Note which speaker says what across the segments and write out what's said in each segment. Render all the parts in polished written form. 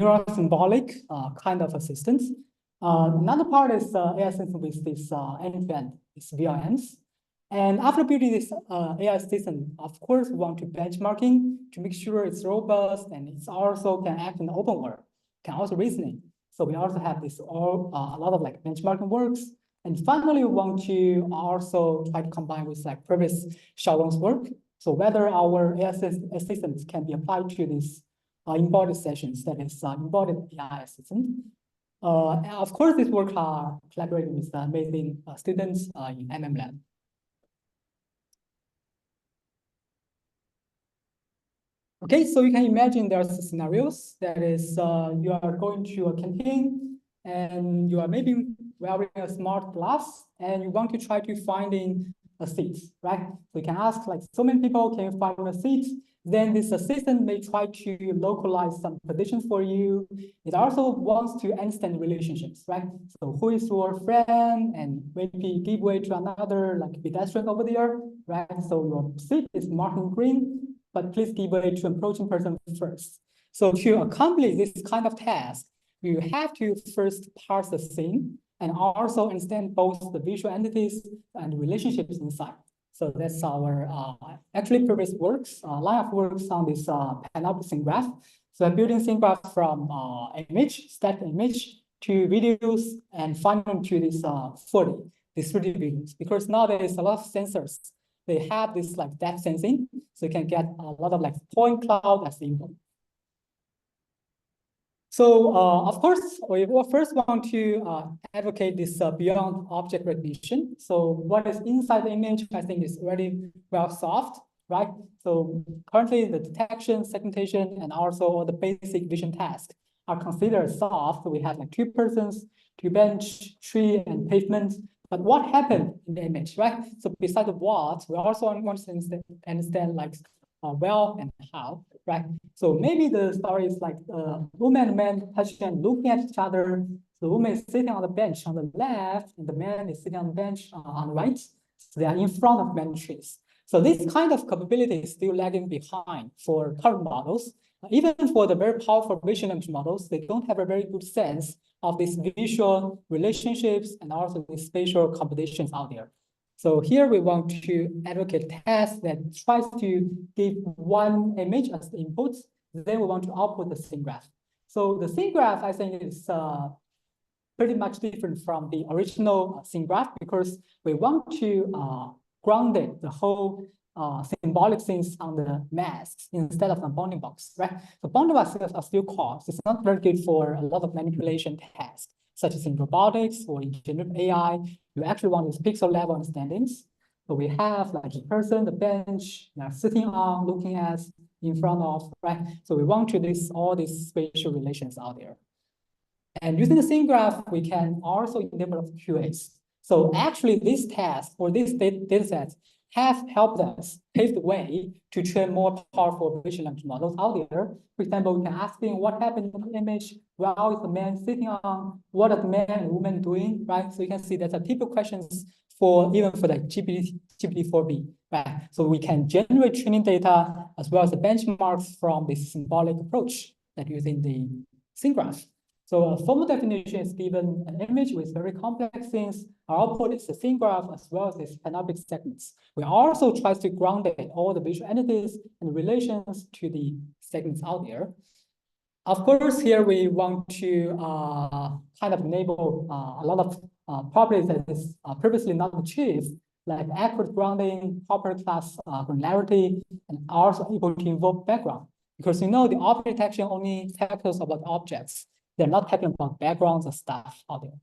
Speaker 1: neural symbolic kind of assistance. Another part is AI assistant with this end-to-end, this VLMs. And after building this AI assistant, of course, we want to benchmarking to make sure it's robust and it's also can act in the open world, can also reasoning. So we also have this a lot of like benchmarking works. And finally, we want to also try to combine with like previous Xiaolong's work. So whether our AI assistants can be applied to these embodied sessions, that is embodied AI assistant. Of course, this work are collaborating with amazing students in Lab. Okay, so you can imagine there's scenarios that is you are going to a canteen and you are maybe wearing a smart glass and you want to try to finding a seat, right? So you can ask like so many people, can you find a seat? Then this assistant may try to localize some positions for you. It also wants to understand relationships, right? So who is your friend and maybe give way to another like pedestrian over there, right? So your seat is marked in green, but please give way to approaching person first. So to accomplish this kind of task, you have to first parse the scene and also understand both the visual entities and relationships inside. So that's our actually previous works, line of works on this panoptic scene graph. So I'm building scene graph from image, static image to videos and finally to this 40, these 3D videos, because nowadays a lot of sensors, they have this like depth sensing, so you can get a lot of like point cloud as input. So of course, we will first want to advocate this beyond object recognition. So what is inside the image, I think is already well solved, right? So currently the detection, segmentation, and also all the basic vision tasks are considered solved. We have like 2 persons, 2 bench, tree, and pavement. But what happened in the image, right? So besides the what, we also want to understand like well and how, right? So maybe the story is like woman and man touching and looking at each other. The woman is sitting on the bench on the left, and the man is sitting on the bench on the right. So they are in front of many trees. So this kind of capability is still lagging behind for current models. Even for the very powerful vision language models, they don't have a very good sense of these visual relationships and also the spatial combinations out there. So here we want to advocate a task that tries to give one image as the input. Then we want to output the scene graph. So the scene graph, I think, is pretty much different from the original scene graph because we want to ground it, the whole symbolic things on the masks instead of the bounding box, right? So bounding boxes are still coarse. It's not very good for a lot of manipulation tasks, such as in robotics or in generative AI. You actually want these pixel level understandings. So we have like a person, the bench, sitting on, looking at, in front of, right? So we want to list all these spatial relations out there. And using the scene graph, we can also enable QAs. So actually this task or this data sets have helped us pave the way to train more powerful vision language models out there. For example, we can ask them what happened in the image, where is the man sitting on, what are the man and woman doing, right? So you can see that's a typical questions for even for like GPT-4b, right? So we can generate training data as well as the benchmarks from this symbolic approach that using the scene graph. So a formal definition is given an image with very complex things. Our output is the scene graph as well as these panoptic segments. We also try to ground all the visual entities and relations to the segments out there. Of course, here we want to kind of enable a lot of properties that is previously not achieved, like accurate grounding, proper class granularity, and also able to invoke background. Because you know the object detection only tackles about objects. They're not talking about backgrounds or stuff out there.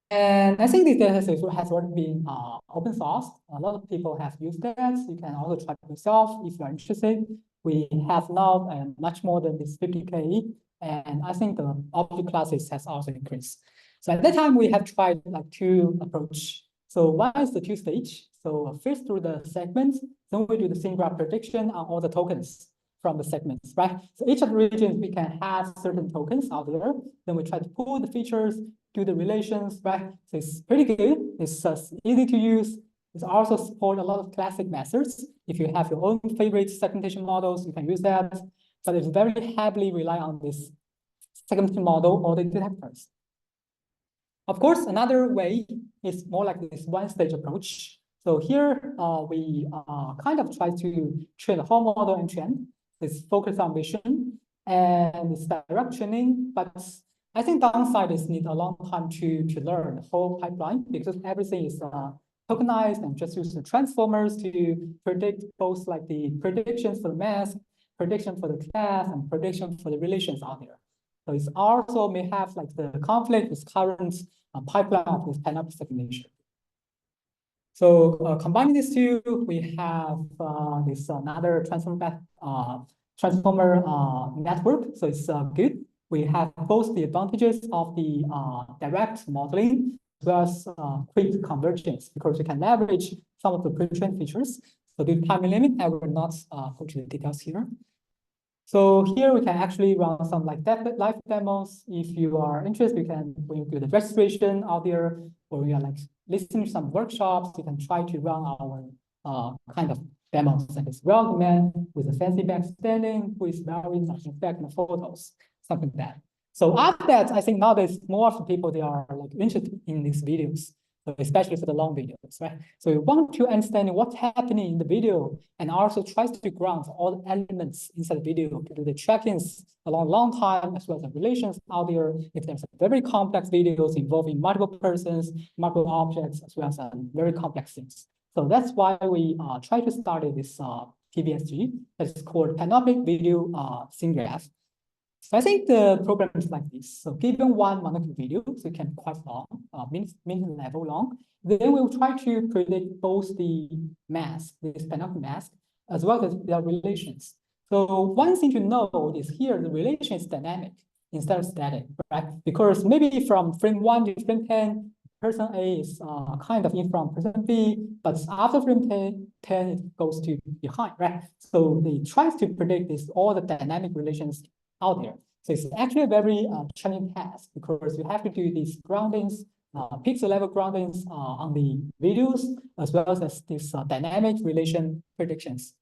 Speaker 1: And I think this data has already been open source. A lot of people have used that. You can also try it yourself if you're interested. We have now much more than this 50K. And I think the object classes has also increased. So at that time, we have tried like 2 approach. So one is the 2-stage. So first through the segments, then we do the scene graph prediction on all the tokens from the segments, right? So each of the regions, we can have certain tokens out there. Then we try to pull the features, do the relations, right? So it's pretty good. It's easy to use. It also support a lot of classic methods. If you have your own favorite segmentation models, you can use that. but it's very heavily rely on this segmentation model or the detectors. Of course, another way is more like this one-stage approach. So here we kind of try to train the whole model and train. It's focused on vision and it's direct training, but I think downside is need a long time to learn the whole pipeline because everything is tokenized and just use the transformers to predict both like the predictions for the mask, prediction for the class, and prediction for the relations out there. So it's also may have like the conflict with current pipeline of this panoptic segmentation. So combining these two, we have this another transformer network. So it's good. We have both the advantages of the direct modeling as well as quick convergence because we can leverage some of the pre-trained features. So due to time limit, I will not go to the details here. So here we can actually run some like live demos. If you are interested, you can when you do the registration out there, or you are like listening to some workshops, you can try to run our kind of demos that is well demand with a fancy backstanding, with very nice effect in the photos, something like that. So after that, I think nowadays more of the people they are like interested in these videos, especially for the long videos, right? So you want to understand what's happening in the video and also tries to ground all the elements inside the video to do the trackings along a long time, as well as the relations out there. If there's very complex videos involving multiple persons, multiple objects, as well as very complex things. So that's why we try to start this PVSG that is called Panoptic Video Scene Graph. So I think the program is like this. So given one monocular video, so it can be quite long, min level long, then we'll try to predict both the mask, this panoptic mask, as well as their relations. So one thing to know is here the relation is dynamic instead of static, right? Because maybe from frame 1 to frame 10, person A is kind of in from person B, but after frame 10 it goes to behind, right? So they try to predict this all the dynamic relations out there. So it's actually a very challenging task because you have to do these groundings, pixel level groundings on the videos, as well as these dynamic relation predictions.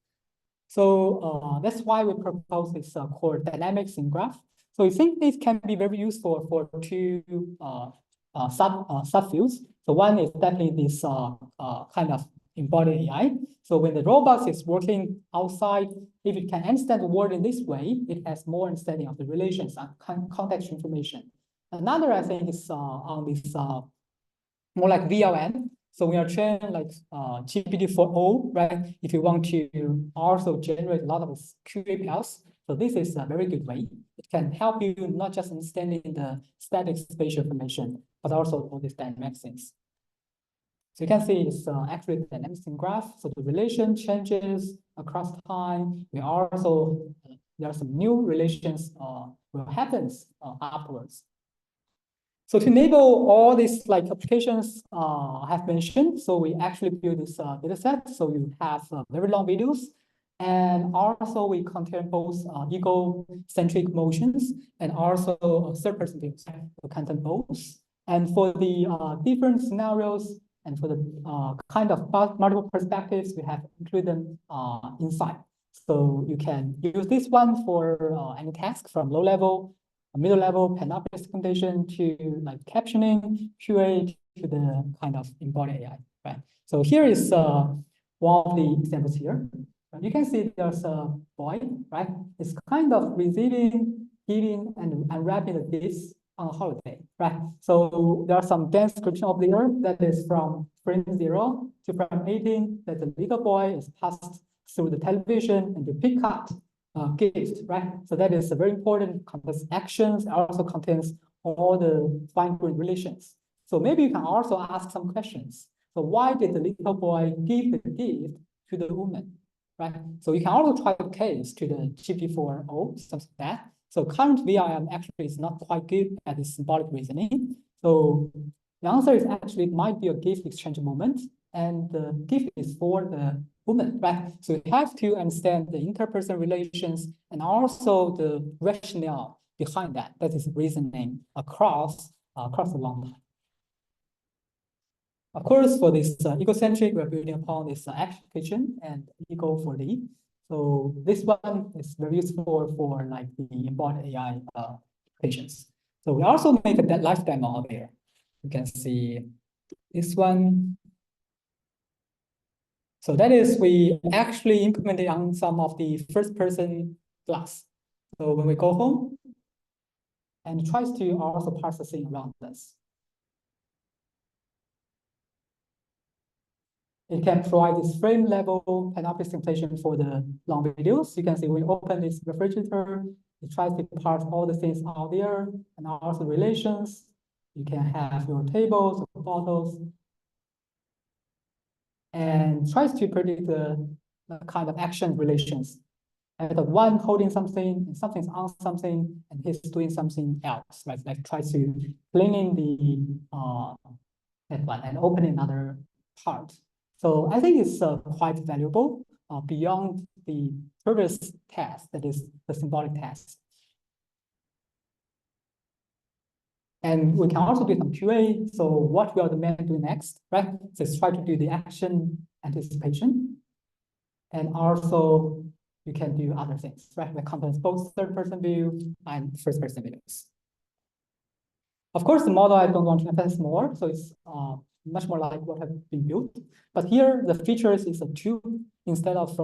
Speaker 1: So that's why we propose this called dynamic scene graph. So we think this can be very useful for two subfields. So one is definitely this kind of embodied AI. So when the robot is working outside, if it can understand the world in this way, it has more understanding of the relations and context information. Another, I think, is on this more like VLN. So we are training like GPT-4o, right? If you want to also generate a lot of QAPLs, so this is a very good way. It can help you not just understanding the static spatial information, but also all these dynamic things. So you can see it's actually the dynamic scene graph. So the relation changes across time. We also, there are some new relations will happen afterwards. So to enable all these like applications I have mentioned, so we actually build this data set. So you have very long videos, and also we contain both ego-centric motions and also third-person views. We contain both. And for the different scenarios and for the kind of multiple perspectives, we have included them inside. So you can use this one for any task from low level, middle level, panoptic segmentation to like captioning, QA to the kind of embodied AI, right? So here is one of the examples here. You can see there's a boy, right? It's kind of receiving, giving, and unwrapping the gifts on a holiday, right? So there are some dance description of there that is from frame 0 to frame 18 that the little boy is passed through the television and the pick up gift, right? So that is a very important, contains actions, also contains all the fine-grained relations. So maybe you can also ask some questions. So why did the little boy give the gift to the woman, right? So you can also try the case to the GPT-4o, something like that. So current VRM actually is not quite good at this symbolic reasoning. So the answer is actually it might be a gift exchange moment, and the gift is for the woman, right? So you have to understand the interpersonal relations and also the rationale behind that. That is reasoning across the long time. Of course, for this egocentric, we're building upon this application and ego for the. So this one is very useful for like the embodied AI patients. So we also make a live demo out there. You can see this one. So that is we actually implemented on some of the first-person class. So when we go home and tries to also parse the scene around us. It can provide this frame level canopy simulation for the long videos. You can see when you open this refrigerator, it tries to parse all the things out there and also relations. You can have your tables or bottles and tries to predict the kind of action relations. And the one holding something, and something's on something, and he's doing something else, right? Like try to cleaning the that one and open another part. So I think it's quite valuable beyond the previous task, that is the symbolic task. And we can also do some QA. So what will the man do next, right? So let's try to do the action anticipation. And also you can do other things, right? That contains both third-person view and first-person views. Of course, the model I don't want to emphasize more, so it's much more like what has been built. But here, the features is a tube instead of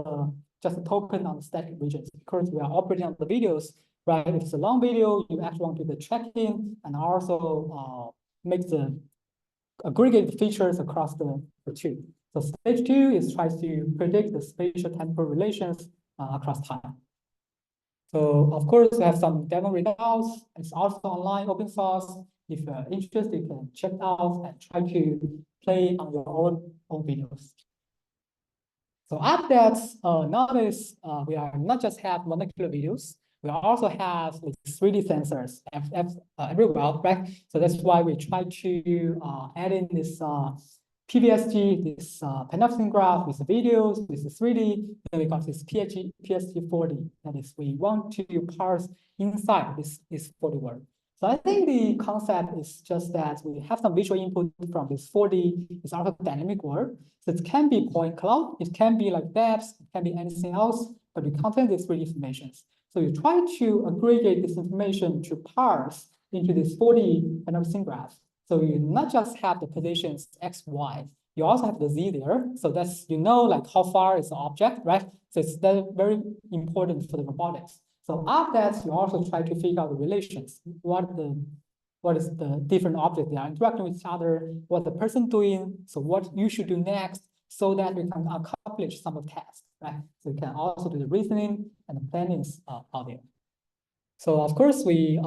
Speaker 1: just a token on the static regions, because we are operating on the videos, right? If it's a long video, you actually want to do the tracking and also make the aggregate features across the tube. So stage 2 is tries to predict the spatial temporal relations across time. So of course, we have some demo results. It's also online, open source. If you're interested, you can check out and try to play on your own videos. So after that, nowadays, we are not just have molecular videos, we also have like 3D sensors everywhere, right? So that's why we try to add in this PVSG, this panopticon graph with the videos, with the 3D, then we got this PSG40. That is, we want to parse inside this 4D world. So I think the concept is just that we have some visual input from this 4D, it's also dynamic world. So it can be point cloud, it can be like depths, it can be anything else, but it contains these 3D informations. So you try to aggregate this information to parse into this 4D panopticon graph. So you not just have the positions X, Y, you also have the Z there. So that's, like how far is the object, right? So it's very important for the robotics. So after that, you also try to figure out the relations. What is the different objects they are interacting with each other, what the person doing, so what you should do next, so that you can accomplish some of the tasks, right? So you can also do the reasoning and the planning out there. So of course, we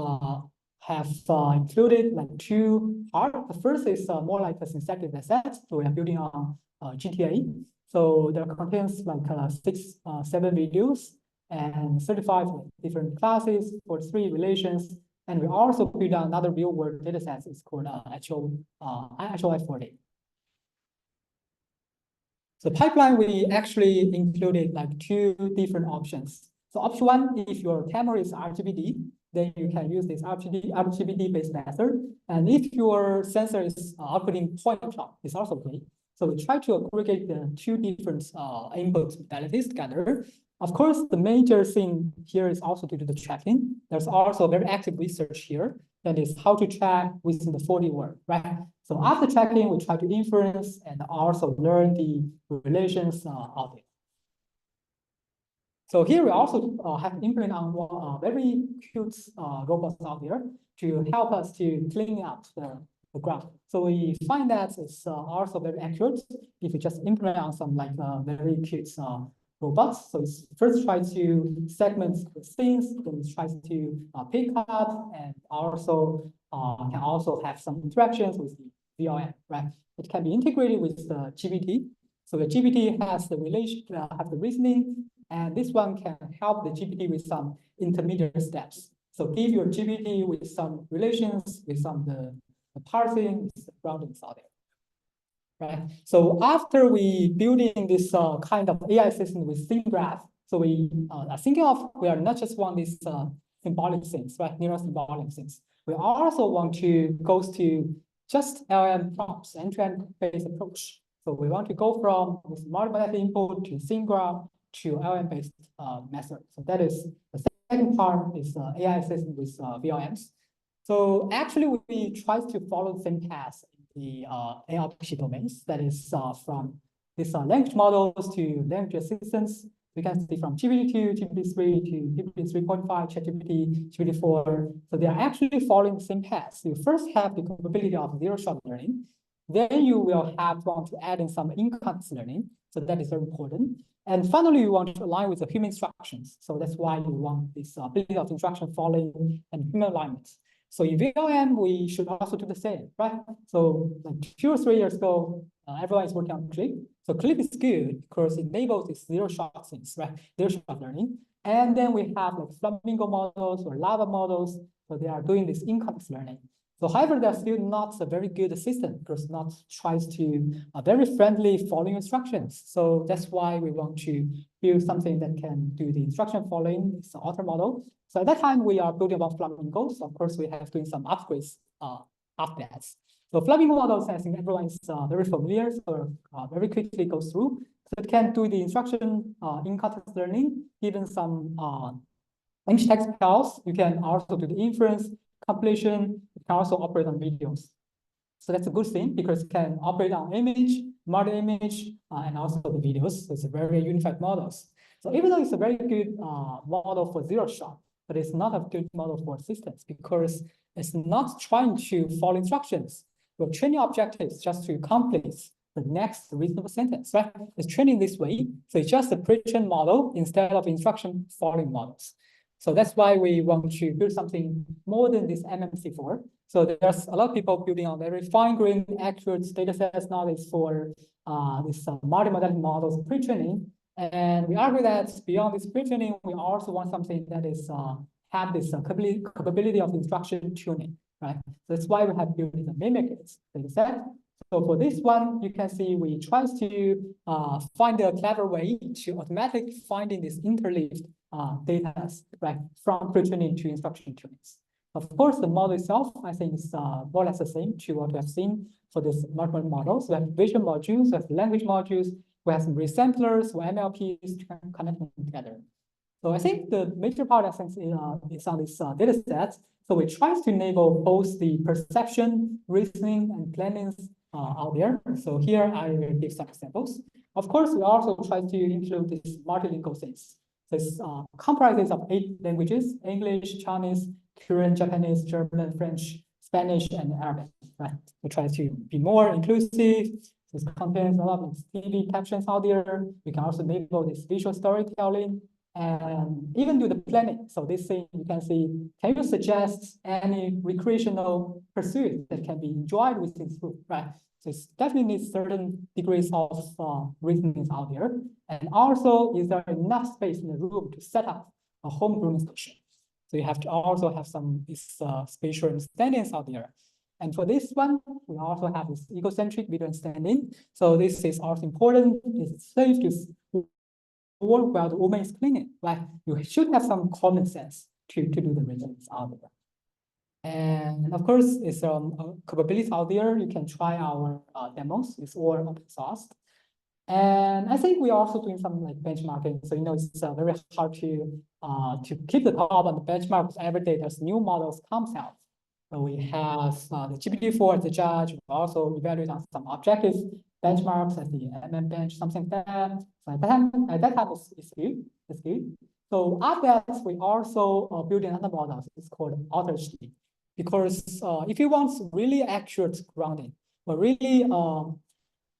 Speaker 1: have included like 2 parts. The first is more like a synthetic dataset. So we are building on GTA. So there contains like 7 videos and 35 different classes for 3 relations. And we also build on another real-world dataset. It's called HOI40. So pipeline, we actually included like 2 different options. So option 1, if your camera is RGBD, then you can use this RGBD-based method. And if your sensor is outputting point cloud, it's also great. So we try to aggregate the 2 different input modalities together. Of course, the major thing here is also to do the tracking. There's also very active research here. That is how to track within the 4D world, right? So after tracking, we try to inference and also learn the relations of it. So here we also have implemented on very cute robots out there to help us to clean up the graph. So we find that it's also very accurate if you just implement on some like very cute robots. So it's first try to segment the scenes, then it tries to pick up and also can also have some interactions with the VLM, right? It can be integrated with the GPT. So the GPT has the have the reasoning, and this one can help the GPT with some intermediate steps. So give your GPT with some relations, with some the parsing, with the groundings out there, right? So after we building this kind of AI system with scene graph, so we are thinking of, we are not just want these symbolic things, right? Neural symbolic things. We also want to go to just LLM prompts, end-to-end based approach. So we want to go from this multimodal input to scene graph to LM-based method. So that is the second part is AI assistant with VLMs. So actually, we try to follow the same path in the NLP domains. That is from these language models to language assistants. We can see from GPT-2, GPT-3 to GPT-3.5, ChatGPT, GPT-4. So they are actually following the same path. You first have the capability of zero-shot learning. Then you will want to add in some in-context learning. So that is very important. And finally, you want to align with the human instructions. So that's why you want this ability of instruction following and human alignment. So in VLM, we should also do the same, right? So like 2 or 3 years ago, everyone is working on Clip. So Clip is good because it enables this zero-shot things, right? Zero-shot learning. And then we have like Flamingo models or Lava models. So they are doing this in-context learning. So however, they're still not a very good assistant because not tries to very friendly following instructions. So that's why we want to build something that can do the instruction following. It's an author model. So at that time, we are building about Flamingo. So of course, we have doing some upgrades after that. So Flamingo models, I think everyone is very familiar, so very quickly goes through. So it can do the instruction in context learning, given some image text pairs. You can also do the inference, completion. It can also operate on videos. So that's a good thing because it can operate on image, multi-image, and also the videos. So it's a very unified models. So even though it's a very good model for zero-shot, but it's not a good model for assistance because it's not trying to follow instructions. We're training objectives just to complete the next reasonable sentence, right? It's training this way. So it's just a pre-trained model instead of instruction following models. So that's why we want to build something more than this MMC4. So there's a lot of people building on very fine-grained, accurate data sets nowadays for this multimodal models pre-training. And we argue that beyond this pre-training, we also want something that is have this capability of instruction tuning, right? So that's why we have built the mimic data set. So for this one, you can see we try to find a clever way to automatically finding this interleaved data, right, from pre-training to instruction tunings. Of course, the model itself, I think, is more or less the same to what we have seen for this multimodal models. We have vision modules, we have language modules, we have some resamplers, or NLPs to connect them together. So I think the major part, I think, is on this data set. So we try to enable both the perception, reasoning, and planning out there. So here I will give some examples. Of course, we also try to include this multilingual things. This comprises of 8 languages: English, Chinese, Korean, Japanese, German, French, Spanish, and Arabic, right? We try to be more inclusive. This contains a lot of TV captions out there. We can also enable this visual storytelling and even do the planning. So this thing you can see, can you suggest any recreational pursuit that can be enjoyed with this group, right? So it definitely needs certain degrees of reasoning out there. And also, is there enough space in the room to set up a home grooming station? So you have to also have some spatial understandings out there. And for this one, we also have this egocentric video understanding. So this is also important. It's safe to work while the woman is cleaning, right? You should have some common sense to do the reasons out there. And of course, it's capabilities out there. You can try our demos. It's all open source. And I think we're also doing some like benchmarking. So it's very hard to keep the top on the benchmark because every day there's new models comes out. So we have the GPT-4 as a judge. We also evaluate on some objective benchmarks at the MM bench, something like that. So at that time it's good. It's good. So after that, we also building another model. It's called AutoHD. Because if you want really accurate grounding or really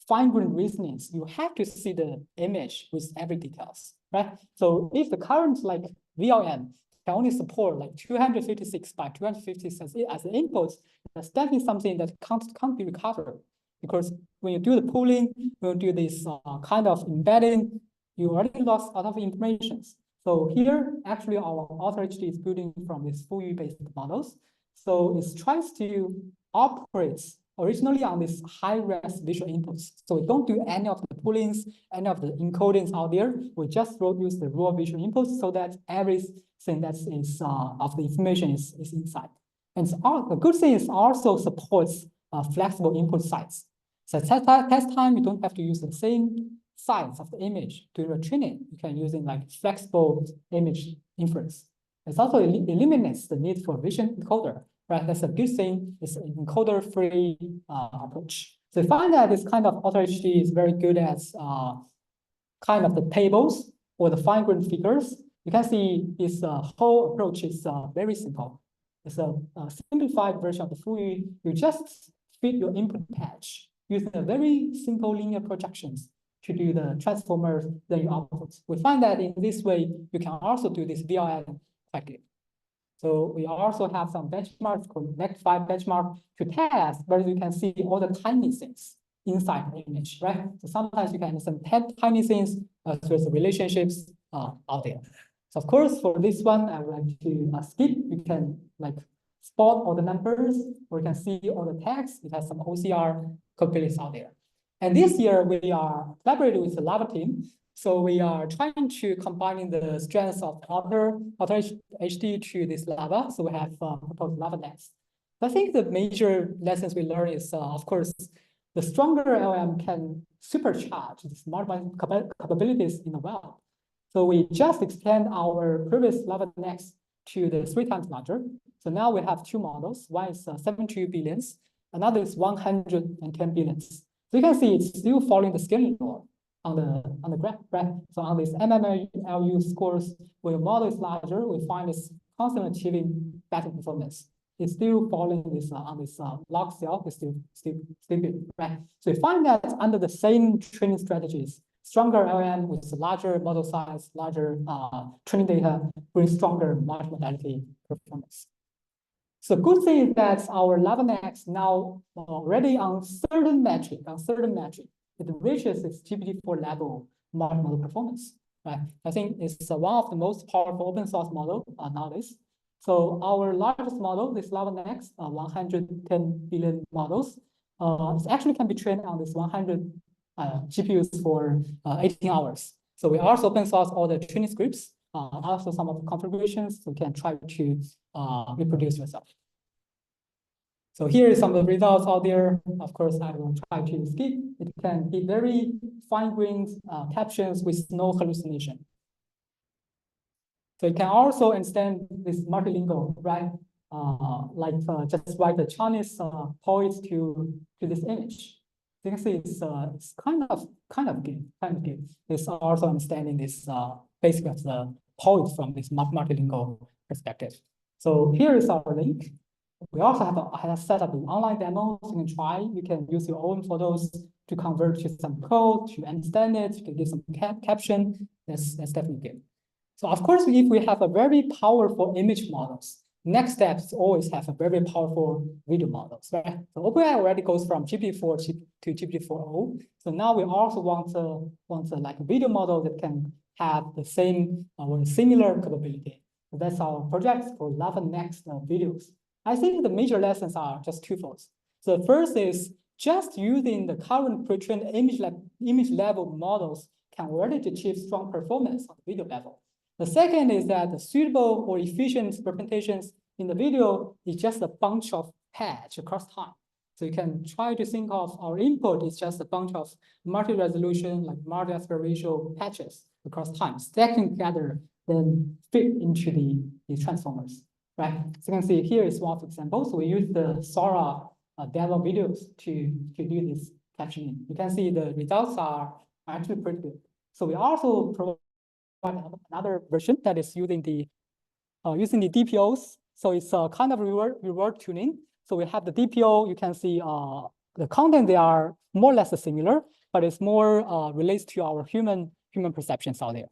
Speaker 1: fine-grained reasonings, you have to see the image with every details, right? So if the current like VLM can only support like 256 by 256 as an input, that's definitely something that can't be recovered. Because when you do the pooling, when you do this kind of embedding, you already lost a lot of information. So here, actually, our AutoHD is building from these FuYu-based models. So it tries to operate originally on this high-res visual inputs. So we don't do any of the poolings, any of the encodings out there. We just use the raw visual inputs so that everything that is of the information is inside. And the good thing is also supports flexible input sites. So test time, you don't have to use the same size of the image during the training. You can use like flexible image inference. It also eliminates the need for vision encoder, right? That's a good thing. It's an encoder-free approach. So we find that this kind of AutoHD is very good at kind of the tables or the fine-grained figures. You can see this whole approach is very simple. It's a simplified version of the FUI. You just feed your input patch using a very simple linear projections to do the transformers, then you output. We find that in this way, you can also do this VLN effectively. So we also have some benchmarks called Next5 benchmark to test whether you can see all the tiny things inside the image, right? So sometimes you can understand 10 tiny things as well as relationships out there. So of course, for this one, I would like to skip. You can like spot all the numbers, or you can see all the text. It has some OCR capabilities out there. And this year, we are collaborating with the Lava team. So we are trying to combine the strengths of Auto HD to this Lava. So we have proposed Lava Next. I think the major lessons we learn is, of course, the stronger LM can supercharge the smart capabilities in the web. So we just extend our previous Lava Next to the 3 times larger. So now we have 2 models. One is 72 billions, another is 110 billions. So you can see it's still following the scaling law on the graph, right? So on this MMLU scores, where your model is larger, we find it's constantly achieving better performance. It's still following this on this log cell, it's still good, right? So we find that under the same training strategies, stronger LM with larger model size, larger training data brings stronger multimodality performance. So good thing is that our Lava Next now already on certain metric, it reaches its GPT-4 level multimodal performance, right? I think it's one of the most powerful open source model nowadays. So our largest model, this Lava Next, 110 billion models, it actually can be trained on this 100 GPUs for 18 hours. So we also open source all the training scripts, also some of the configurations, so you can try to reproduce yourself. So here is some of the results out there. Of course, I will try to skip. It can be very fine-grained captions with no hallucination. So you can also understand this multilingual, right? Just write the Chinese poets to this image. You can see it's kind of good. It's also understanding this basically of the poet from this multilingual perspective. So here is our link. We also have set up an online demo. So you can try. You can use your own photos to convert to some code, to understand it, to give some caption. That's definitely good. So of course, if we have a very powerful image models, next step is always have a very powerful video models, right? So OpenAI already goes from GPT-4 to GPT-4o. So now we also want like a video model that can have the same or similar capability. So that's our project for Lava Next videos. I think the major lessons are just twofold. So the first is just using the current pre-trained image level models can already achieve strong performance on the video level. The second is that the suitable or efficient representations in the video is just a bunch of patch across time. So you can try to think of our input is just a bunch of multi-resolution, like multi-aspect ratio patches across time, stacking together, then fit into the transformers, right? So you can see here is one example. So we use the Sora demo videos to do this captioning. You can see the results are actually pretty good. So we also provide another version that is using the DPOs. So it's kind of reward tuning. So we have the DPO. You can see the content, they are more or less similar, but it's more relates to our human perceptions out there.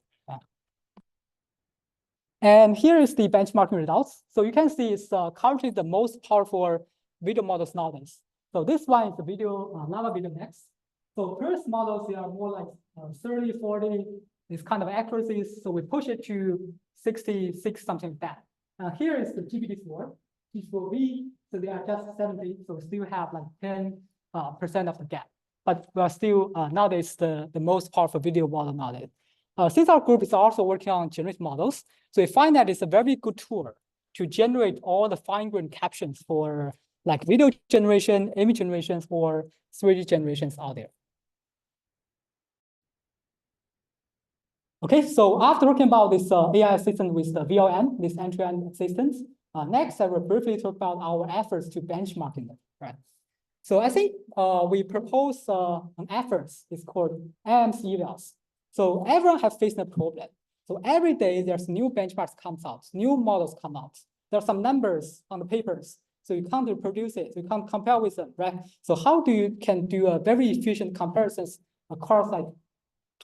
Speaker 1: And here is the benchmarking results. So you can see it's currently the most powerful video models nowadays. So this one is the video, Lava Video Next. So first models, they are more like 30, 40, this kind of accuracies. So we push it to 66, something like that. Here is the GPT-4, GPT-4V. So they are just 70. So we still have like 10% of the gap. But we are still nowadays the most powerful video model nowadays. Since our group is also working on generative models, so we find that it's a very good tool to generate all the fine-grained captions for like video generation, image generations, or 3D generations out there. Okay, so after talking about this AI assistant with the VLM, this end-to-end assistance, next I will briefly talk about our efforts to benchmarking them, right? So I think we propose an effort, it's called AMS evals. So everyone has faced a problem. So every day there's new benchmarks comes out, new models come out. There are some numbers on the papers. So you can't reproduce it, you can't compare with them, right? So how do you can do a very efficient comparisons across like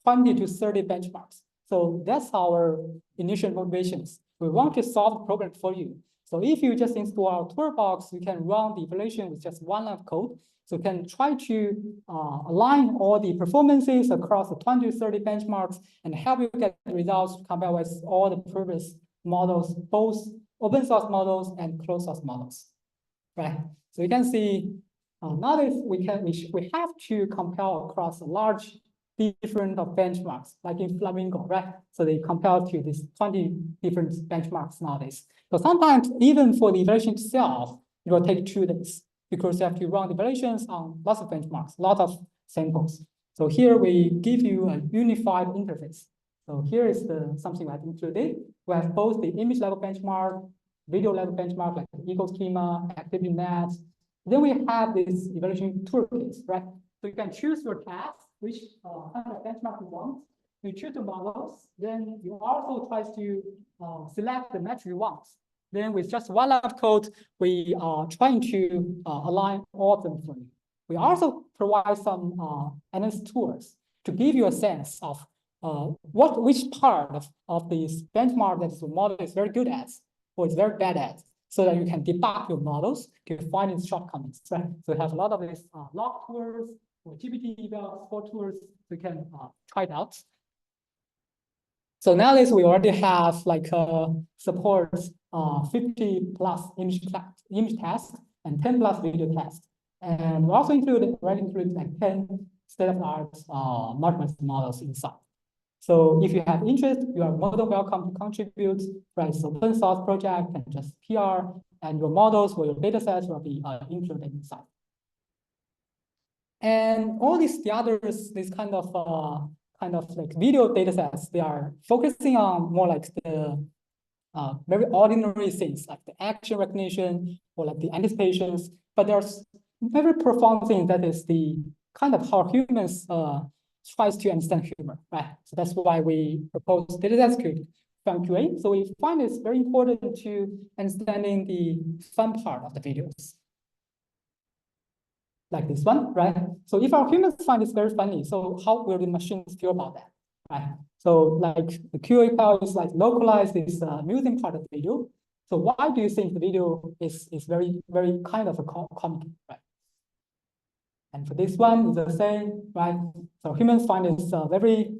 Speaker 1: 20 to 30 benchmarks? So that's our initial motivations. We want to solve the problem for you. So if you just install our toolbox, you can run the evaluation with just one line of code. So you can try to align all the performances across the 20 to 30 benchmarks and help you get results compared with all the previous models, both open source models and closed source models, right? So you can see nowadays we have to compare across a large different benchmarks, like in Flamingo, right? So they compare to these 20 different benchmarks nowadays. So sometimes even for the evaluation itself, it will take 2 days because you have to run the evaluations on lots of benchmarks, lots of samples. So here we give you a unified interface. So here is something I included. We have both the image level benchmark, video level benchmark, like the eco schema, activity net. Then we have this evaluation toolkits, right? So you can choose your task, which kind of benchmark you want. You choose the models, then you also try to select the metric you want. Then with just one line of code, we are trying to align all of them for you. We also provide some analysis tools to give you a sense of which part of this benchmark that the model is very good at or is very bad at, so that you can debug your models to find its shortcomings, right? So we have a lot of these log tools or GPT eval score tools, so you can try it out. So nowadays we already have like support 50 plus image tasks and 10 plus video tasks. And we also include like 10 state-of-the-art multimodal models inside. So if you have interest, you are more than welcome to contribute, right? So open source project and just PR, and your models or your data sets will be included inside. And all the others, this kind of like video data sets, they are focusing on more like the very ordinary things like the action recognition or like the anticipations, but there's very profound thing that is the kind of how humans tries to understand humor, right? So that's why we propose data sets from QA. So we find it's very important to understanding the fun part of the videos. Like this one, right? So if our humans find this very funny, so how will the machines feel about that, right? So like the QA file is like localize this amusing part of the video. So why do you think the video is very, very kind of a comic, right? And for this one, it's the same, right? So humans find it very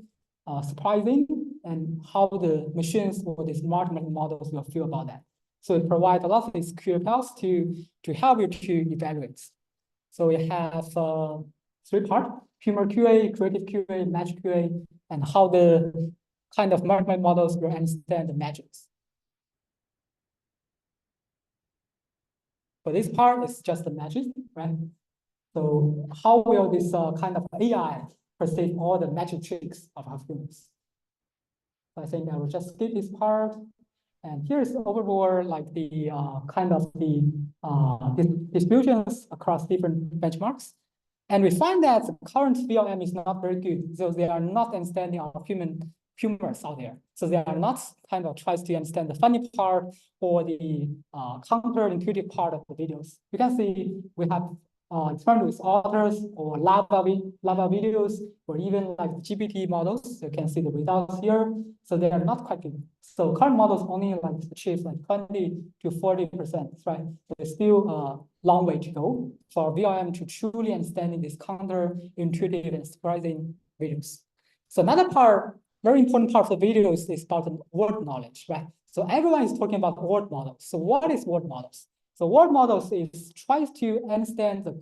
Speaker 1: surprising, and how the machines or the smart models will feel about that. So it provides a lot of these QA files to help you to evaluate. So we have 3 parts: humor QA, creative QA, magic QA, and how the kind of market models will understand the metrics. For this part, it's just the magic, right? So how will this kind of AI perceive all the magic tricks of our humans? So I think I will just skip this part. And here's overall like the kind of the distributions across different benchmarks. And we find that the current VLM is not very good. So they are not understanding our humors out there. So they are not kind of tries to understand the funny part or the counterintuitive part of the videos. You can see we have experiment with authors or lava videos, or even like GPT models. You can see the results here. So they are not quite good. So current models only like achieve like 20 to 40%, right? So there's still a long way to go for VLM to truly understanding this counterintuitive and surprising videos. So another part, very important part of the video is about the word knowledge, right? So everyone is talking about word models. So what is word models? So word models is tries to understand the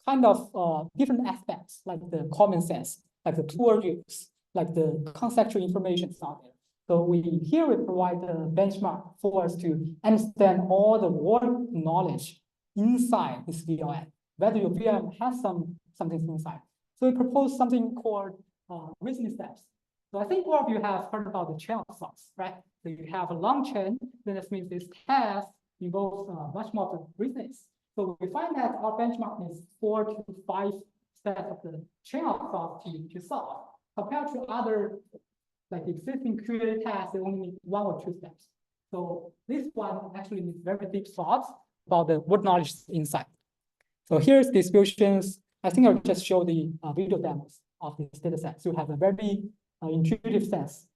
Speaker 1: kind of different aspects, like the common sense, like the tool use, like the conceptual information out there. So we provide a benchmark for us to understand all the word knowledge inside this VLM, whether your VLM has something inside. So we propose something called reasoning steps. So I think all of you have heard about the chain of thoughts, right? So you have a long chain, then this means this task involves much more of the reasons. So we find that our benchmark is 4 to 5 steps of the chain of thought to solve, compared to other like existing QA tasks, they only need 1 or 2 steps. So this one actually needs very deep thoughts about the what knowledge is inside. So here's distributions. I think I'll just show the video demos of this data set. So you have a very intuitive sense.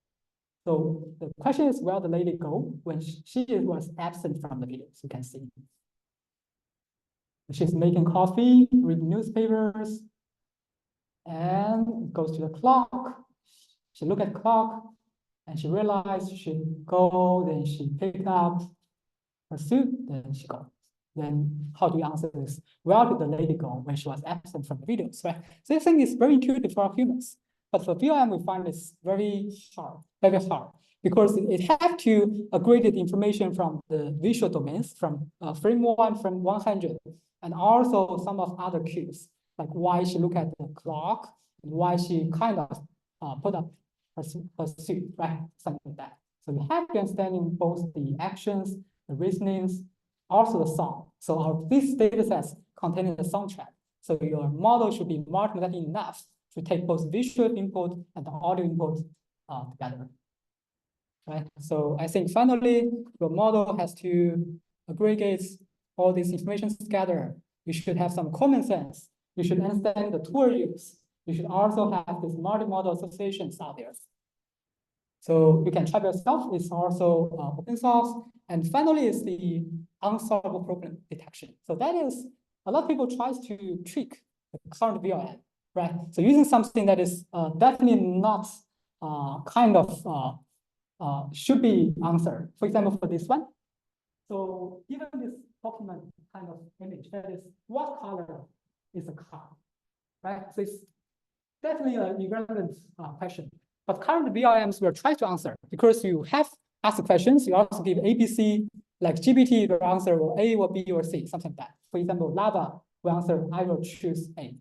Speaker 1: So the question is, where the lady go when she was absent from the video? So you can see. She's making coffee, reading newspapers, and goes to the clock. She look at the clock, and she realized she should go, then she picked up her suit, then she goes. Then how do you answer this? Where did the lady go when she was absent from the videos, right? So this thing is very intuitive for humans. But for VLM, we find it's very hard, because it has to aggregate information from the visual domains, from frame 1, frame 100, and also some of other cues, like why she look at the clock, and why she kind of put up her suit, right? Something like that. So you have to understand both the actions, the reasonings, also the song. So these data sets contain the soundtrack. So your model should be multimodal enough to take both visual input and the audio input together. Right. So I think finally, your model has to aggregate all this information together. You should have some common sense. You should understand the tool use. You should also have this multimodal associations out there. So you can try yourself. It's also open source. And finally, is the unsolvable problem detection. So that is, a lot of people try to trick the current VLM, right? So using something that is definitely not should be answered. For example, for this one. So given this document kind of image, that is, what color is a car, right? So it's definitely an irrelevant question. But current VLMs will try to answer, because you have asked questions, you also give ABC, like GPT will answer well, A or B or C, something like that. For example, Lava will answer, I will choose A.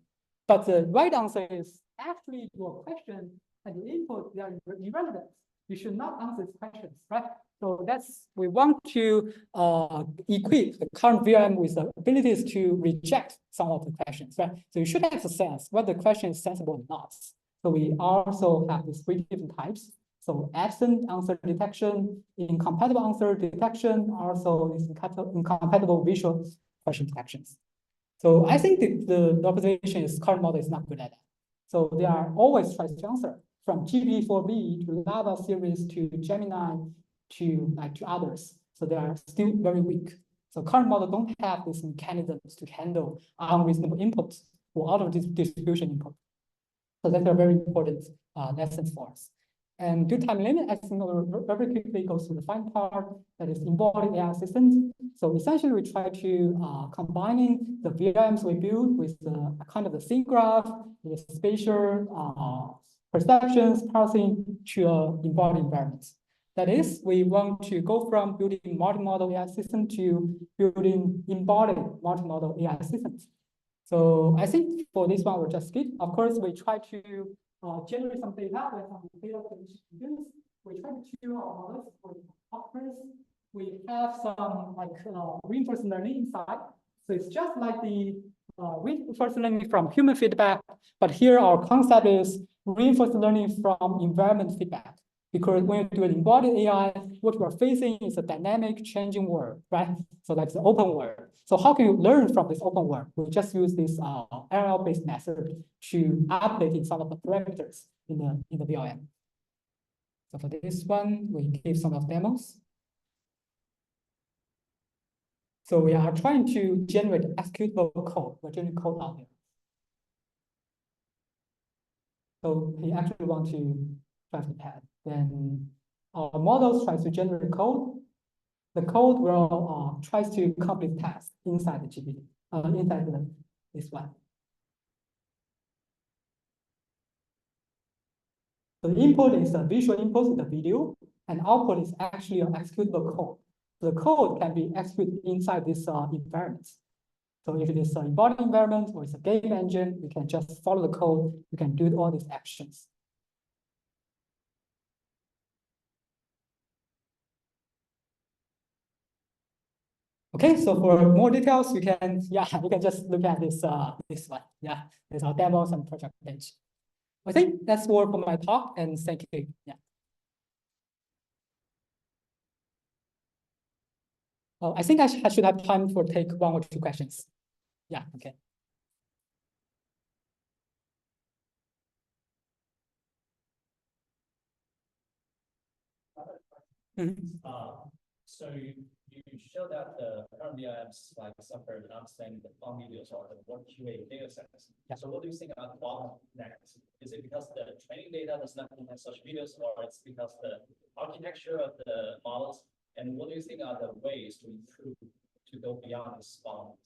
Speaker 1: But the right answer is actually your question and your input, they are irrelevant. You should not answer these questions, right? So we want to equip the current VLM with the abilities to reject some of the questions, right? So you should have a sense whether the question is sensible or not. So we also have these 3 different types. So absent answer detection, incompatible answer detection, also these incompatible visual question detections. So I think the observation is current model is not good at that. So they are always trying to answer, from GPT-4b to Lava series to Gemini to others. So they are still very weak. So current model don't have these mechanisms to handle unreasonable inputs or out of this distribution input. So that's a very important lesson for us. And due to time limit, I think we'll very quickly go through the final part, that is embodied AI systems. So essentially, we try to combining the VLMs we build with the kind of the scene graph, the spatial perceptions, parsing to embodied environments. That is, we want to go from building multimodal AI system to building embodied multimodal AI systems. So I think for this one, we'll just skip. Of course, we try to generate some data with some data students. We try to tune our models for options. We have some reinforcement learning inside. So it's just like the reinforcement learning from human feedback, but here our concept is reinforcement learning from environment feedback. Because when you do an embodied AI, what we're facing is a dynamic, changing world, right? So that's the open world. So how can you learn from this open world? We just use this RL-based method to update in some of the parameters in the VLM. So for this one, we give some of demos. So we are trying to generate executable code. We're generating code out here. So we actually want to try to add. Then our models tries to generate code. The code will tries to complete tasks inside the GPT, inside this one. So the input is a visual input in the video, and output is actually an executable code. So the code can be executed inside this environment. So if it is an embodied environment or it's a game engine, you can just follow the code. You can do all these actions. Okay, so for more details, you can just look at this one. Yeah, there's our demos and project page. I think that's all for my talk, and thank you. Yeah. Oh, I think I should have time for take one or two questions. Yeah. Okay. Mhm.
Speaker 2: So you show that the current VMs like suffered understanding the long videos or the more QA data sets.
Speaker 1: Yeah.
Speaker 2: So what do you think about bottleneck? Is it because the training data does not contain such videos, or it's because the architecture of the models? And what do you think are the ways to improve to go beyond this bottleneck?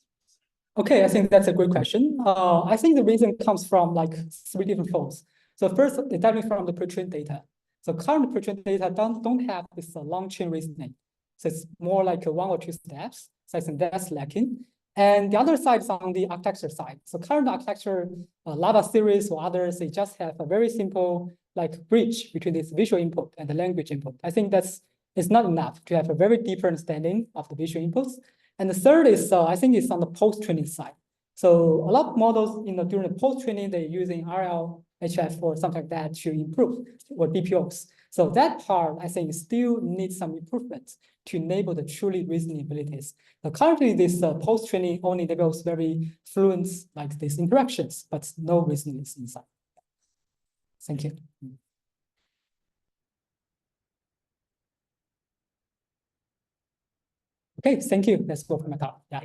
Speaker 1: Okay, I think that's a good question. I think the reason comes from like three different folds. So first, it's definitely from the pre-trained data. So current pre-trained data don't have this long chain reasoning. So it's more like one or two steps. So I think that's lacking. And the other side is on the architecture side. So current architecture, Lava series or others, they just have a very simple like bridge between this visual input and the language input. I think it's not enough to have a very deeper understanding of the visual inputs. And the third is, I think it's on the post-training side. So a lot of models, during the post-training, they're using RLHF or something like that to improve, or BPOs. So that part, I think, still needs some improvements to enable the truly reasoning abilities. Currently, this post-training only enables very fluent, like these interactions, but no reasoning is inside. Thank you. Okay, thank you. That's all for my talk. Yeah.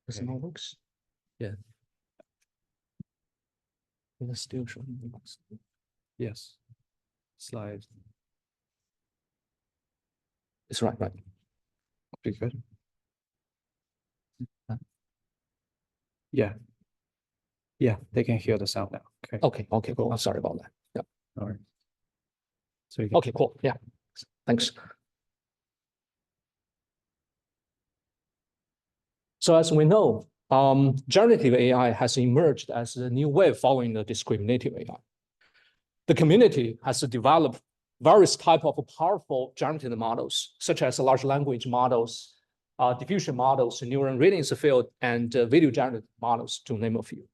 Speaker 3: Does it not works?
Speaker 4: Yeah.
Speaker 3: It's still showing.
Speaker 4: Yes. Slide.
Speaker 3: It's right.
Speaker 4: Pretty good. Yeah. Yeah, they can hear the sound now. Okay.
Speaker 3: Okay, cool. I'm sorry about that. Yeah.
Speaker 4: All right. So you can,
Speaker 3: Okay, cool. Yeah. Thanks. So as we know, generative AI has emerged as a new wave following the discriminative AI. The community has developed various types of powerful generative models, such as large language models, diffusion models, neural readings field, and video generative models, to name a few.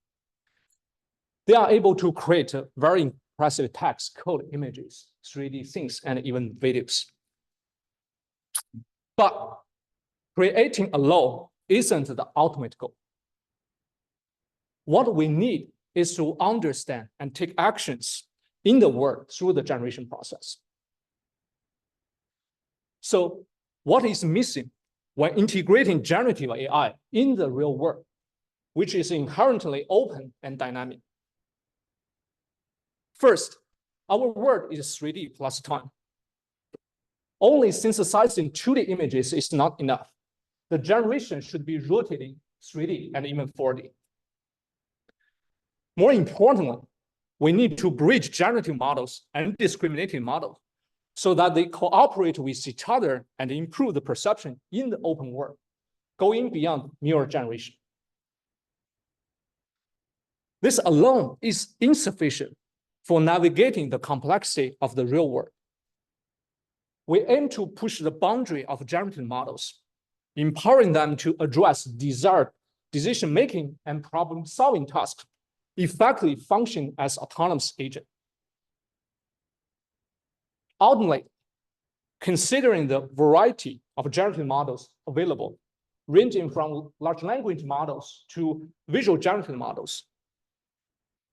Speaker 3: They are able to create very impressive text, code, images, 3D things, and even videos. But creating alone isn't the ultimate goal. What we need is to understand and take actions in the world through the generation process. So what is missing when integrating generative AI in the real world, which is inherently open and dynamic? First, our world is 3D plus time. Only synthesizing 2D images is not enough. The generation should be rooted in 3D and even 4D. More importantly, we need to bridge generative models and discriminative models so that they cooperate with each other and improve the perception in the open world, going beyond mere generation. This alone is insufficient for navigating the complexity of the real world. We aim to push the boundary of generative models, empowering them to address desired decision-making and problem-solving tasks, effectively function as autonomous agents. Ultimately, considering the variety of generative models available, ranging from large language models to visual generative models,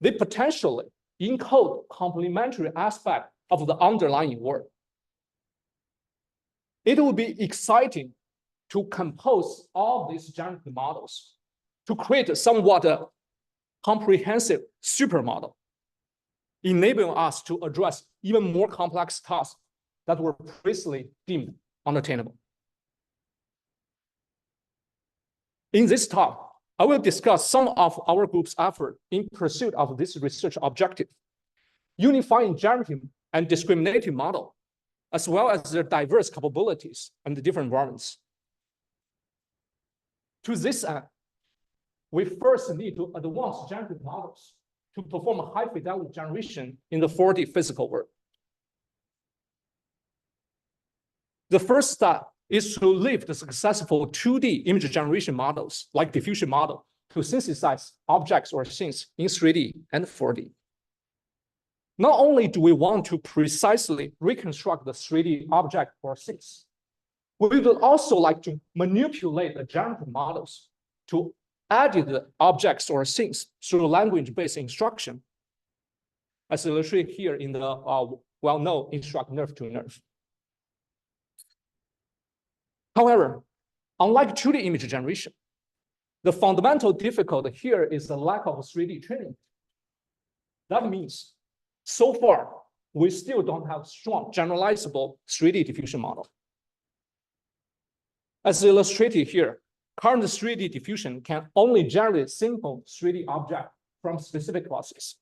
Speaker 3: they potentially encode complementary aspects of the underlying world. It will be exciting to compose all these generative models to create somewhat comprehensive supermodel, enabling us to address even more complex tasks that were previously deemed unattainable. In this talk, I will discuss some of our group's effort in pursuit of this research objective, unifying generative and discriminative model, as well as their diverse capabilities and the different environments. To this end, we first need to advance generative models to perform a high-fidelity generation in the 4D physical world. The first step is to leave the successful 2D image generation models, like diffusion model, to synthesize objects or scenes in 3D and 4D. Not only do we want to precisely reconstruct the 3D object or scenes, we would also like to manipulate the generative models to edit the objects or scenes through language-based instruction, as illustrated here in the well-known instruct nerve to nerve. However, unlike 2D image generation, the fundamental difficulty here is the lack of 3D training. That means, so far, we still don't have strong generalizable 3D diffusion model. As illustrated here, current 3D diffusion can only generate simple 3D object from specific classes.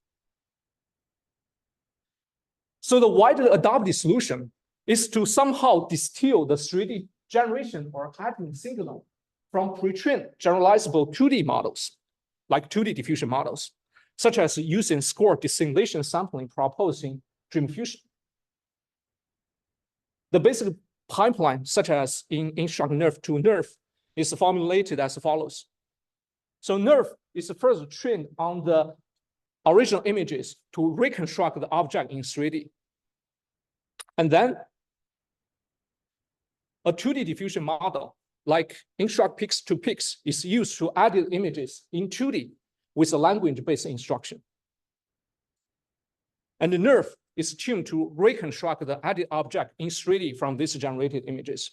Speaker 3: So the widely adopted solution is to somehow distill the 3D generation or editing signal from pre-trained generalizable 2D models, like 2D diffusion models, such as using score dissimulation sampling proposed in DreamFusion. The basic pipeline, such as in instruct nerve to nerve, is formulated as follows. So nerve is first trained on the original images to reconstruct the object in 3D. And then a 2D diffusion model, like instruct pix to pix, is used to edit images in 2D with a language-based instruction. And the nerve is tuned to reconstruct the edit object in 3D from these generated images.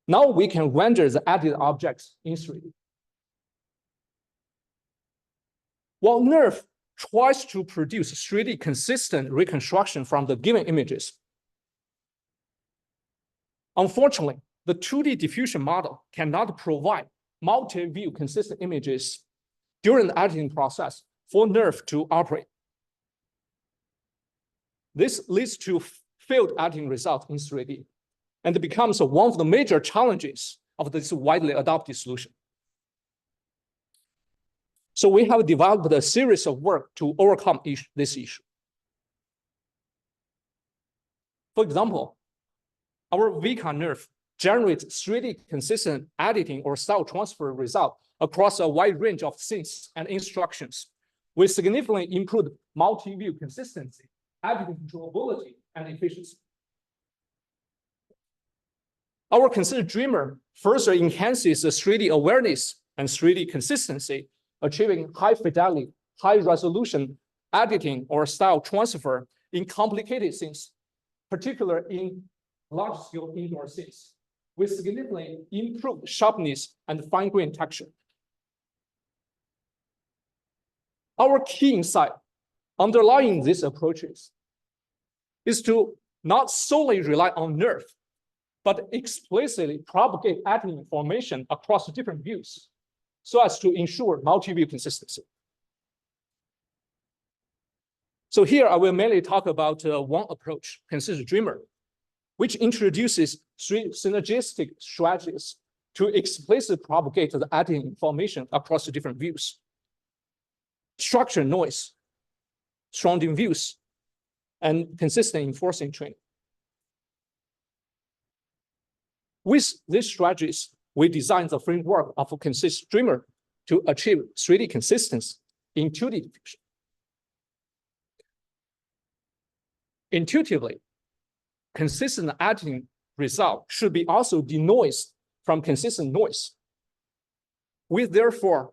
Speaker 3: Now we can render the edit objects in 3D while nerve tries to produce 3D consistent reconstruction from the given images. Unfortunately, the 2D diffusion model cannot provide multi-view consistent images during the editing process for nerve to operate. This leads to failed editing results in 3D, and it becomes one of the major challenges of this widely adopted solution. So we have developed a series of work to overcome this issue. For example, our VCA nerve generates 3D consistent editing or style transfer result across a wide range of scenes and instructions, with significantly improved multi-view consistency, editing controllability, and efficiency. Our consistent dreamer further enhances the 3D awareness and 3D consistency, achieving high fidelity, high resolution editing or style transfer in complicated scenes, particularly in large-scale indoor scenes, with significantly improved sharpness and fine-grained texture. Our key insight underlying these approaches is to not solely rely on nerve, but explicitly propagate editing information across different views so as to ensure multi-view consistency. So here I will mainly talk about one approach, consistent dreamer, which introduces 3 synergistic strategies to explicitly propagate the editing information across the different views: structure noise, surrounding views, and consistent enforcing training. With these strategies, we designed the framework of a consistent dreamer to achieve 3D consistency in 2D diffusion. Intuitively, consistent editing result should be also denoised from consistent noise. We therefore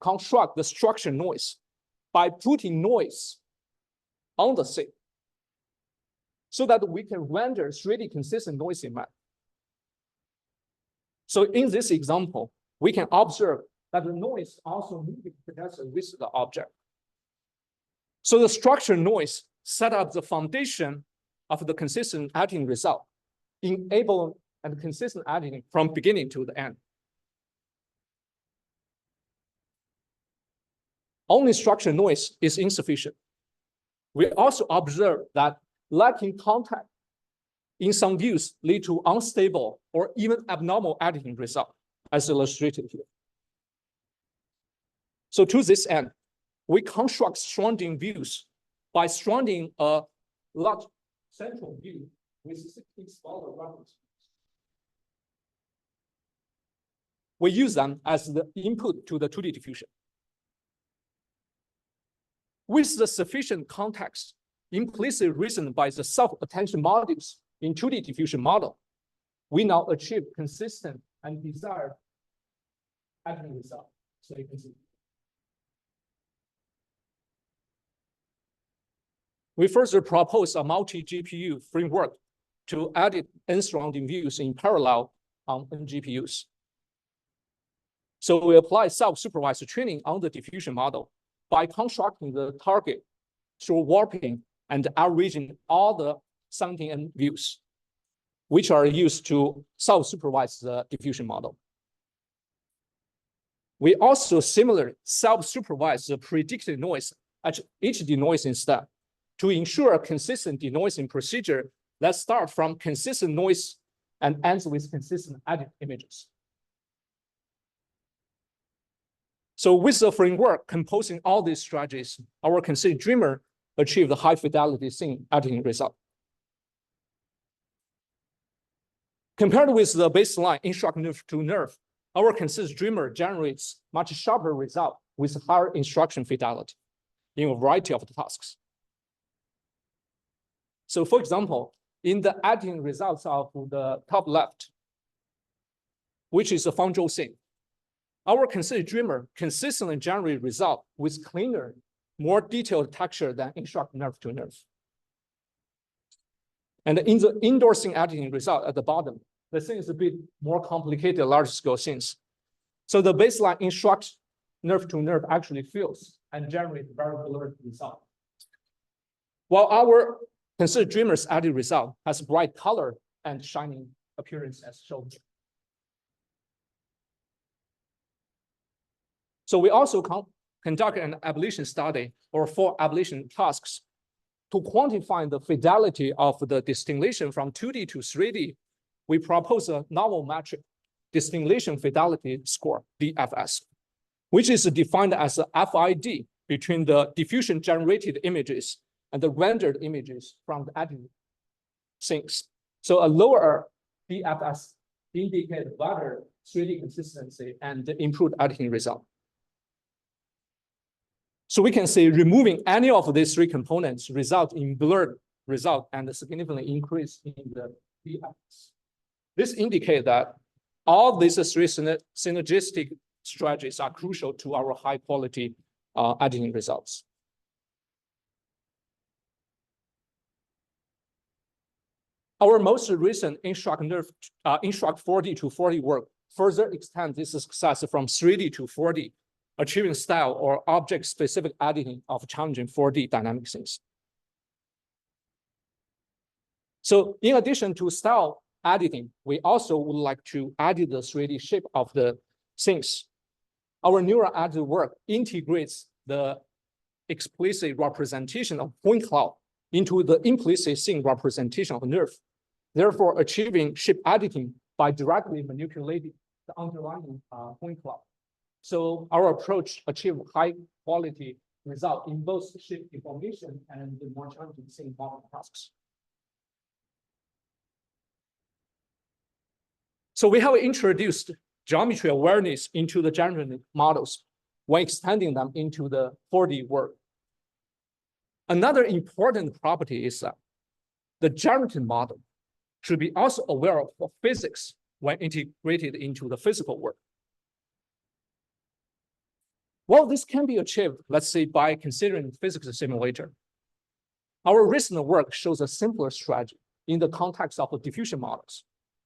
Speaker 3: construct the structure noise by putting noise on the scene so that we can render 3D consistent noise in map. So in this example, we can observe that the noise also moves together with the object. So the structure noise set up the foundation of the consistent editing result, enabling and consistent editing from beginning to the end. Only structure noise is insufficient. We also observe that lacking contact in some views lead to unstable or even abnormal editing result, as illustrated here. So to this end, we construct surrounding views by surrounding a large central view with 16 smaller reference views. We use them as the input to the 2D diffusion. With the sufficient context implicitly reasoned by the self-attention modules in 2D diffusion model, we now achieve consistent and desired editing result. So you can see. We further propose a multi-GPU framework to edit N surrounding views in parallel on N GPUs. So we apply self-supervised training on the diffusion model by constructing the target through warping and averaging all the 17 N views, which are used to self-supervise the diffusion model. We also similarly self-supervise the predicted noise at each denoising step to ensure a consistent denoising procedure that starts from consistent noise and ends with consistent edit images. So with the framework composing all these strategies, our consistent dreamer achieved a high fidelity scene editing result. Compared with the baseline instruct nerve to nerve, our consistent dreamer generates much sharper result with higher instruction fidelity in a variety of the tasks. So for example, in the editing results of the top left, which is a Fangzhou scene, our consistent dreamer consistently generates result with cleaner, more detailed texture than instruct nerve to nerve. And in the indoor scene editing result at the bottom, the scene is a bit more complicated, large scale scenes. So the baseline instruct nerve to nerve actually fails and generate very blurred result. While our considered dreamer's edit result has bright color and shining appearance as shown here. So we also conduct an ablation study or 4 ablation tasks to quantify the fidelity of the distinction from 2D to 3D. We propose a novel metric, distinction fidelity score, DFS, which is defined as a FID between the diffusion generated images and the rendered images from the edited things. So a lower DFS indicates better 3D consistency and improved editing result. So we can say removing any of these 3 components result in blurred result and significantly increase in the DFS. This indicates that all these 3 synergistic strategies are crucial to our high quality editing results. Our most recent instruct 4D to 4D work further extends this success from 3D to 4D, achieving style or object-specific editing of challenging 4D dynamic scenes. So in addition to style editing, we also would like to edit the 3D shape of the scenes. Our neural editing work integrates the explicit representation of point cloud into the implicit scene representation of nerve, therefore achieving shape editing by directly manipulating the underlying point cloud. So our approach achieves high quality result in both shape deformation and the more challenging scene model tasks. So we have introduced geometry awareness into the generative models when extending them into the 4D world. Another important property is that the generative model should be also aware of physics when integrated into the physical world. Well, this can be achieved, let's say, by considering physics simulator. Our recent work shows a simpler strategy in the context of diffusion models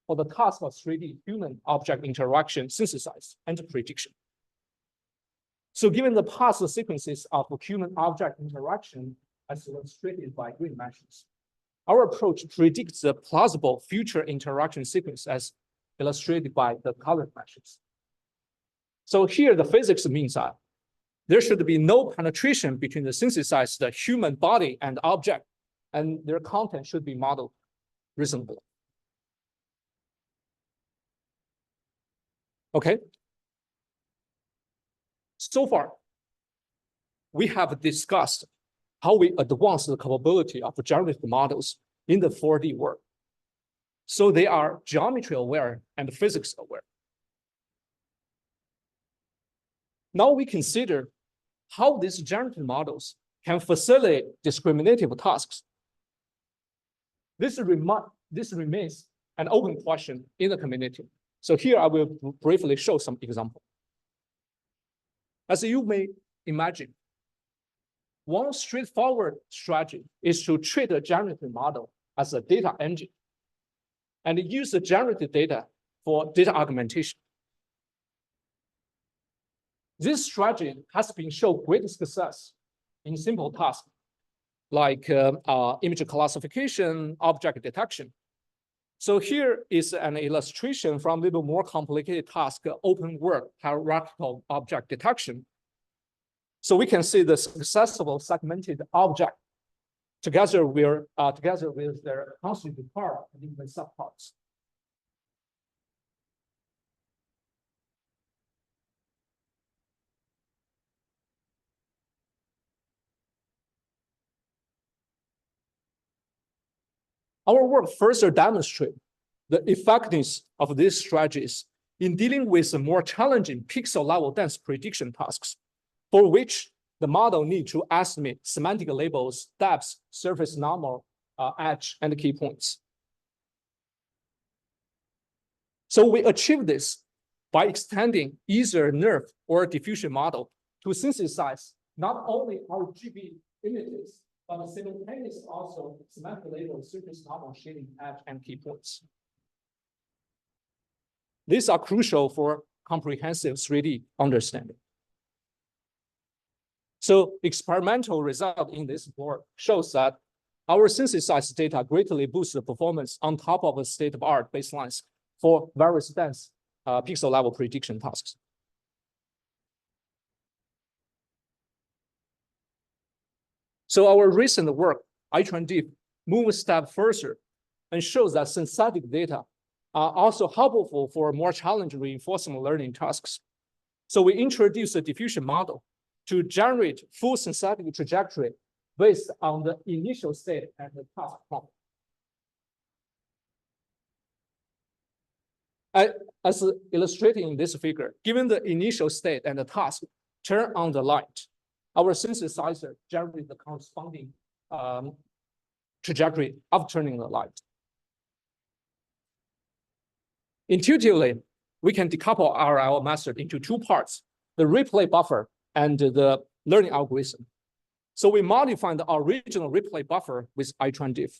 Speaker 3: for the task of 3D human-object interaction synthesis and prediction. So given the past sequences of human-object interaction as illustrated by green meshes, our approach predicts the plausible future interaction sequence as illustrated by the colored meshes. So here the physics means that there should be no penetration between the synthesized human body and object, and their content should be modeled reasonably. Okay. So far, we have discussed how we advance the capability of generative models in the 4D world. So they are geometry aware and physics aware. Now we consider how these generative models can facilitate discriminative tasks. This remains an open question in the community. So here I will briefly show some examples. As you may imagine, one straightforward strategy is to treat a generative model as a data engine and use the generated data for data augmentation. This strategy has been shown great success in simple tasks like image classification, object detection. So here is an illustration from a little more complicated task, open world hierarchical object detection. So we can see the successful segmented object together with their constituent part and even subparts. Our work further demonstrates the effectiveness of these strategies in dealing with the more challenging pixel-level dense prediction tasks, for which the model needs to estimate semantic labels, depths, surface normal, edge, and key points. So we achieve this by extending either nerve or diffusion model to synthesize not only RGB images, but simultaneously also semantic labels, surface normal, shading, edge, and key points. These are crucial for comprehensive 3D understanding. So experimental result in this work shows that our synthesized data greatly boosts the performance on top of the state-of-art baselines for various dense pixel level prediction tasks. So our recent work, iTrain Deep, moves a step further and shows that synthetic data are also helpful for more challenging reinforcement learning tasks. So we introduced a diffusion model to generate full synthetic trajectory based on the initial state and the task prompt. As illustrated in this figure, given the initial state and the task, turn on the light, our synthesizer generates the corresponding trajectory of turning the light. Intuitively, we can decouple RL method into two parts, the replay buffer and the learning algorithm. So we modify the original replay buffer with iTrain Deep.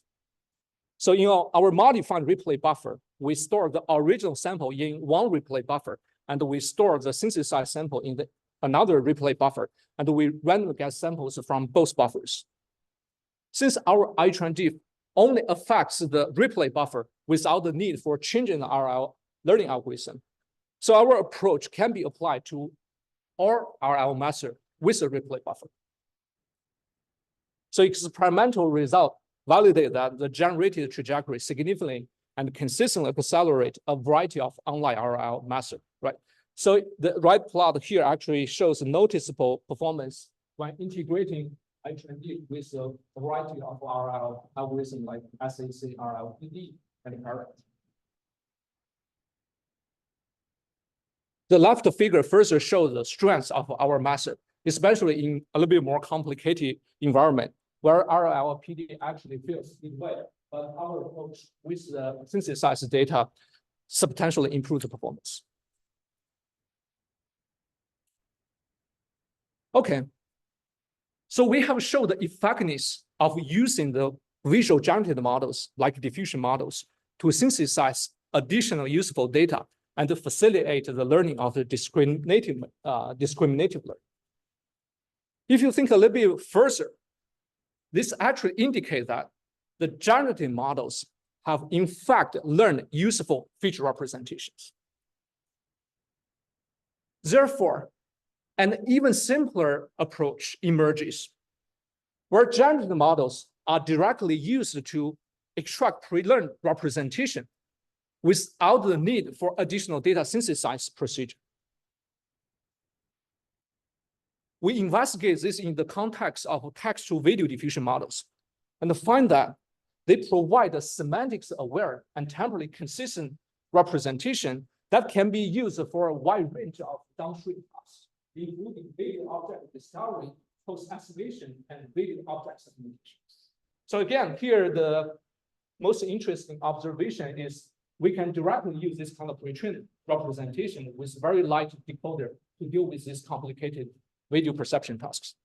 Speaker 3: So in our modified replay buffer, we store the original sample in one replay buffer, and we store the synthesized sample in another replay buffer, and we randomly get samples from both buffers. Since our iTrain Deep only affects the replay buffer without the need for changing the RL learning algorithm, so our approach can be applied to all RL method with a replay buffer. So experimental result validate that the generated trajectory significantly and consistently accelerate a variety of online RL methods, right? So the right plot here actually shows noticeable performance when integrating iTrain Deep with a variety of RL algorithms like SAC, RLPD, and parent. The left figure further shows the strengths of our method, especially in a little bit more complicated environment where RLPD actually feels it well, but our approach with the synthesized data substantially improves the performance. Okay, so we have shown the effectiveness of using the visual generated models like diffusion models to synthesize additional useful data and to facilitate the learning of the discriminative learning. If you think a little bit further, this actually indicates that the generative models have in fact learned useful feature representations. Therefore, an even simpler approach emerges, where generative models are directly used to extract pre-learned representation without the need for additional data synthesis procedure. We investigate this in the context of text-to-video diffusion models and find that they provide a semantics-aware and temporally consistent representation that can be used for a wide range of downstream tasks, including video object discovery, post-activation, and video object segmentation. So again, here the most interesting observation is we can directly use this kind of pretrained representation with very light decoder to deal with these complicated video perception tasks.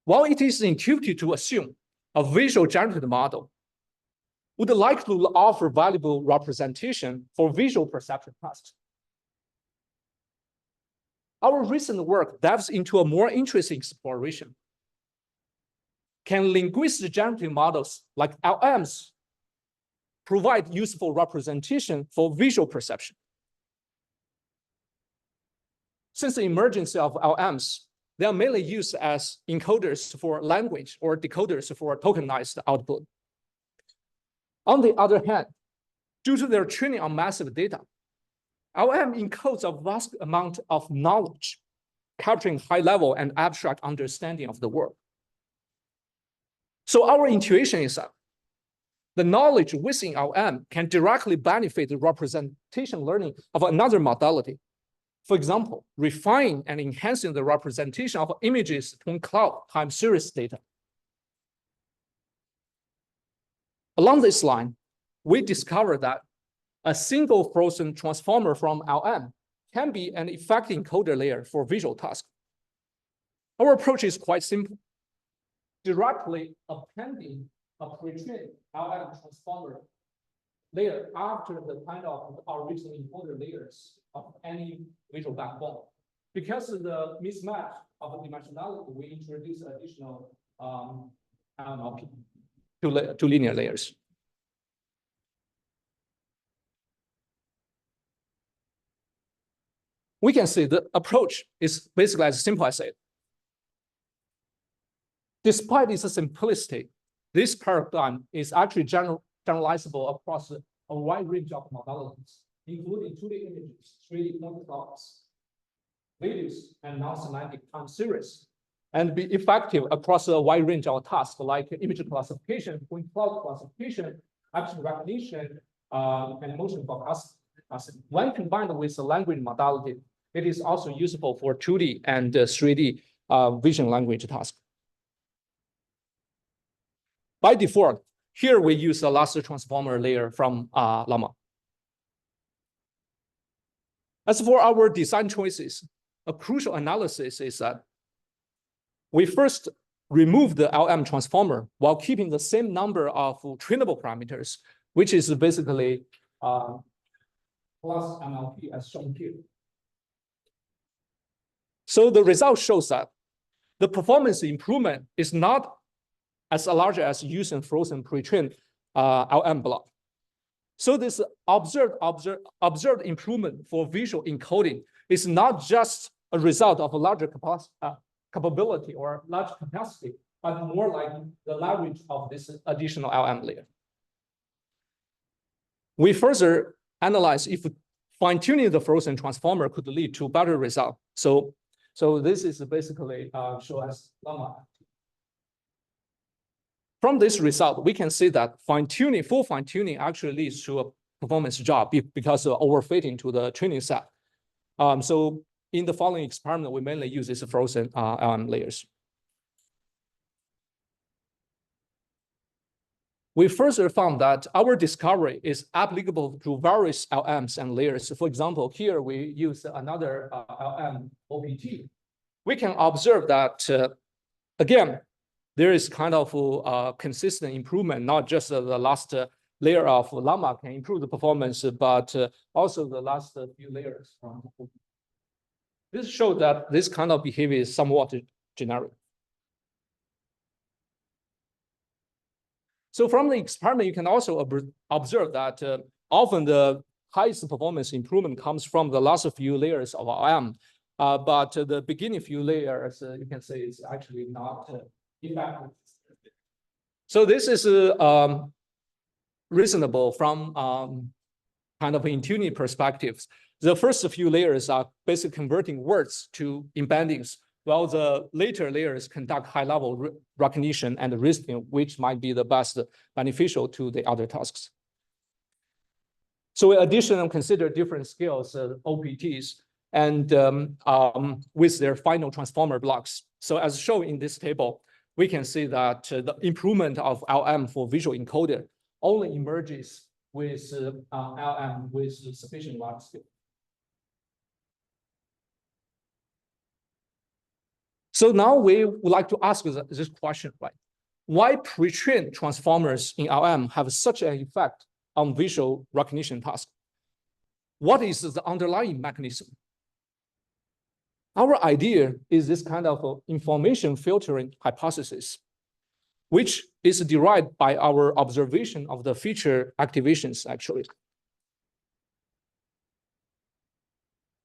Speaker 3: While it is intuitive to assume a visual generated model would likely offer valuable representation for visual perception tasks, our recent work dives into a more interesting exploration. Can linguistic generative models like LMs provide useful representation for visual perception? Since the emergence of LMs, they are mainly used as encoders for language or decoders for tokenized output. On the other hand, due to their training on massive data, LM encodes a vast amount of knowledge, capturing high-level and abstract understanding of the world. So our intuition is that the knowledge within LM can directly benefit the representation learning of another modality. For example, refining and enhancing the representation of images from cloud time series data. Along this line, we discovered that a single frozen transformer from LM can be an effective encoder layer for visual tasks. Our approach is quite simple. Directly appending a pretrained LM transformer layer after the kind of original encoder layers of any visual backbone. Because of the mismatch of the dimensionality, we introduce additional LMLP to linear layers. We can see the approach is basically as simple as it. Despite its simplicity, this paradigm is actually generalizable across a wide range of modalities, including 2D images, 3D point clouds, videos, and non-semantic time series, and be effective across a wide range of tasks like image classification, point cloud classification, action recognition, and motion forecasting. When combined with the language modality, it is also useful for 2D and 3D vision language tasks. By default, here we use the last transformer layer from Llama. As for our design choices, a crucial analysis is that we first remove the LM transformer while keeping the same number of trainable parameters, which is basically plus MLP as shown here. So the result shows that the performance improvement is not as large as using frozen pre-trained LM block. So this observed improvement for visual encoding is not just a result of a larger capability or large capacity, but more like the leverage of this additional LM layer. We further analyze if fine-tuning the frozen transformer could lead to better result. So this is basically shown as Llama. From this result, we can see that full fine-tuning actually leads to a performance drop because of overfitting to the training set. So in the following experiment, we mainly use these frozen LM layers. We further found that our discovery is applicable to various LMs and layers. For example, here we use another LM OPT. We can observe that, again, there is kind of consistent improvement, not just the last layer of Llama can improve the performance, but also the last few layers. This shows that this kind of behavior is somewhat generic. So from the experiment, you can also observe that often the highest performance improvement comes from the last few layers of LM, but the beginning few layers, you can say, is actually not effective. So this is reasonable from kind of in-tuning perspectives. The first few layers are basically converting words to embeddings, while the later layers conduct high-level recognition and reasoning, which might be the best beneficial to the other tasks. So in addition, consider different scales, OPTs, and with their final transformer blocks. So as shown in this table, we can see that the improvement of LM for visual encoder only emerges with LM with sufficient large scale. So now we would like to ask this question, right? Why pre-trained transformers in LM have such an effect on visual recognition tasks? What is the underlying mechanism? Our idea is this kind of information filtering hypothesis, which is derived by our observation of the feature activations, actually.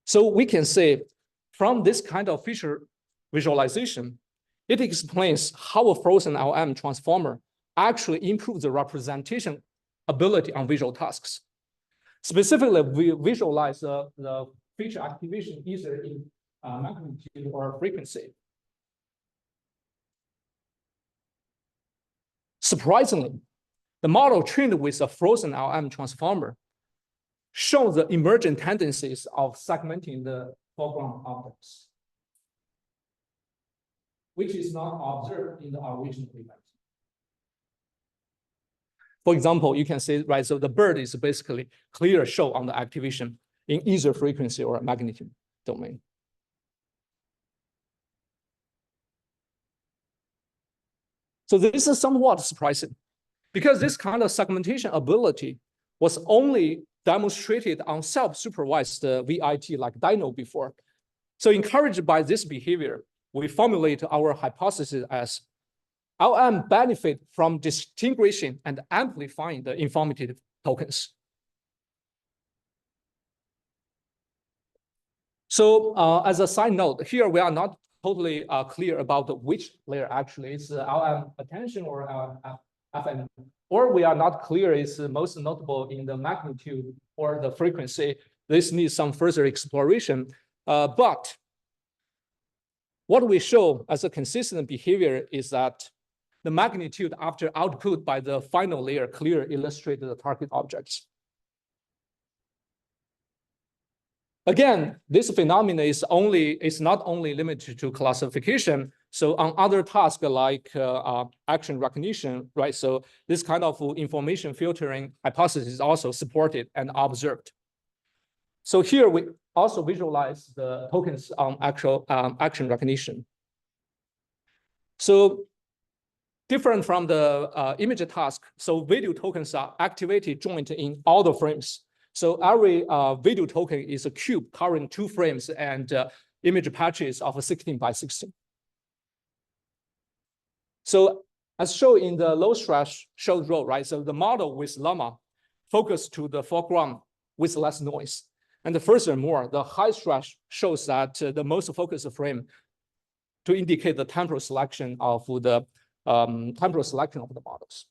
Speaker 3: So we can say from this kind of feature visualization, it explains how a frozen LM transformer actually improves the representation ability on visual tasks. Specifically, we visualize the feature activation either in magnitude or frequency. Surprisingly, the model trained with a frozen LM transformer shows the emergent tendencies of segmenting the foreground objects, which is not observed in the original event. For example, you can see, right, so the bird is basically clear show on the activation in either frequency or magnitude domain. So this is somewhat surprising because this kind of segmentation ability was only demonstrated on self-supervised VIT like Dino before. So encouraged by this behavior, we formulate our hypothesis as LM benefit from distinguishing and amplifying the informative tokens. So as a side note, here we are not totally clear about which layer actually is LM attention or FM, or we are not clear is most notable in the magnitude or the frequency. This needs some further exploration. But what we show as a consistent behavior is that the magnitude after output by the final layer clearly illustrates the target objects. Again, this phenomenon is not only limited to classification. So on other tasks like action recognition, right? So this kind of information filtering hypothesis is also supported and observed. So here we also visualize the tokens on actual action recognition. So different from the image task, so video tokens are activated joint in all the frames. So every video token is a cube covering 2 frames and image patches of 16 by 16. So as shown in the low stress showed row, right? So the model with llama focused to the foreground with less noise. And furthermore, the high stress shows that the most focused frame to indicate the temporal selection of the models.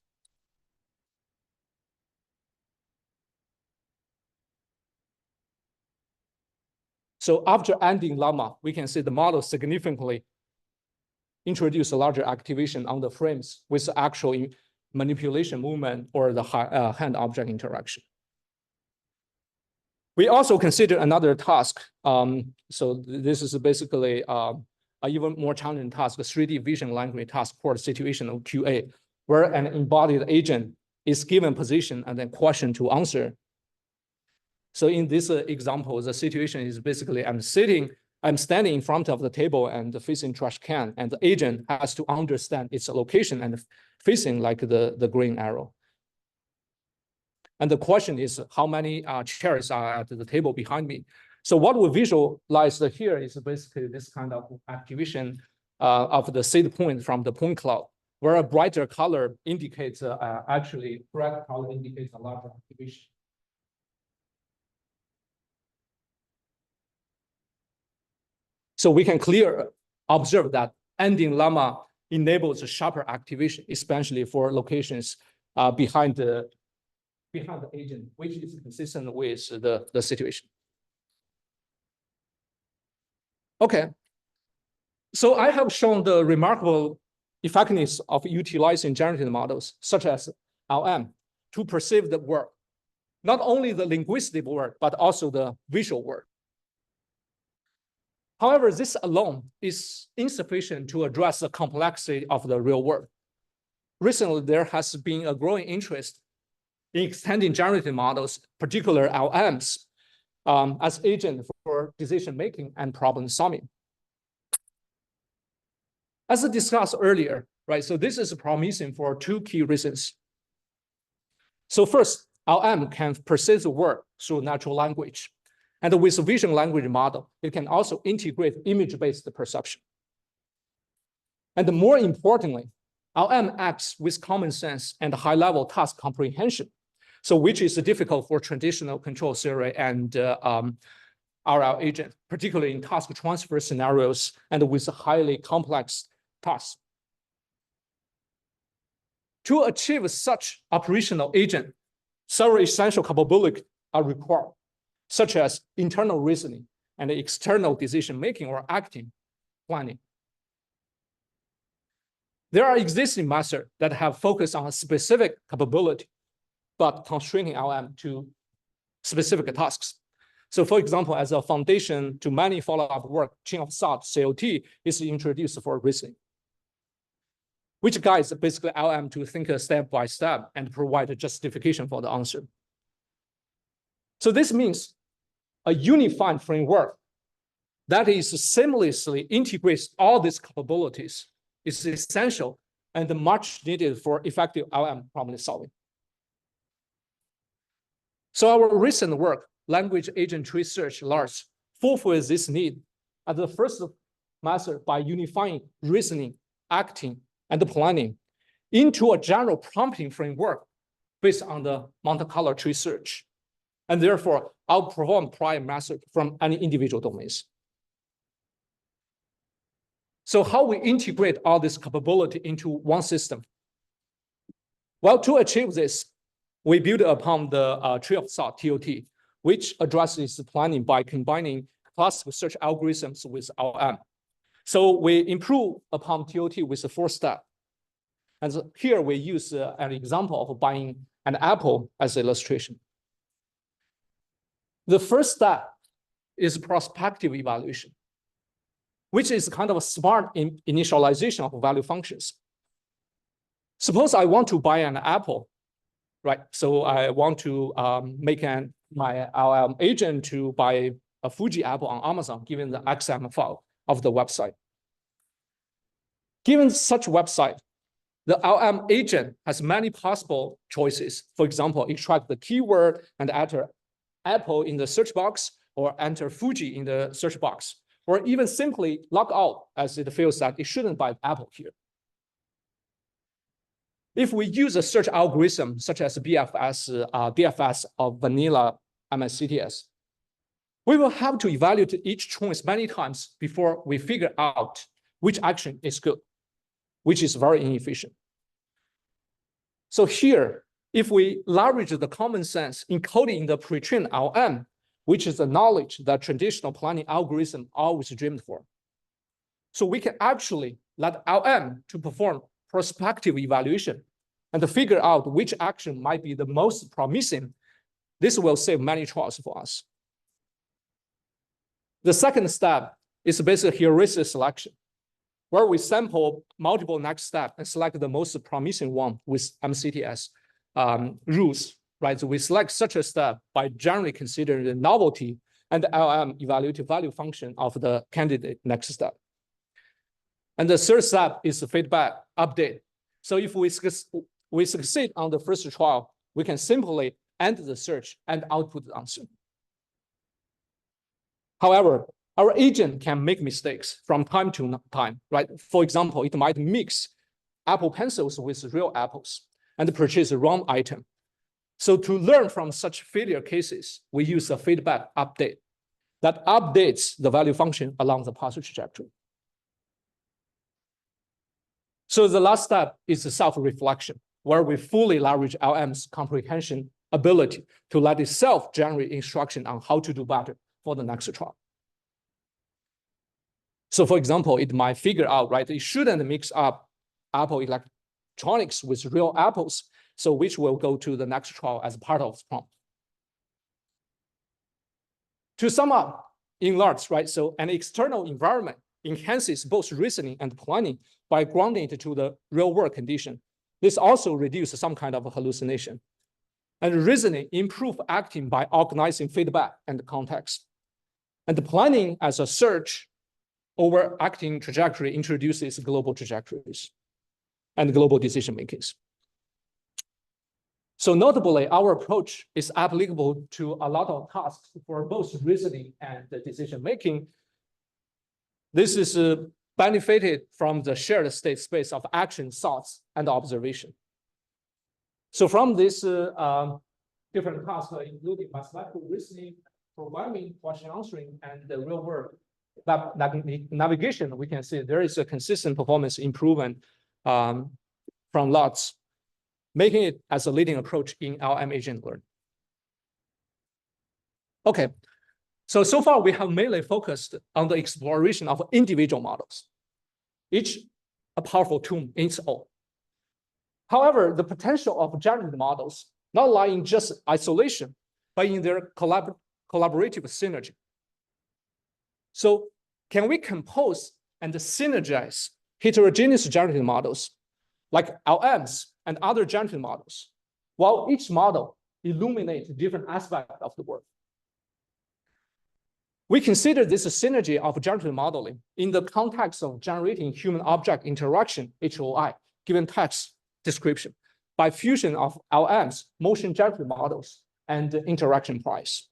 Speaker 3: So after ending llama, we can see the model significantly introduce a larger activation on the frames with actual manipulation movement or the hand object interaction. We also consider another task. So this is basically an even more challenging task, a 3D vision language task called situational QA, where an embodied agent is given position and then question to answer. So in this example, the situation is basically I'm standing in front of the table and facing trash can, and the agent has to understand its location and facing like the green arrow. And the question is how many chairs are at the table behind me. So what we visualize here is basically this kind of activation of the seed point from the point cloud, where a brighter color indicates actually bright color indicates a larger activation. So we can clearly observe that ending llama enables a sharper activation, especially for locations behind the agent, which is consistent with the situation. Okay, so I have shown the remarkable effectiveness of utilizing generative models, such as LM, to perceive the world, not only the linguistic world, but also the visual world. However, this alone is insufficient to address the complexity of the real world. Recently, there has been a growing interest in extending generative models, particularly LMs, as agent for decision-making and problem-solving. As I discussed earlier, right, so this is promising for 2 key reasons. So first, LM can perceive the world through natural language. And with a vision language model, it can also integrate image-based perception. And more importantly, LM acts with common sense and high-level task comprehension, so which is difficult for traditional control theory and RL agent, particularly in task transfer scenarios and with highly complex tasks. To achieve such operational agent, several essential capabilities are required, such as internal reasoning and external decision-making or acting planning. There are existing methods that have focused on a specific capability, but constraining LM to specific tasks. So for example, as a foundation to many follow-up work, chain of thought, COT, is introduced for reasoning, which guides basically LM to think step by step and provide a justification for the answer. So this means a unified framework that is seamlessly integrates all these capabilities is essential and much needed for effective LM problem solving. So our recent work, language agent tree search LARS, fulfills this need as the first method by unifying reasoning, acting, and planning into a general prompting framework based on the Monte Carlo tree search. And therefore, outperform prior method from any individual domains. So how we integrate all this capability into one system? Well, to achieve this, we build upon the tree of thought, TOT, which addresses planning by combining classical search algorithms with LM. So we improve upon TOT with the 4th step. And so here we use an example of buying an apple as illustration. The first step is prospective evaluation, which is kind of a smart initialization of value functions. Suppose I want to buy an apple, right? So I want to make my LM agent to buy a Fuji apple on Amazon, given the XML file of the website. Given such website, the LM agent has many possible choices. For example, extract the keyword and enter Apple in the search box, or enter Fuji in the search box, or even simply log out as it feels that it shouldn't buy Apple here. If we use a search algorithm such as DFS of vanilla MSCTS, we will have to evaluate each choice many times before we figure out which action is good, which is very inefficient. So here, if we leverage the common sense encoded in the pre-trained LM, which is the knowledge that traditional planning algorithm always dreamed for, so we can actually let LM to perform prospective evaluation and to figure out which action might be the most promising. This will save many trials for us. The second step is basically heuristic selection, where we sample multiple next steps and select the most promising one with MCTS rules, right? So we select such a step by generally considering the novelty and the LM evaluative value function of the candidate next step. And the third step is the feedback update. So if we succeed on the first trial, we can simply end the search and output the answer. However, our agent can make mistakes from time to time, right? For example, it might mix Apple pencils with real apples and purchase the wrong item. So to learn from such failure cases, we use a feedback update that updates the value function along the path trajectory. So the last step is the self-reflection, where we fully leverage LM's comprehension ability to let itself generate instruction on how to do better for the next trial. So for example, it might figure out, right, it shouldn't mix up Apple electronics with real apples, so which will go to the next trial as part of the prompt. To sum up, in LARS, right, so an external environment enhances both reasoning and planning by grounding it to the real world condition. This also reduces some kind of hallucination. And reasoning improves acting by organizing feedback and context. And the planning as a search over acting trajectory introduces global trajectories and global decision makings. So notably, our approach is applicable to a lot of tasks for both reasoning and the decision making. This is benefited from the shared state space of action, thoughts, and observation. So from this different tasks, including mathematical reasoning, programming, question answering, and the real world navigation, we can see there is a consistent performance improvement from LARS, making it as a leading approach in LM agent learning. Okay, so far we have mainly focused on the exploration of individual models, each a powerful tool in its own. However, the potential of generative models not lie in just isolation, but in their collaborative synergy. So can we compose and synergize heterogeneous generative models like LMs and other generative models, while each model illuminates different aspects of the work? We consider this synergy of generative modeling in the context of generating human-object interaction, HOI, given text description, by fusion of LMs, motion generative models, and interaction price.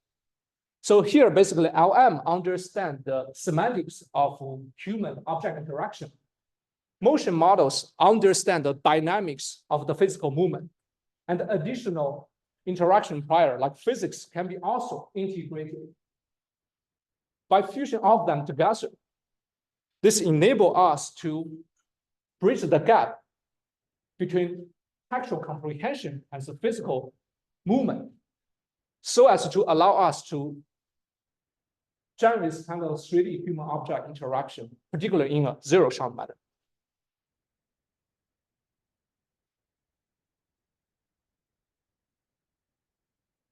Speaker 3: So here, basically, LM understand the semantics of human object interaction. Motion models understand the dynamics of the physical movement, and additional interaction prior, like physics, can be also integrated. By fusion of them together, this enables us to bridge the gap between textual comprehension and the physical movement, so as to allow us to generate this kind of 3D human object interaction, particularly in a zero-shot manner.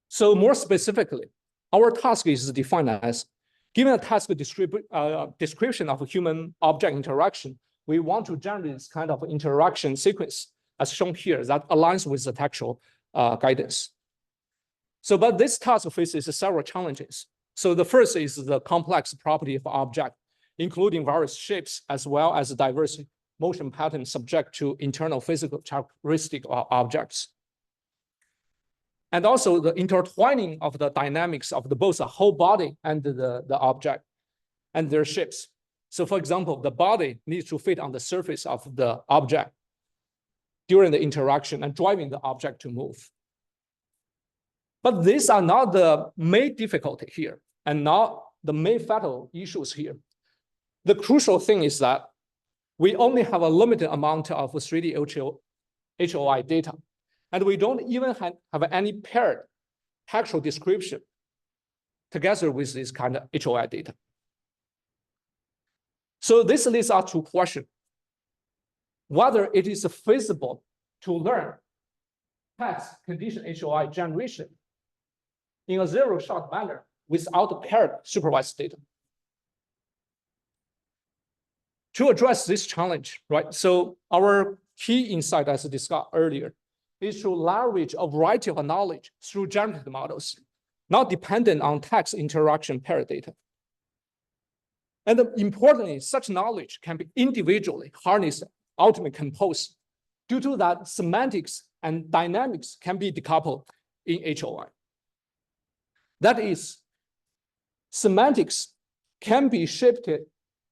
Speaker 3: So more specifically, our task is defined as, given a task description of a human object interaction, we want to generate this kind of interaction sequence, as shown here, that aligns with the textual guidance. So, but this task faces several challenges. So the first is the complex property of object, including various shapes, as well as diverse motion patterns subject to internal physical characteristics of objects. And also the intertwining of the dynamics of both the whole body and the object and their shapes. So for example, the body needs to fit on the surface of the object during the interaction and driving the object to move. But these are not the main difficulty here and not the main fatal issues here. The crucial thing is that we only have a limited amount of 3D HOI data, and we don't even have any paired textual description together with this kind of HOI data. So this leads us to question whether it is feasible to learn text condition HOI generation in a zero-shot manner without paired supervised data. To address this challenge, right? So our key insight, as discussed earlier, is to leverage a variety of knowledge through generative models, not dependent on text interaction pair data. And importantly, such knowledge can be individually harnessed, ultimately composed, due to that semantics and dynamics can be decoupled in HOI. That is, semantics can be shifted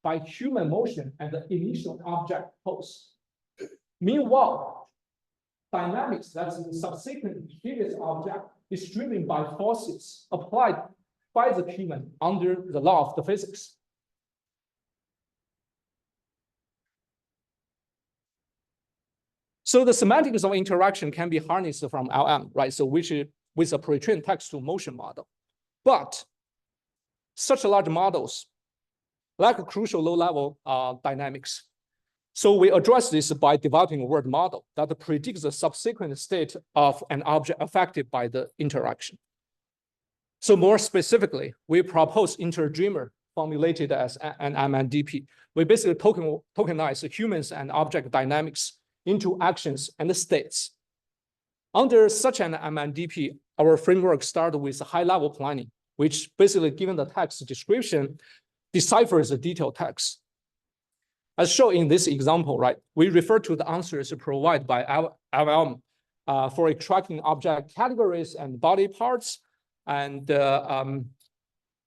Speaker 3: by human motion and the initial object pose. Meanwhile, dynamics, that's the subsequent previous object, is driven by forces applied by the human under the law of the physics. So the semantics of interaction can be harnessed from LM, right? So which is with a pre-trained text-to-motion model. But such large models lack a crucial low-level dynamics. So we address this by developing a word model that predicts the subsequent state of an object affected by the interaction. So more specifically, we propose interdreamer formulated as an MNDP. We basically tokenize humans and object dynamics into actions and states. Under such an MNDP, our framework starts with high-level planning, which basically, given the text description, deciphers the detailed text. As shown in this example, right, we refer to the answers provided by LLM for extracting object categories and body parts. And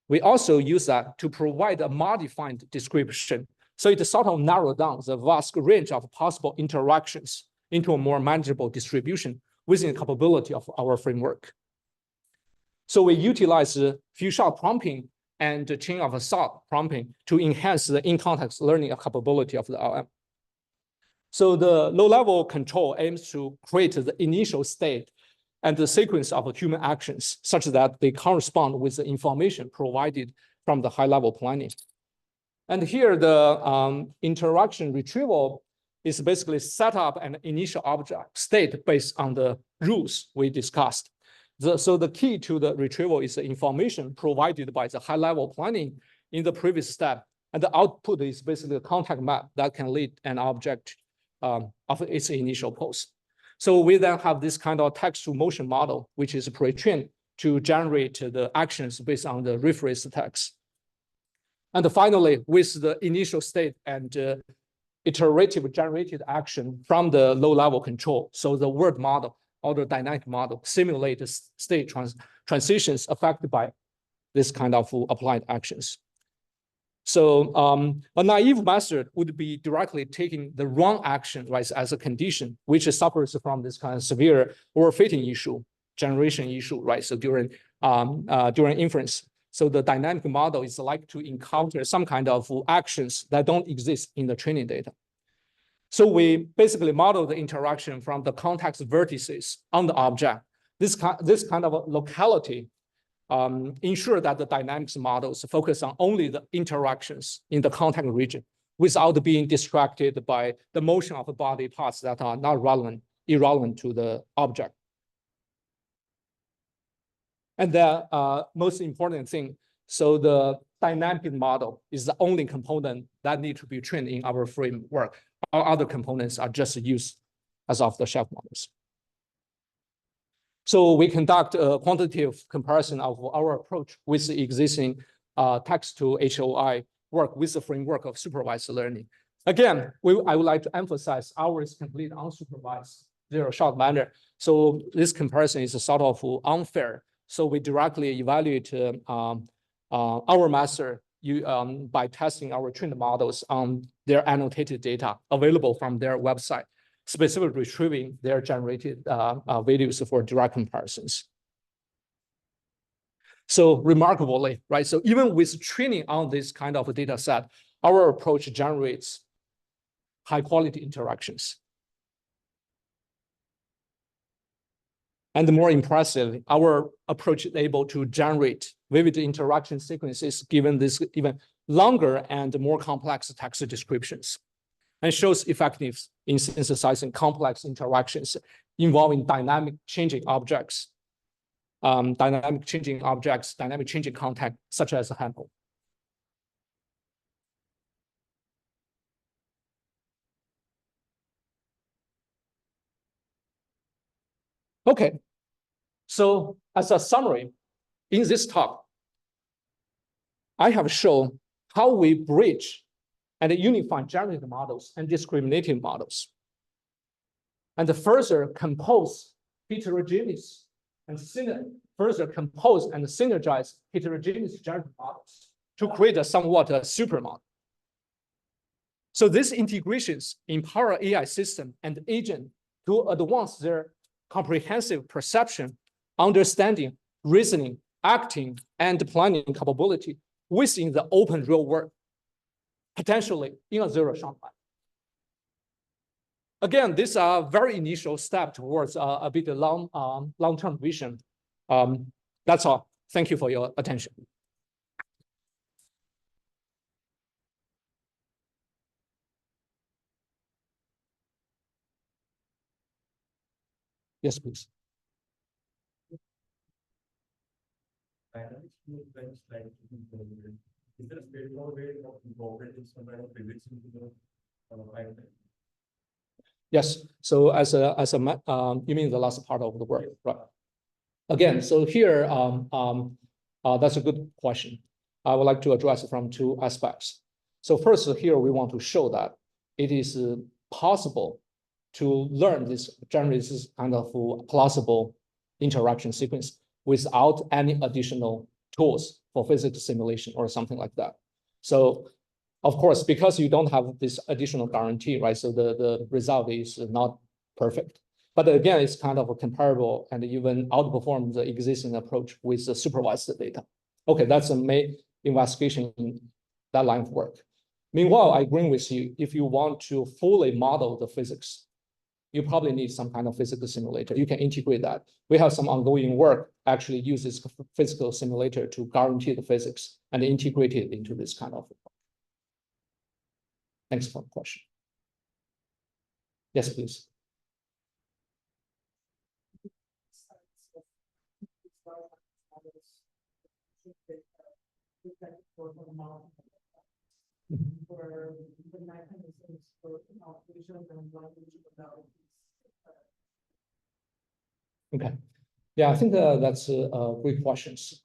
Speaker 3: we also use that to provide a modified description. So it sort of narrows down the vast range of possible interactions into a more manageable distribution within the capability of our framework. So we utilize the few-shot prompting and the chain of thought prompting to enhance the in-context learning capability of the LM. So the low-level control aims to create the initial state and the sequence of human actions such that they correspond with the information provided from the high-level planning. And here the interaction retrieval is basically set up an initial object state based on the rules we discussed. So the key to the retrieval is the information provided by the high-level planning in the previous step. And the output is basically a contact map that can lead an object of its initial pose. So we then have this kind of text-to-motion model, which is pre-trained to generate the actions based on the rephrased text. And finally, with the initial state and iterative generated action from the low-level control, so the word model or the dynamic model simulate the state transitions affected by this kind of applied actions. So a naive method would be directly taking the wrong action, right, as a condition, which suffers from this kind of severe overfitting issue, generation issue, right? So during inference, so the dynamic model is like to encounter some kind of actions that don't exist in the training data. So we basically model the interaction from the context vertices on the object. This kind of locality ensure that the dynamics models focus on only the interactions in the contact region without being distracted by the motion of the body parts that are not irrelevant to the object. And the most important thing, so the dynamic model is the only component that need to be trained in our framework. All other components are just used as off-the-shelf models. So we conduct a quantitative comparison of our approach with the existing text-to-HOI work with the framework of supervised learning. Again, I would like to emphasize ours complete unsupervised zero-shot manner. So this comparison is sort of unfair. So we directly evaluate our master by testing our trained models on their annotated data available from their website, specifically retrieving their generated values for direct comparisons. So remarkably, right? So even with training on this kind of a data set, our approach generates high quality interactions. And more impressive, our approach is able to generate vivid interaction sequences given this even longer and more complex text descriptions, and shows effectiveness in synthesizing complex interactions involving dynamic changing objects, dynamic changing content, such as a handle. Okay, so as a summary, in this talk, I have shown how we bridge and unify generative models and discriminative models, and further compose heterogeneous and synergize heterogeneous generative models to create a somewhat supermodel. So these integrations empower AI system and agent to advance their comprehensive perception, understanding, reasoning, acting, and planning capability within the open real world, potentially in a zero-shot lab. Again, this is a very initial step towards a bit long-term vision. That's all. Thank you for your attention. Yes, please.
Speaker 5: Is there a straightforward way of incorporating some kind of physics into the pipeline?
Speaker 3: Yes. So you mean the last part of the work, right? Again, so here, that's a good question. I would like to address it from two aspects. So first, here we want to show that it is possible to learn this kind of plausible interaction sequence without any additional tools for physics simulation or something like that. So of course, because you don't have this additional guarantee, right? So the result is not perfect. But again, it's kind of a comparable and even outperform the existing approach with the supervised data. Okay, that's a main investigation in that line of work. Meanwhile, I agree with you, if you want to fully model the physics, you probably need some kind of physical simulator. You can integrate that. We have some ongoing work actually uses physical simulator to guarantee the physics and integrate it into this kind of. Thanks for the question. Yes, please. Okay. Yeah, I think that's great questions.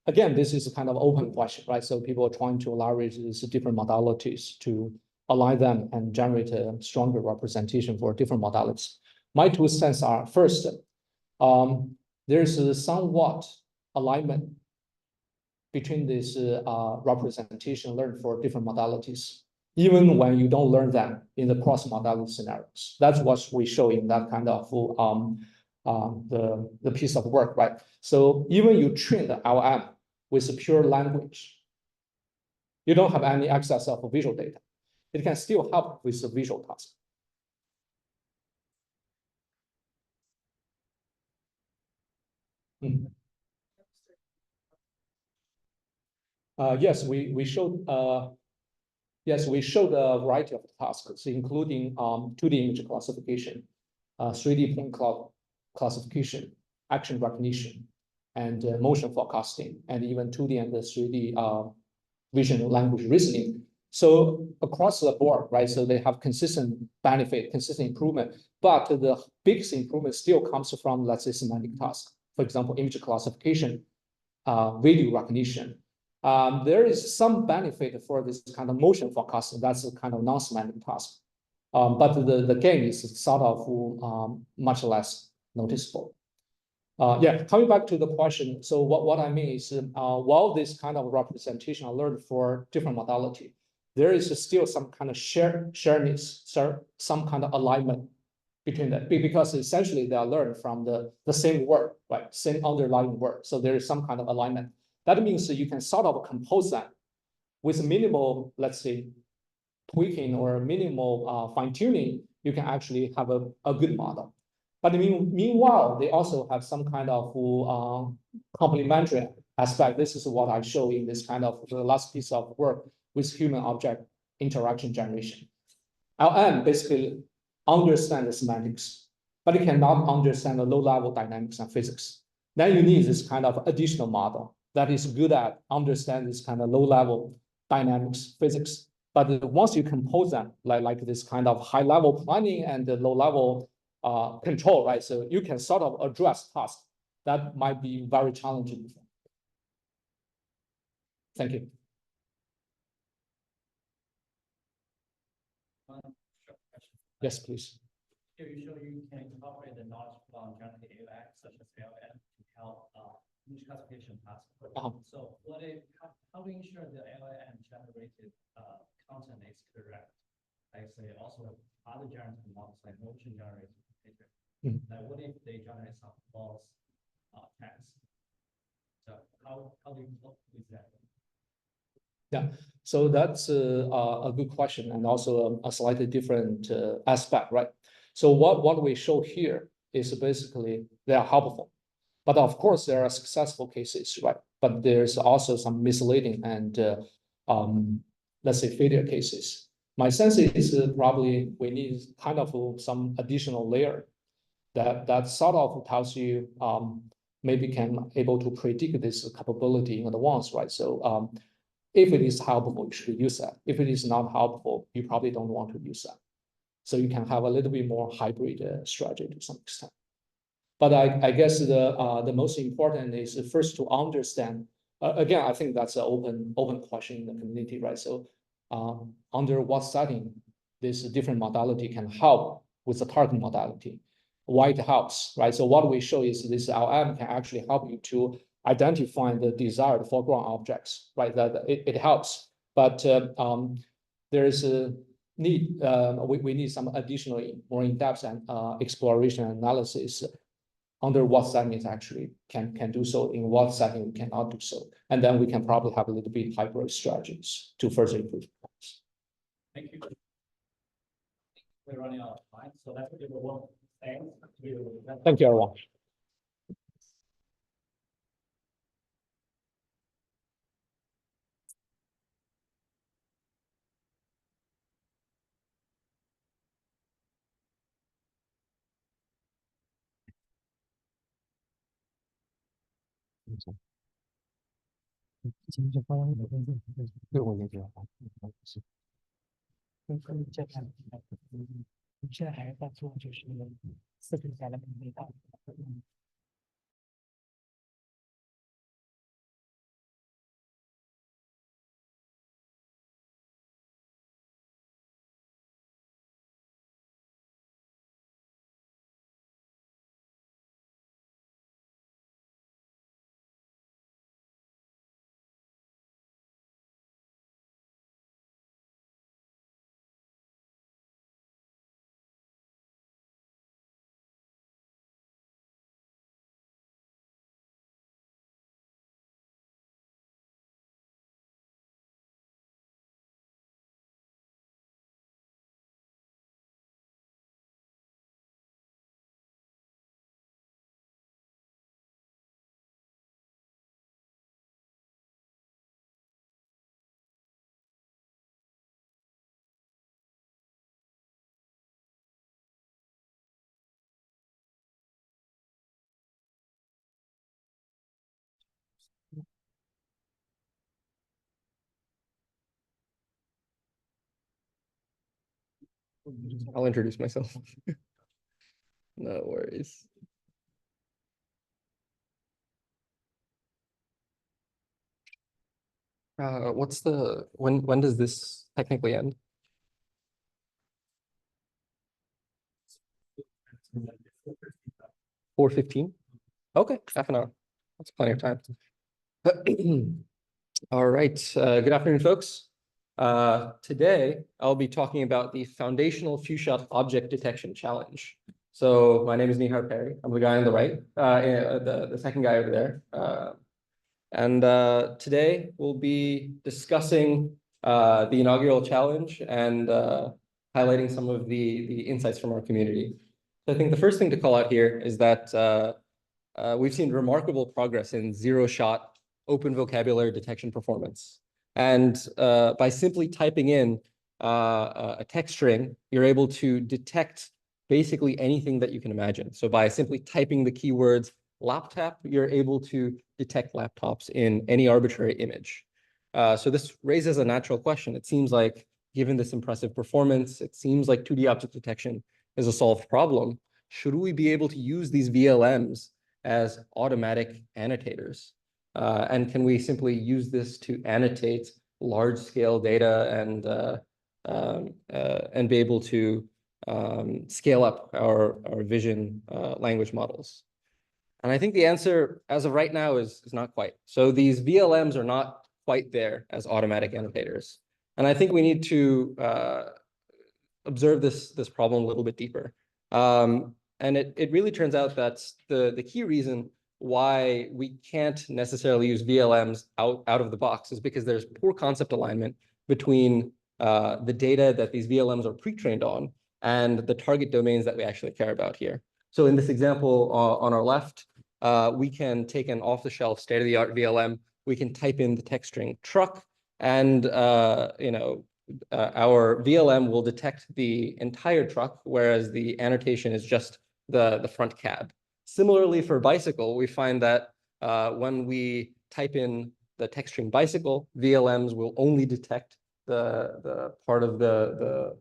Speaker 3: Again, this is a kind of open question, right? So people are trying to leverage these different modalities to align them and generate a stronger representation for different modalities. My 2 cents are first, there's a somewhat alignment between this representation learned for different modalities, even when you don't learn them in the cross-modality scenarios. That's what we show in that kind of the piece of work, right? So even you train the LM with a pure language, you don't have any access of visual data. It can still help with the visual task. Yes, we showed a variety of tasks, including 2D image classification, 3D point cloud classification, action recognition, and motion forecasting, and even 2D and 3D vision language reasoning. So across the board, right? So they have consistent benefit, consistent improvement, but the biggest improvement still comes from, let's say, semantic tasks. For example, image classification, video recognition. There is some benefit for this kind of motion forecasting. That's a kind of non-semantic task. But the gain is sort of much less noticeable. Yeah, coming back to the question. So what I mean is, while this kind of representation are learned for different modality, there is still some kind of sharedness, some kind of alignment between that, because essentially they are learned from the same word, right? Same underlying word. So there is some kind of alignment. That means that you can sort of compose that with minimal, let's say, tweaking or minimal fine-tuning. You can actually have a good model. But meanwhile, they also have some kind of complementary aspect. This is what I show in this kind of the last piece of work with human-object interaction generation. LM basically understand the semantics, but it cannot understand the low-level dynamics and physics. Then you need this kind of additional model that is good at understand this kind of low-level dynamics, physics. But once you compose them, like this kind of high-level planning and the low-level control, right? So you can sort of address tasks that might be very challenging. Thank you. Yes, please.
Speaker 2: Here you show you can incorporate the knowledge from generative AI, such as LM, to help image classification tasks. So how do you ensure the LM generated content is correct? Like say also other generative models like motion generated picture. Like what if they generate some false text? So how do you cope with that?
Speaker 3: Yeah, so that's a good question, and also a slightly different aspect, right? So what we show here is basically they are helpful, but of course there are successful cases, right? But there's also some misleading and let's say failure cases. My sense is probably we need kind of some additional layer that sort of tells you maybe can able to predict this capability in advance, right? So if it is helpful, you should use that. If it is not helpful, you probably don't want to use that. So you can have a little bit more hybrid strategy to some extent. But I guess the most important is first to understand. Again, I think that's an open question in the community, right? So under what setting this different modality can help with the target modality, why it helps, right? So what we show is this LM can actually help you to identify the desired foreground objects, right? That it helps, but there is a need. We need some additional, more in-depth and exploration analysis under what setting it actually can do so, in what setting we cannot do so, and then we can probably have a little bit hybrid strategies to further improve.
Speaker 2: Thank you. We're running out of time, so let's give a one.
Speaker 3: Thank you, everyone.
Speaker 6: I'll introduce myself. No worries. What's the when does this technically end? 4:15. Okay, half an hour. That's plenty of time. All right. Good afternoon, folks. Today I'll be talking about the foundational few-shot object detection challenge. So my name is Nihar Perry. I'm the guy on the right, the second guy over there. And today we'll be discussing the inaugural challenge and highlighting some of the insights from our community. So I think the first thing to call out here is that we've seen remarkable progress in zero-shot open vocabulary detection performance. And by simply typing in a text string, you're able to detect basically anything that you can imagine. So by simply typing the keywords laptop, you're able to detect laptops in any arbitrary image. So this raises a natural question. It seems like, given this impressive performance, it seems like 2D object detection is a solved problem. Should we be able to use these VLMs as automatic annotators? And can we simply use this to annotate large-scale data and be able to scale up our vision language models? And I think the answer, as of right now, is not quite. So these VLMs are not quite there as automatic annotators. And I think we need to observe this problem a little bit deeper. And it really turns out that the key reason why we can't necessarily use VLMs out of the box is because there's poor concept alignment between the data that these VLMs are pre-trained on and the target domains that we actually care about here. So in this example on our left, we can take an off-the-shelf state-of-the-art VLM. We can type in the text string truck, and our VLM will detect the entire truck, whereas the annotation is just the front cab. Similarly, for bicycle, we find that when we type in the text string bicycle, VLMs will only detect the part of the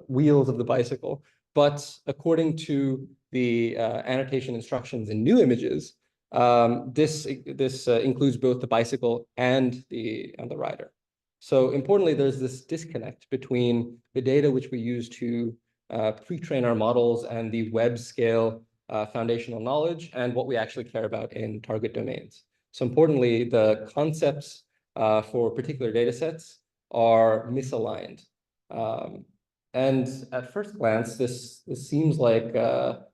Speaker 6: wheels of the bicycle. But according to the annotation instructions in new images, this includes both the bicycle and the rider. So importantly, there's this disconnect between the data which we use to pre-train our models and the web scale foundational knowledge and what we actually care about in target domains. So importantly, the concepts for particular data sets are misaligned. And at first glance, this seems like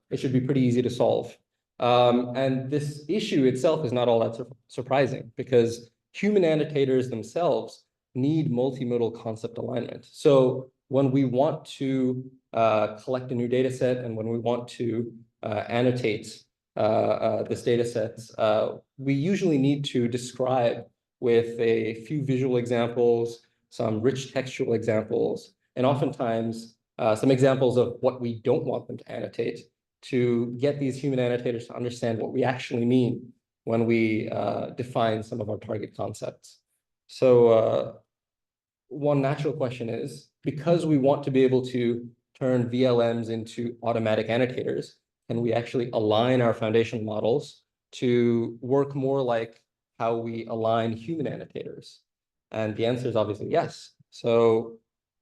Speaker 6: it should be pretty easy to solve. And this issue itself is not all that surprising, because human annotators themselves need multimodal concept alignment. So when we want to collect a new data set and when we want to annotate this data set, we usually need to describe with a few visual examples, some rich textual examples, and oftentimes some examples of what we don't want them to annotate, to get these human annotators to understand what we actually mean when we define some of our target concepts. So one natural question is, because we want to be able to turn VLMs into automatic annotators, can we actually align our foundational models to work more like how we align human annotators? And the answer is obviously yes. So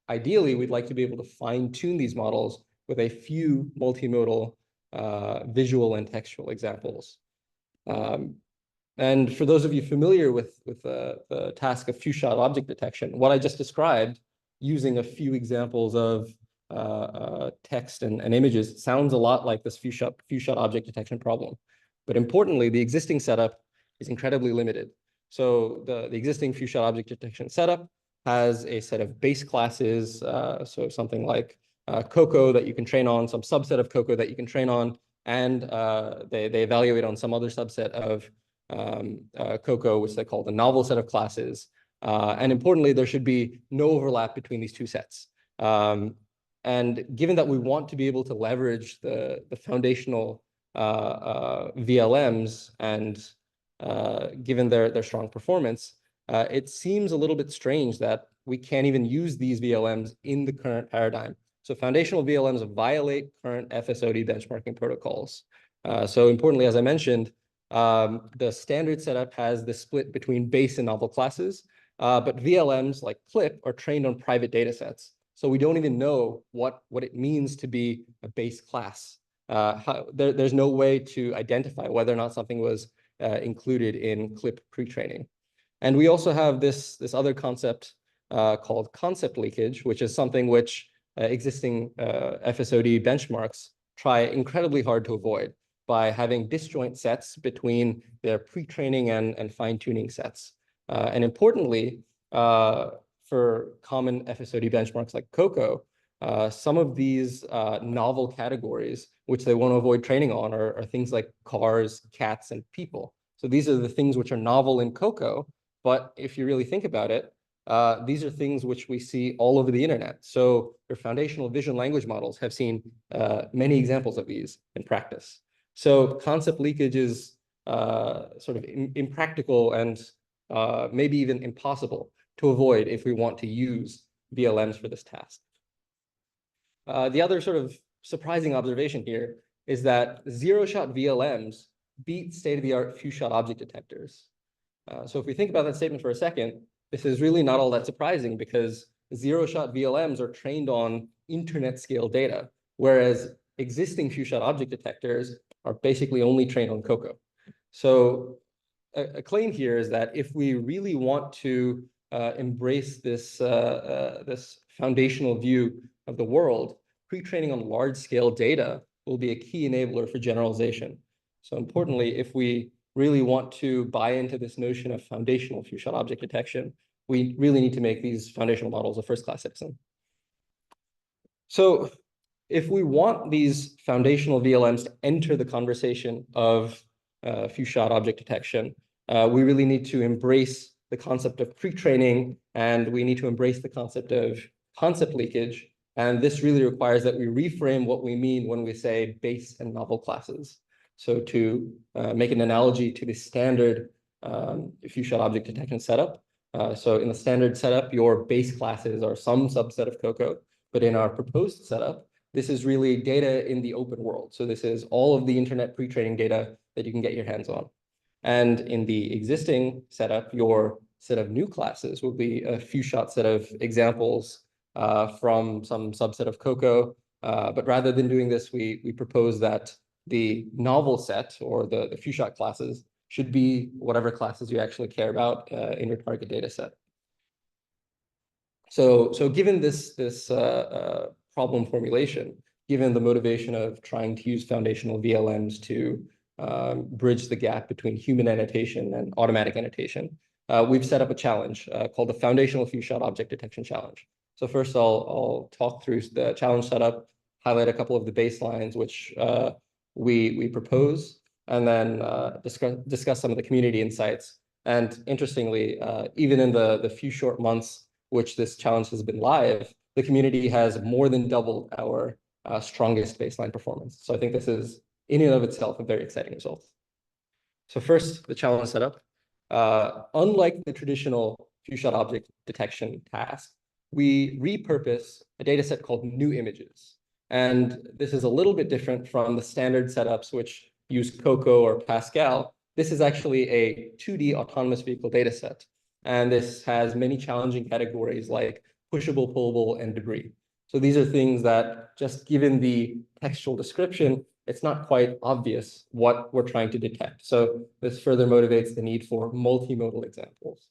Speaker 6: ideally, we'd like to be able to fine-tune these models with a few multimodal visual and textual examples. And for those of you familiar with the task of few-shot object detection, what I just described, using a few examples of text and images, sounds a lot like this few-shot object detection problem. But importantly, the existing setup is incredibly limited. So the existing few-shot object detection setup has a set of base classes, so something like Coco that you can train on, some subset of Coco that you can train on, and they evaluate on some other subset of Coco, which they call the novel set of classes. And importantly, there should be no overlap between these two sets. And given that we want to be able to leverage the foundational VLMs and given their strong performance, it seems a little bit strange that we can't even use these VLMs in the current paradigm. So foundational VLMs violate current FSOD benchmarking protocols. So importantly, as I mentioned, the standard setup has the split between base and novel classes, but VLMs like CLIP are trained on private data sets. So we don't even know what it means to be a base class. There's no way to identify whether or not something was included in CLIP pre-training. And we also have this other concept called concept leakage, which is something which existing FSOD benchmarks try incredibly hard to avoid by having disjoint sets between their pre-training and fine-tuning sets. And importantly, for common FSOD benchmarks like COCO, some of these novel categories, which they want to avoid training on, are things like cars, cats, and people. So these are the things which are novel in COCO, but if you really think about it, these are things which we see all over the internet. So your foundational vision language models have seen many examples of these in practice. So concept leakage is sort of impractical and maybe even impossible to avoid if we want to use VLMs for this task. The other sort of surprising observation here is that zero-shot VLMs beat state-of-the-art few-shot object detectors. So if we think about that statement for a second, this is really not all that surprising because zero-shot VLMs are trained on internet-scale data, whereas existing few-shot object detectors are basically only trained on COCO. So a claim here is that if we really want to embrace this, this foundational view of the world, pre-training on large-scale data will be a key enabler for generalization. So importantly, if we really want to buy into this notion of foundational few-shot object detection, we really need to make these foundational models a first-class citizen. So if we want these foundational VLMs to enter the conversation of few-shot object detection, we really need to embrace the concept of pre-training, and we need to embrace the concept of concept leakage. And this really requires that we reframe what we mean when we say base and novel classes. So to make an analogy to the standard few-shot object detection setup. So in the standard setup, your base classes are some subset of COCO, but in our proposed setup, this is really data in the open world. So this is all of the internet pre-training data that you can get your hands on. And in the existing setup, your set of new classes will be a few-shot set of examples from some subset of COCO. But rather than doing this, we propose that the novel set or the few-shot classes should be whatever classes you actually care about in your target data set. So given this problem formulation, given the motivation of trying to use foundational VLMs to bridge the gap between human annotation and automatic annotation, we've set up a challenge called the Foundational Few-Shot Object Detection Challenge. So first I'll talk through the challenge setup, highlight a couple of the baselines which we propose, and then discuss some of the community insights. And interestingly, even in the few short months which this challenge has been live, the community has more than doubled our strongest baseline performance. So I think this is, in and of itself, a very exciting result. So first, the challenge setup. Unlike the traditional few-shot object detection task, we repurpose a data set called new images. And this is a little bit different from the standard setups which use COCO or Pascal. This is actually a 2D autonomous vehicle data set. And this has many challenging categories like pushable, pullable, and debris. So these are things that, just given the textual description, it's not quite obvious what we're trying to detect. So this further motivates the need for multimodal examples.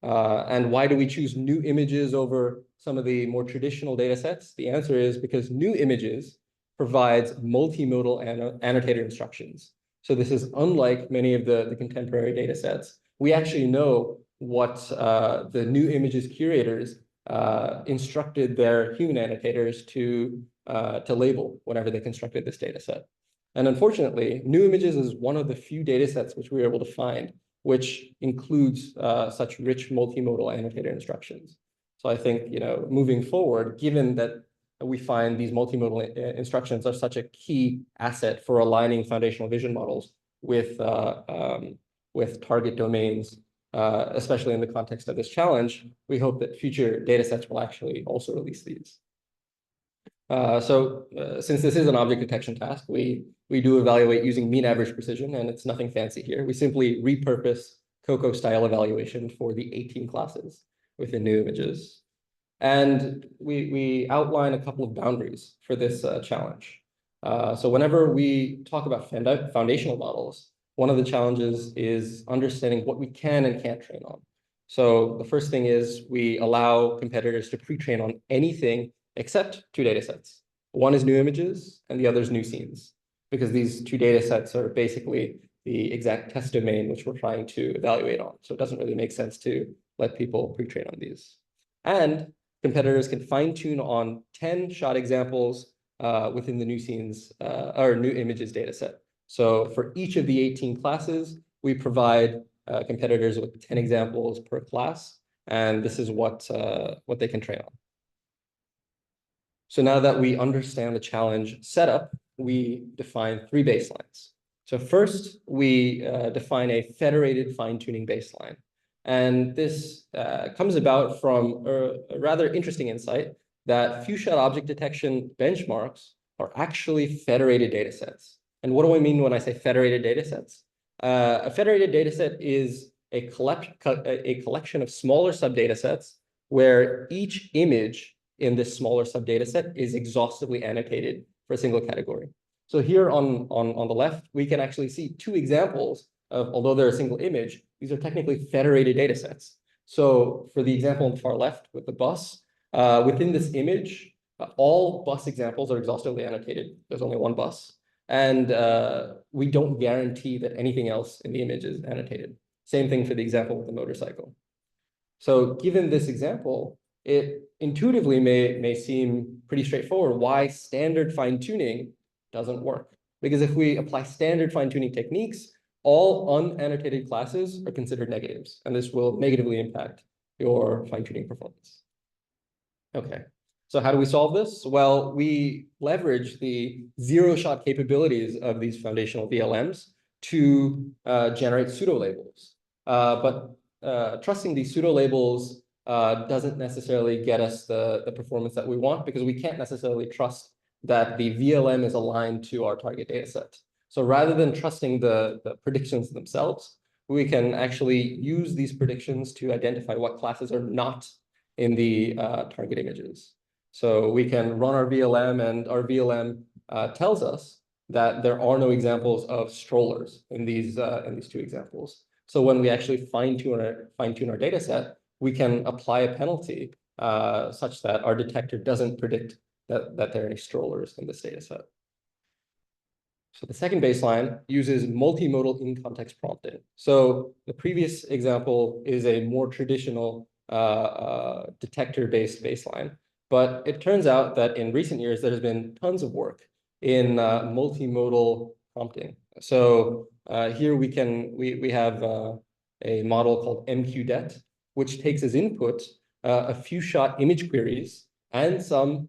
Speaker 6: And why do we choose new images over some of the more traditional data sets? The answer is because new images provides multimodal annotator instructions. So this is unlike many of the contemporary data sets. We actually know what the new images curators instructed their human annotators to label whenever they constructed this data set. And unfortunately, new images is one of the few data sets which we were able to find which includes such rich multimodal annotator instructions. So I think, moving forward, given that we find these multimodal instructions are such a key asset for aligning foundational vision models with target domains, especially in the context of this challenge, we hope that future data sets will actually also release these. Since this is an object detection task, we do evaluate using mean average precision, and it's nothing fancy here. We simply repurpose COCO style evaluation for the 18 classes within new images. And we outline a couple of boundaries for this challenge. So whenever we talk about foundational models, one of the challenges is understanding what we can and can't train on. So the first thing is we allow competitors to pre-train on anything except two data sets. One is new images and the other is new scenes, because these two data sets are basically the exact test domain which we're trying to evaluate on. So it doesn't really make sense to let people pre-train on these. And competitors can fine-tune on 10 shot examples within the new scenes or new images data set. So for each of the 18 classes, we provide competitors with 10 examples per class, and this is what they can train on. So now that we understand the challenge setup, we define 3 baselines. So first, we define a federated fine-tuning baseline. And this comes about from a rather interesting insight that few-shot object detection benchmarks are actually federated data sets. And what do I mean when I say federated data sets? A federated data set is a collection of smaller subdata sets where each image in this smaller subdata set is exhaustively annotated for a single category. So here on the left, we can actually see 2 examples of, although they're a single image, these are technically federated data sets. So for the example on the far left with the bus, within this image, all bus examples are exhaustively annotated. There's only one bus. And we don't guarantee that anything else in the image is annotated. Same thing for the example with the motorcycle. So given this example, it intuitively may seem pretty straightforward why standard fine-tuning doesn't work. Because if we apply standard fine-tuning techniques, all unannotated classes are considered negatives, and this will negatively impact your fine-tuning performance. Okay, so how do we solve this? Well, we leverage the zero-shot capabilities of these foundational VLMs to generate pseudo-labels. But trusting these pseudo-labels doesn't necessarily get us the performance that we want, because we can't necessarily trust that the VLM is aligned to our target data set. So rather than trusting the predictions themselves, we can actually use these predictions to identify what classes are not in the target images. So we can run our VLM, and our VLM tells us that there are no examples of strollers in these 2 examples. So when we actually fine-tune our data set, we can apply a penalty such that our detector doesn't predict that there are any strollers in this data set. So the second baseline uses multimodal in-context prompting. So the previous example is a more traditional detector-based baseline, but it turns out that in recent years, there has been tons of work in multimodal prompting. So here we have a model called MQDET, which takes as input a few shot image queries and some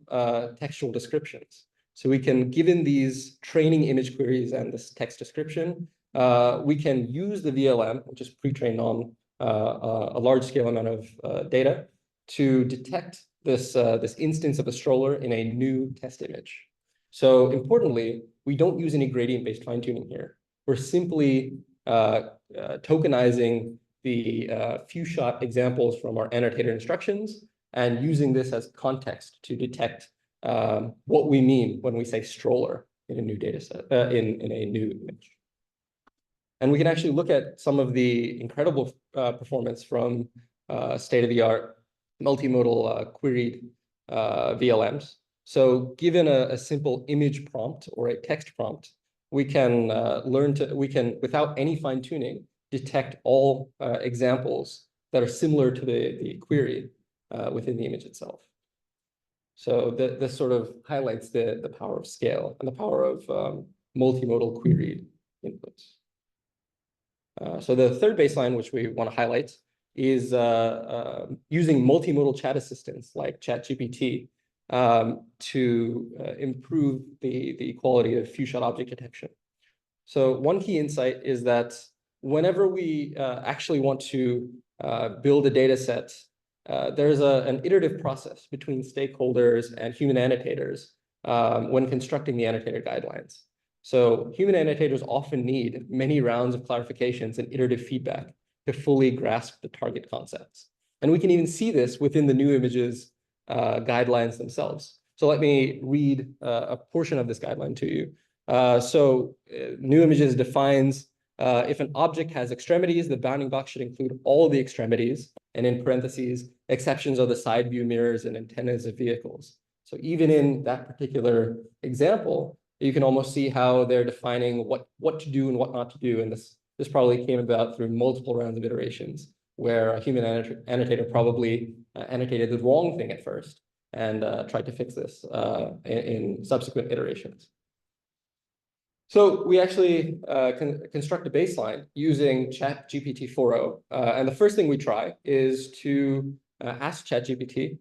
Speaker 6: textual descriptions. So we can, given these training image queries and this text description, we can use the VLM, which is pre-trained on a large scale amount of data, to detect this instance of a stroller in a new test image. So importantly, we don't use any gradient-based fine-tuning here. We're simply tokenizing the few-shot examples from our annotator instructions and using this as context to detect what we mean when we say stroller in a new data set, in a new image. And we can actually look at some of the incredible performance from state-of-the-art multimodal queried VLMs. So given a simple image prompt or a text prompt, we can without any fine-tuning, detect all examples that are similar to the query within the image itself. So this sort of highlights the power of scale and the power of multimodal queried inputs. So the third baseline, which we want to highlight, is using multimodal chat assistants like ChatGPT to improve the quality of few-shot object detection. So one key insight is that whenever we actually want to build a data set, there's an iterative process between stakeholders and human annotators when constructing the annotator guidelines. So human annotators often need many rounds of clarifications and iterative feedback to fully grasp the target concepts. And we can even see this within the new images guidelines themselves. So let me read a portion of this guideline to you. New images defines if an object has extremities, the bounding box should include all the extremities, and in parentheses, exceptions are the side view mirrors and antennas of vehicles. So even in that particular example, you can almost see how they're defining what to do and what not to do. And this probably came about through multiple rounds of iterations, where a human annotator probably annotated the wrong thing at first and tried to fix this in subsequent iterations. So we actually construct a baseline using ChatGPT 4.0. And the first thing we try is to ask ChatGPT,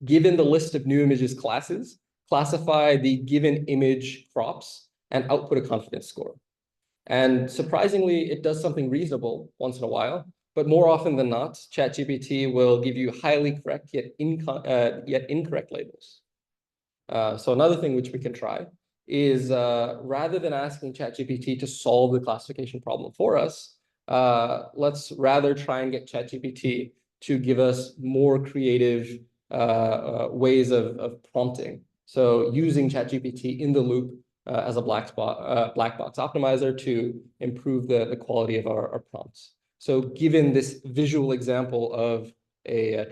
Speaker 6: given the list of new images classes, classify the given image crops and output a confidence score. And surprisingly, it does something reasonable once in a while, but more often than not, ChatGPT will give you highly correct yet incorrect labels. So another thing which we can try is rather than asking ChatGPT to solve the classification problem for us, let's rather try and get ChatGPT to give us more creative ways of prompting. So using ChatGPT in the loop as a black box optimizer to improve the quality of our prompts. So given this visual example of a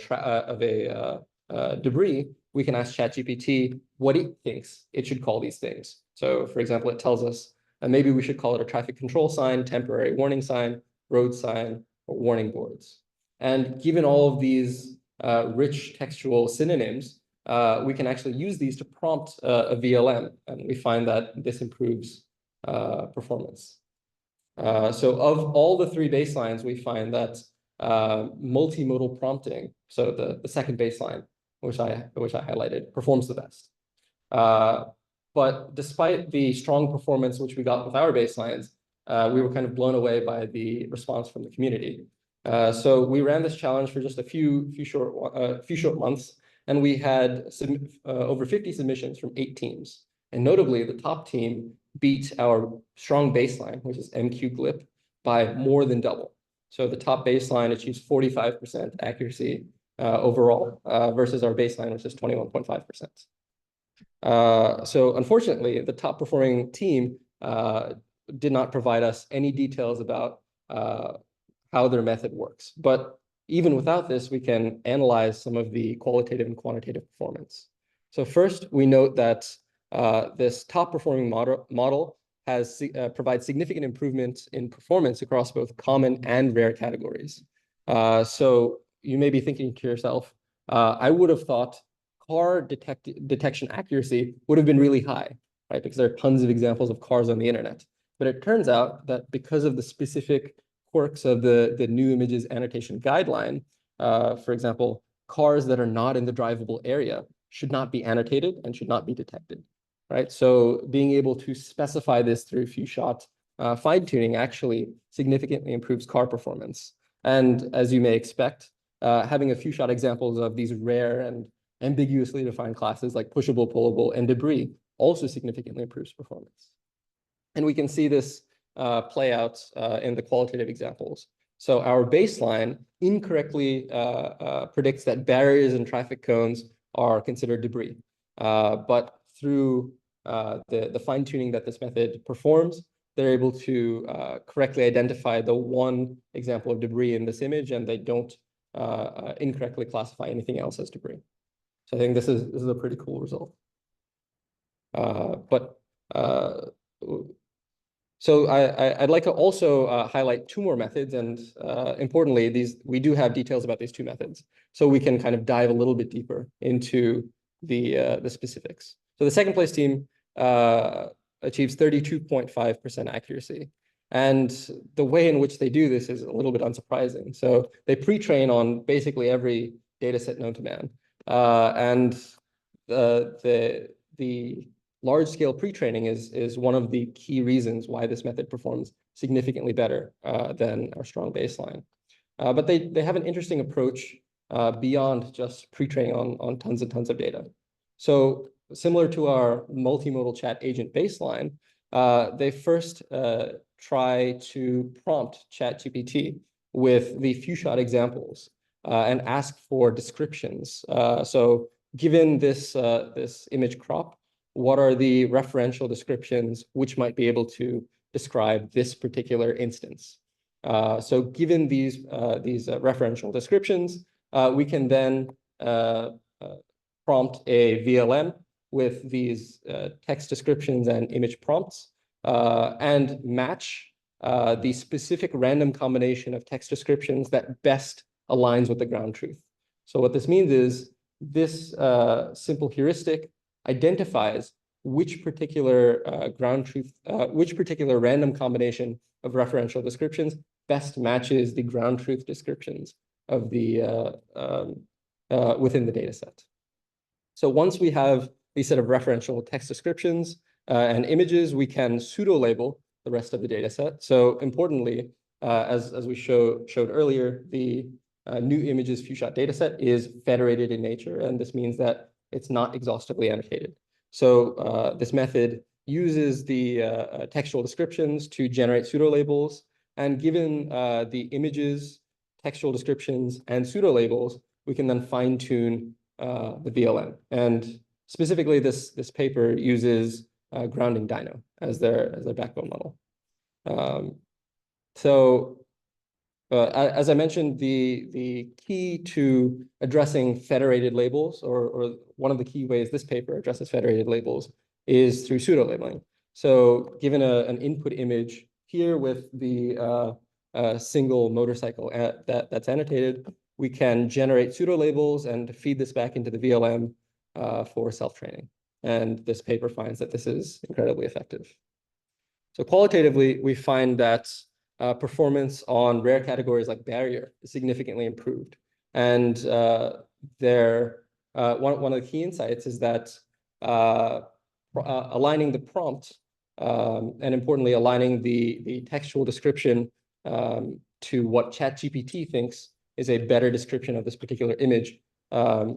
Speaker 6: debris, we can ask ChatGPT what it thinks it should call these things. So for example, it tells us maybe we should call it a traffic control sign, temporary warning sign, road sign, or warning boards. And given all of these rich textual synonyms, we can actually use these to prompt a VLM, and we find that this improves performance. So of all the three baselines, we find that multimodal prompting, so the second baseline, which I highlighted, performs the best. But despite the strong performance which we got with our baselines, we were kind of blown away by the response from the community. So we ran this challenge for just a few short months, and we had over 50 submissions from 8 teams. And notably, the top team beat our strong baseline, which is MQ-GLIP, by more than double. So the top baseline achieves 45% accuracy overall versus our baseline, which is 21.5%. So unfortunately, the top performing team did not provide us any details about how their method works. But even without this, we can analyze some of the qualitative and quantitative performance. So first, we note that this top performing model provides significant improvements in performance across both common and rare categories. So you may be thinking to yourself, I would have thought car detection accuracy would have been really high, right? Because there are tons of examples of cars on the internet. But it turns out that because of the specific quirks of the new images annotation guideline, for example, cars that are not in the drivable area should not be annotated and should not be detected, right? So being able to specify this through few-shot fine-tuning actually significantly improves car performance. And as you may expect, having a few-shot examples of these rare and ambiguously defined classes like pushable, pullable, and debris also significantly improves performance. And we can see this play out in the qualitative examples. So our baseline incorrectly predicts that barriers and traffic cones are considered debris. But through the fine-tuning that this method performs, they're able to correctly identify the one example of debris in this image, and they don't incorrectly classify anything else as debris. So I think this is a pretty cool result. So I'd like to also highlight 2 more methods, and importantly, we do have details about these 2 methods, so we can kind of dive a little bit deeper into the specifics. So the second place team achieves 32.5% accuracy, and the way in which they do this is a little bit unsurprising. So they pre-train on basically every data set known to man, and the large-scale pre-training is one of the key reasons why this method performs significantly better than our strong baseline. But they have an interesting approach beyond just pre-training on tons and tons of data. So similar to our multimodal chat agent baseline, they first try to prompt ChatGPT with the few shot examples and ask for descriptions. So given this image crop, what are the referential descriptions which might be able to describe this particular instance? So given these referential descriptions, we can then prompt a VLM with these text descriptions and image prompts and match the specific random combination of text descriptions that best aligns with the ground truth. So what this means is this simple heuristic identifies which particular ground truth, which particular random combination of referential descriptions best matches the ground truth descriptions of the within the data set. So once we have these set of referential text descriptions and images, we can pseudo-label the rest of the data set. So importantly, as we showed earlier, the new images few shot data set is federated in nature, and this means that it's not exhaustively annotated. So this method uses the textual descriptions to generate pseudo-labels, and given the images, textual descriptions, and pseudo-labels, we can then fine-tune the VLM. And specifically, this paper uses grounding Dino as their backbone model. As I mentioned, the key to addressing federated labels, or one of the key ways this paper addresses federated labels, is through pseudo-labeling. So given an input image here with the single motorcycle that's annotated, we can generate pseudo-labels and feed this back into the VLM for self-training. And this paper finds that this is incredibly effective. So qualitatively, we find that performance on rare categories like barrier is significantly improved. And one of the key insights is that aligning the prompt and importantly, aligning the textual description to what ChatGPT thinks is a better description of this particular image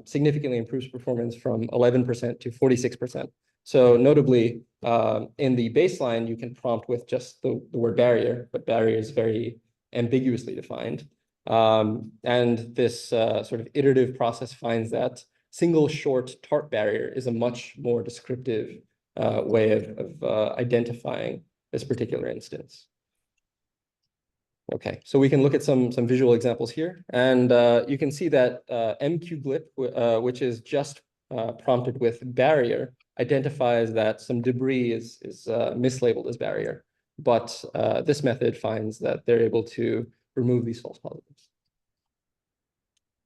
Speaker 6: significantly improves performance from 11% to 46%. So notably, in the baseline, you can prompt with just the word barrier, but barrier is very ambiguously defined. And this sort of iterative process finds that single short tart barrier is a much more descriptive way of identifying this particular instance. Okay, so we can look at some visual examples here, and you can see that MQGlip, which is just prompted with barrier, identifies that some debris is mislabeled as barrier, but this method finds that they're able to remove these false positives.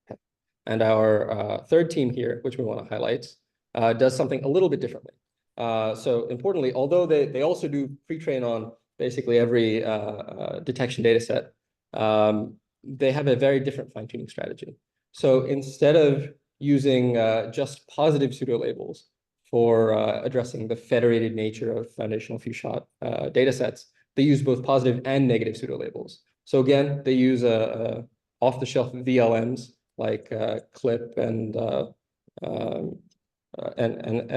Speaker 6: Okay. And our third team here, which we want to highlight, does something a little bit differently. So importantly, although they also do pre-train on basically every detection data set, they have a very different fine-tuning strategy. So instead of using just positive pseudo-labels for addressing the federated nature of foundational few-shot data sets, they use both positive and negative pseudo-labels. So again, they use off-the-shelf VLMs like Clip and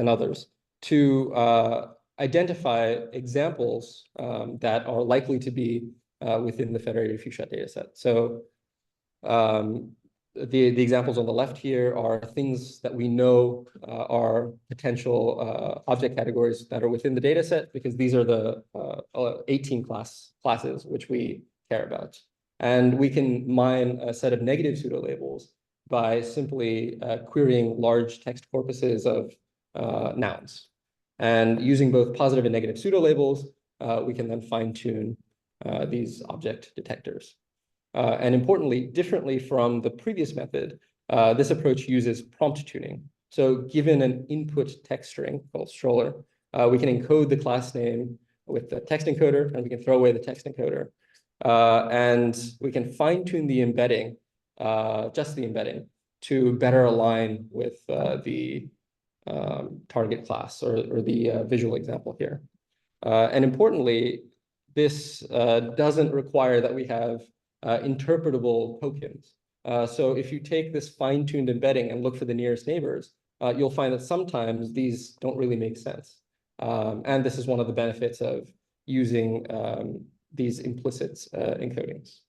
Speaker 6: others to identify examples that are likely to be within the federated few-shot data set. So the examples on the left here are things that we know are potential object categories that are within the data set, because these are the 18 classes which we care about. And we can mine a set of negative pseudo-labels by simply querying large text corpuses of nouns. And using both positive and negative pseudo-labels, we can then fine-tune these object detectors. And importantly, differently from the previous method, this approach uses prompt tuning. So given an input text string called stroller, we can encode the class name with the text encoder, and we can throw away the text encoder. And we can fine-tune the embedding, just the embedding, to better align with the target class or the visual example here. And importantly, this doesn't require that we have interpretable tokens. So if you take this fine-tuned embedding and look for the nearest neighbors, you'll find that sometimes these don't really make sense. And this is one of the benefits of using these implicit encodings.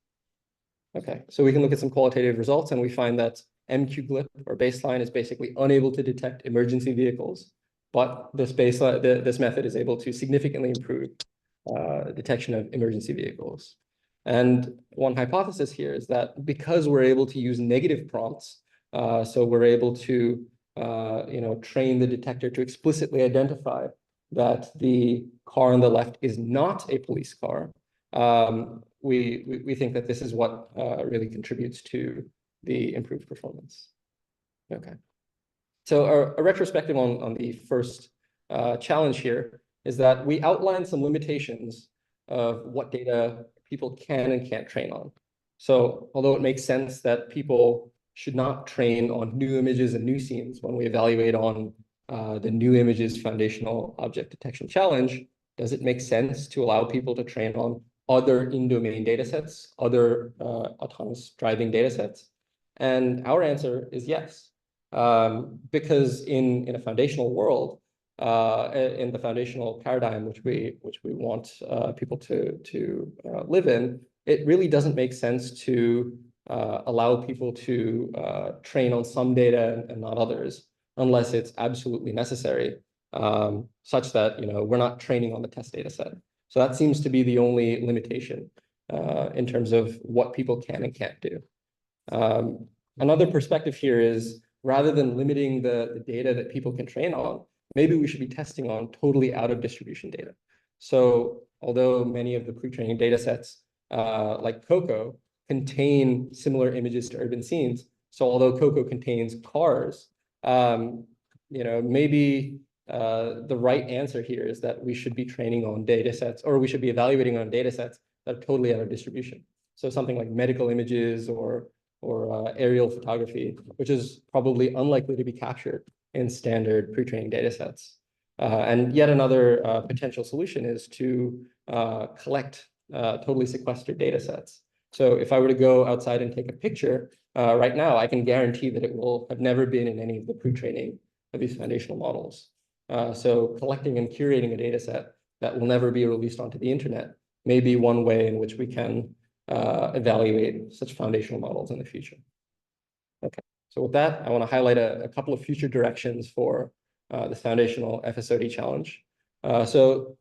Speaker 6: Okay, so we can look at some qualitative results, and we find that MQGLIP, or baseline, is basically unable to detect emergency vehicles, but this method is able to significantly improve detection of emergency vehicles. And one hypothesis here is that because we're able to use negative prompts, so we're able to train the detector to explicitly identify that the car on the left is not a police car, we think that this is what really contributes to the improved performance. Okay. So a retrospective on the first challenge here is that we outlined some limitations of what data people can and can't train on. So although it makes sense that people should not train on new images and new scenes when we evaluate on the new images foundational object detection challenge, does it make sense to allow people to train on other in-domain datasets, other autonomous driving datasets? And our answer is yes, because in a foundational world, in the foundational paradigm which we want people to live in, it really doesn't make sense to allow people to train on some data and not others, unless it's absolutely necessary, such that we're not training on the test data set. So that seems to be the only limitation in terms of what people can and can't do. Another perspective here is, rather than limiting the data that people can train on, maybe we should be testing on totally out of distribution data. So although many of the pre-training data sets, like COCO, contain similar images to urban scenes, so although COCO contains cars, maybe the right answer here is that we should be training on data sets, or we should be evaluating on data sets that are totally out of distribution. So something like medical images or aerial photography, which is probably unlikely to be captured in standard pre-training data sets. And yet another potential solution is to collect totally sequestered data sets. So if I were to go outside and take a picture right now, I can guarantee that it will have never been in any of the pre-training of these foundational models. So collecting and curating a data set that will never be released onto the internet may be one way in which we can evaluate such foundational models in the future. Okay, so with that, I want to highlight a couple of future directions for this foundational FSOD challenge. So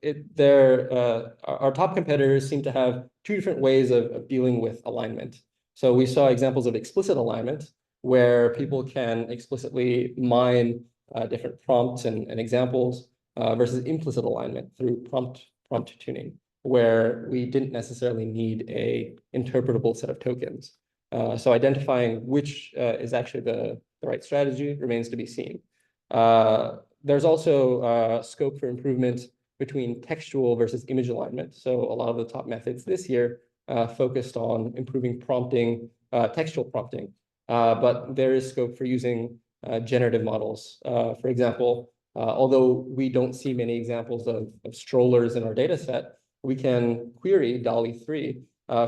Speaker 6: our top competitors seem to have two different ways of dealing with alignment. So we saw examples of explicit alignment, where people can explicitly mine different prompts and examples versus implicit alignment through prompt tuning, where we didn't necessarily need a interpretable set of tokens. So identifying which is actually the right strategy remains to be seen. There's also scope for improvement between textual versus image alignment. So a lot of the top methods this year focused on improving prompting, textual prompting, but there is scope for using generative models. For example, although we don't see many examples of strollers in our data set, we can query DALL-E 3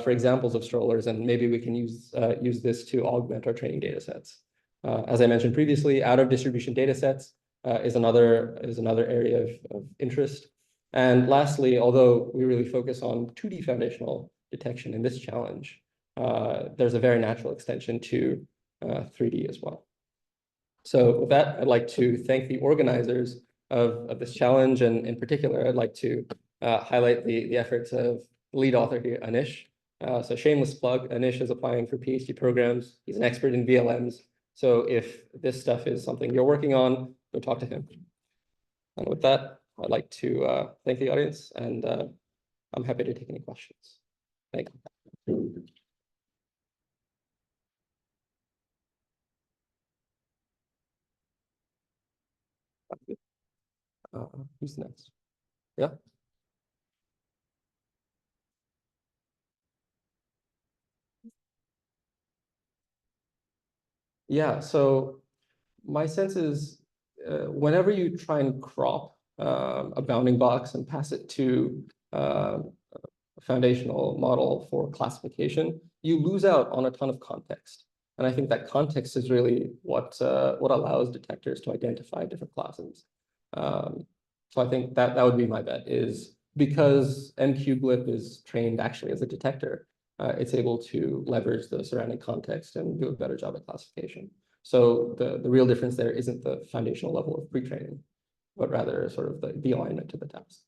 Speaker 6: for examples of strollers, and maybe we can use this to augment our training data sets. As I mentioned previously, out of distribution data sets is another area of interest. And lastly, although we really focus on 2D foundational detection in this challenge, there's a very natural extension to 3D as well. So with that, I'd like to thank the organizers of this challenge, and in particular, I'd like to highlight the efforts of the lead author here, Anish. So shameless plug, Anish is applying for PhD programs. He's an expert in VLMs. So if this stuff is something you're working on, go talk to him. And with that, I'd like to thank the audience, and I'm happy to take any questions. Thank you. Who's next? Yeah. Yeah, so my sense is whenever you try and crop a bounding box and pass it to foundational model for classification, you lose out on a ton of context. And I think that context is really what allows detectors to identify different classes. So I think that would be my bet, is because MQGlip is trained actually as a detector, it's able to leverage the surrounding context and do a better job at classification. So the real difference there isn't the foundational level of pre-training, but rather sort of the alignment to the task.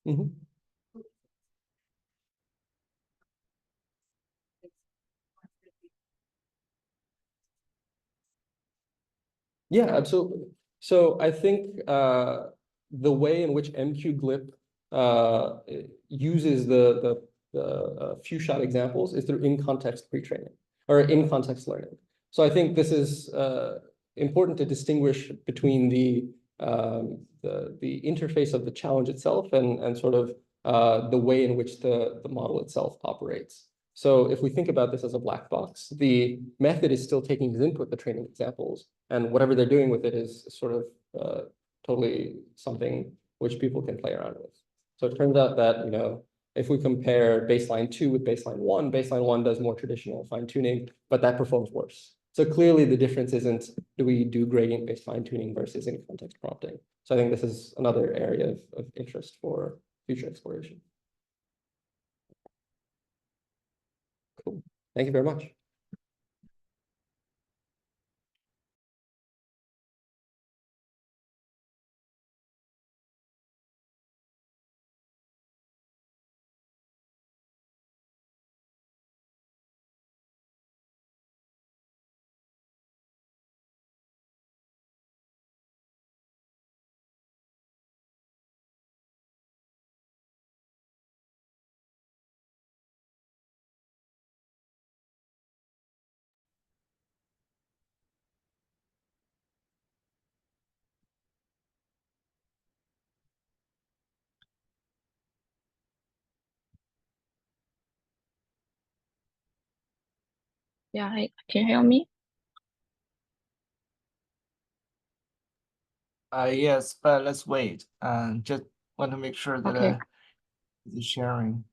Speaker 6: Mm-hmm. Yeah, absolutely. So I think the way in which MQGlip uses the few shot examples is through in-context pre-training or in-context learning. So I think this is important to distinguish between the interface of the challenge itself and sort of the way in which the model itself operates. So if we think about this as a black box, the method is still taking as input the training examples, and whatever they're doing with it is sort of totally something which people can play around with. So it turns out that, if we compare baseline 2 with baseline 1 does more traditional fine tuning, but that performs worse. So clearly the difference isn't, do we do gradient-based fine tuning versus in context prompting? So I think this is another area of interest for future exploration. Cool. Thank you very much.
Speaker 7: Yeah, can you hear me?
Speaker 8: Yes, but let's wait. Just want to make sure that
Speaker 7: Okay.
Speaker 8: the sharing.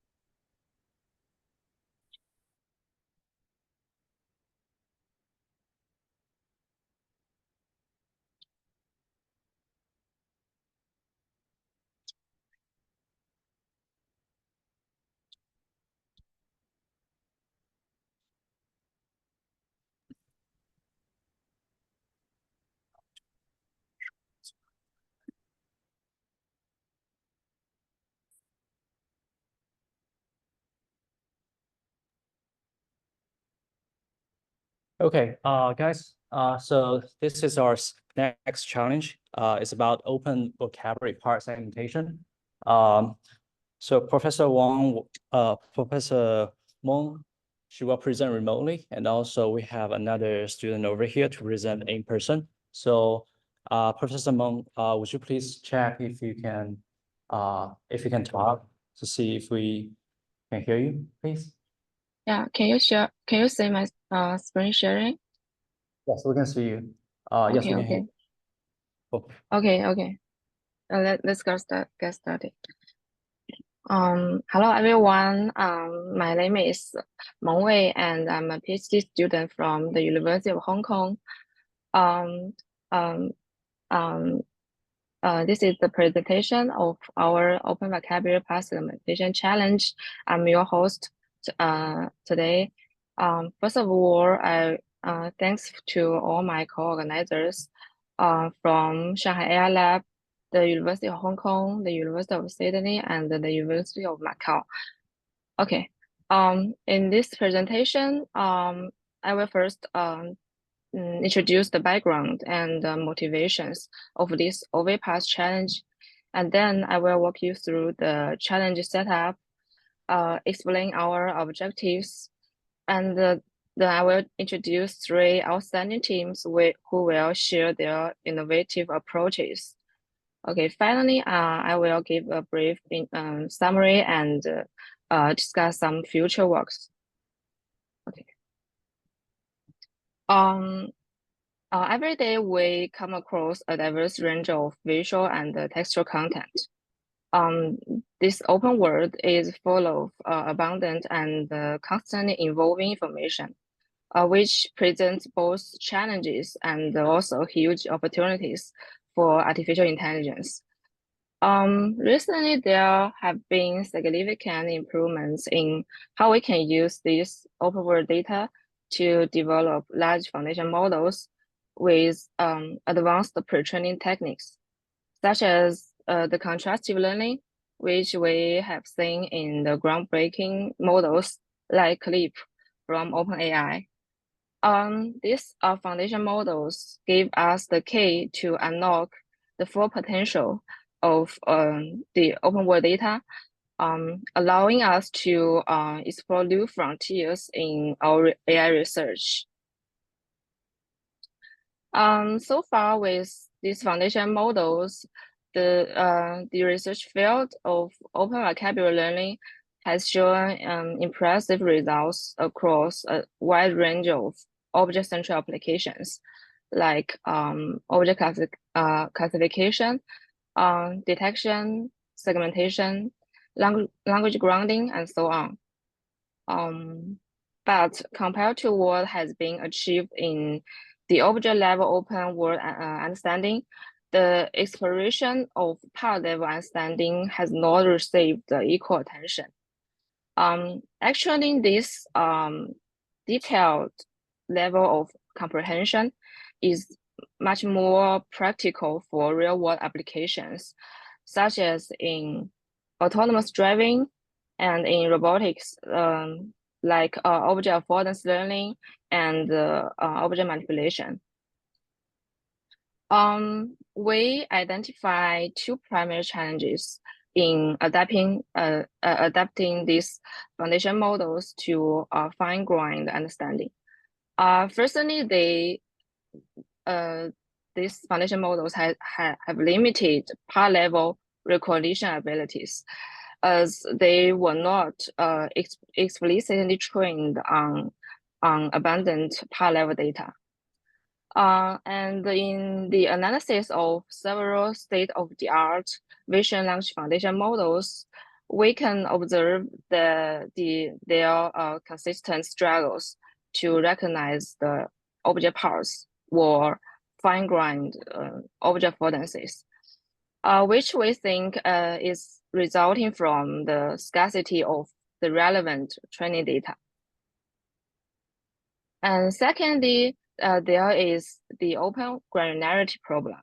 Speaker 4: Okay, guys, so this is our next challenge. It's about open vocabulary part segmentation. So Professor Meng, she will present remotely, and also we have another student over here to present in person. So, Professor Meng, would you please check if you can talk to see if we can hear you, please?
Speaker 7: Yeah, can you see my screen sharing?
Speaker 4: Yes, we can see you. Yes, we can hear you.
Speaker 7: Okay. Let's get started. Hello everyone. My name is Meng Wei, and I'm a PhD student from the University of Hong Kong. This is the presentation of our Open Vocabulary Part Segmentation Challenge. I'm your host today. First of all, thanks to all my co-organizers from Shanghai Air Lab, the University of Hong Kong, the University of Sydney, and the University of Macau. Okay. In this presentation, I will first introduce the background and motivations of this OVPass challenge, and then I will walk you through the challenge setup, explain our objectives, and then I will introduce 3 outstanding teams who will share their innovative approaches. Okay, finally, I will give a brief summary and discuss some future works. Okay. Every day we come across a diverse range of visual and textual content. This open world is full of abundant and constantly evolving information, which presents both challenges and also huge opportunities for artificial intelligence. Recently, there have been significant improvements in how we can use this open world data to develop large foundation models with advanced pre-training techniques, such as the contrastive learning, which we have seen in the groundbreaking models like Leap from OpenAI. These foundation models give us the key to unlock the full potential of the open world data, allowing us to explore new frontiers in our AI research. So far with these foundation models, the research field of open vocabulary learning has shown impressive results across a wide range of object-central applications, like object classification, detection, segmentation, language grounding, and so on. But compared to what has been achieved in the object-level open world understanding, the exploration of part-level understanding has not received equal attention. Actually, this detailed level of comprehension is much more practical for real-world applications, such as in autonomous driving and in robotics, like object affordance learning and object manipulation. We identify two primary challenges in adapting these foundation models to fine-grained understanding. Firstly, these foundation models have limited part-level recognition abilities, as they were not explicitly trained on abundant part-level data. And in the analysis of several state-of-the-art vision language foundation models, we can observe their consistent struggles to recognize the object parts or fine-grained object affordances, which we think is resulting from the scarcity of the relevant training data. And secondly, there is the open granularity problem,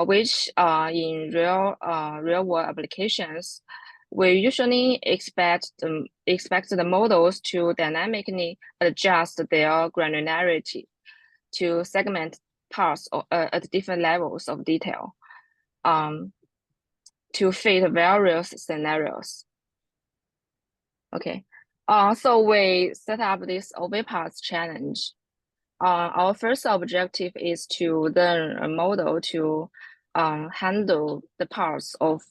Speaker 7: which in real-world applications, we usually expect the models to dynamically adjust their granularity to segment parts at different levels of detail to fit various scenarios. Okay, so we set up this OBPATH challenge. Our first objective is to learn a model to handle the parts of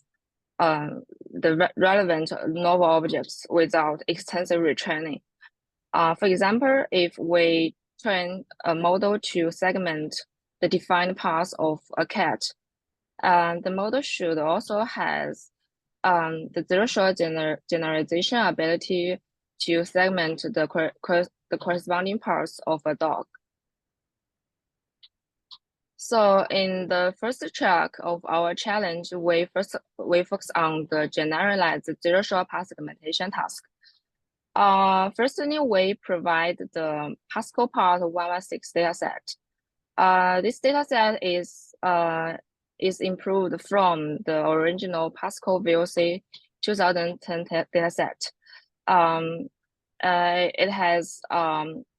Speaker 7: the relevant novel objects without extensive retraining. For example, if we train a model to segment the defined parts of a cat, the model should also has the zero-shot generalization ability to segment the corresponding parts of a dog. So in the first track of our challenge, we focus on the generalized zero-shot path segmentation task. Firstly, we provide the Pascal part 116 dataset. This dataset is improved from the original Pascal VOC 2010 dataset. It has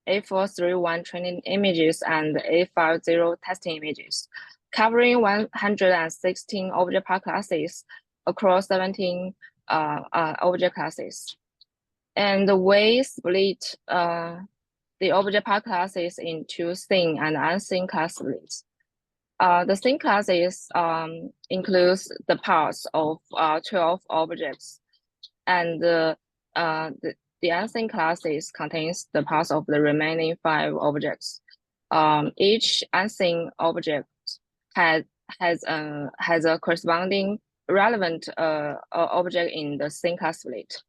Speaker 7: A431 training images and A50 testing images, covering 116 object part classes across 17 object classes. And we split the object part classes into seen and unseen class splits. The seen classes includes the parts of 12 objects, and the unseen classes contains the parts of the remaining 5 objects. each unseen object has a corresponding relevant object in the same class split.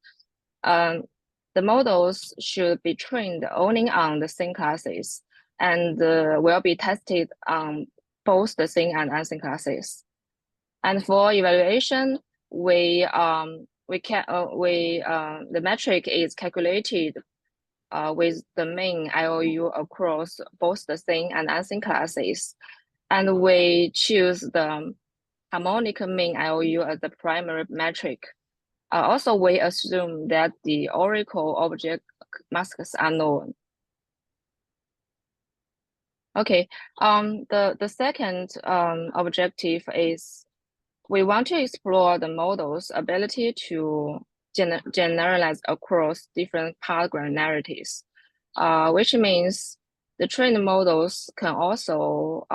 Speaker 7: The models should be trained only on the same classes and will be tested on both the seen and unseen classes. And for evaluation, the metric is calculated with the mean IOU across both the seen and unseen classes. And we choose the harmonic mean IOU as the primary metric. Also, we assume that the oracle object masks are known. Okay, the second objective is we want to explore the model's ability to generalize across different part granularities, which means the trained models can also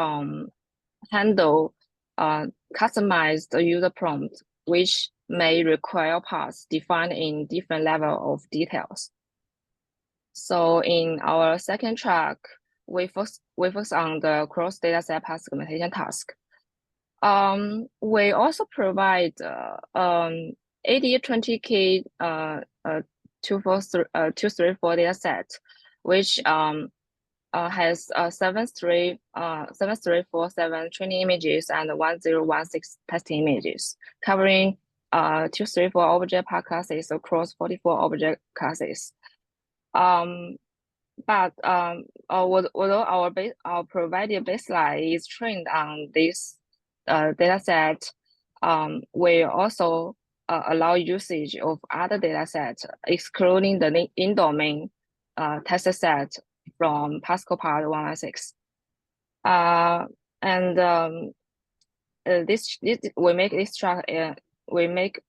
Speaker 7: handle customized user prompts, which may require paths defined in different level of details. So in our second track, we focus on the cross dataset path segmentation task. We also provide AD20K 234 dataset, which has 73447 training images and 1016 testing images, covering 234 object part classes across 44 object classes. But although our provided baseline is trained on this dataset, we also allow usage of other datasets, excluding the in-domain test set from Pascal part 116. We make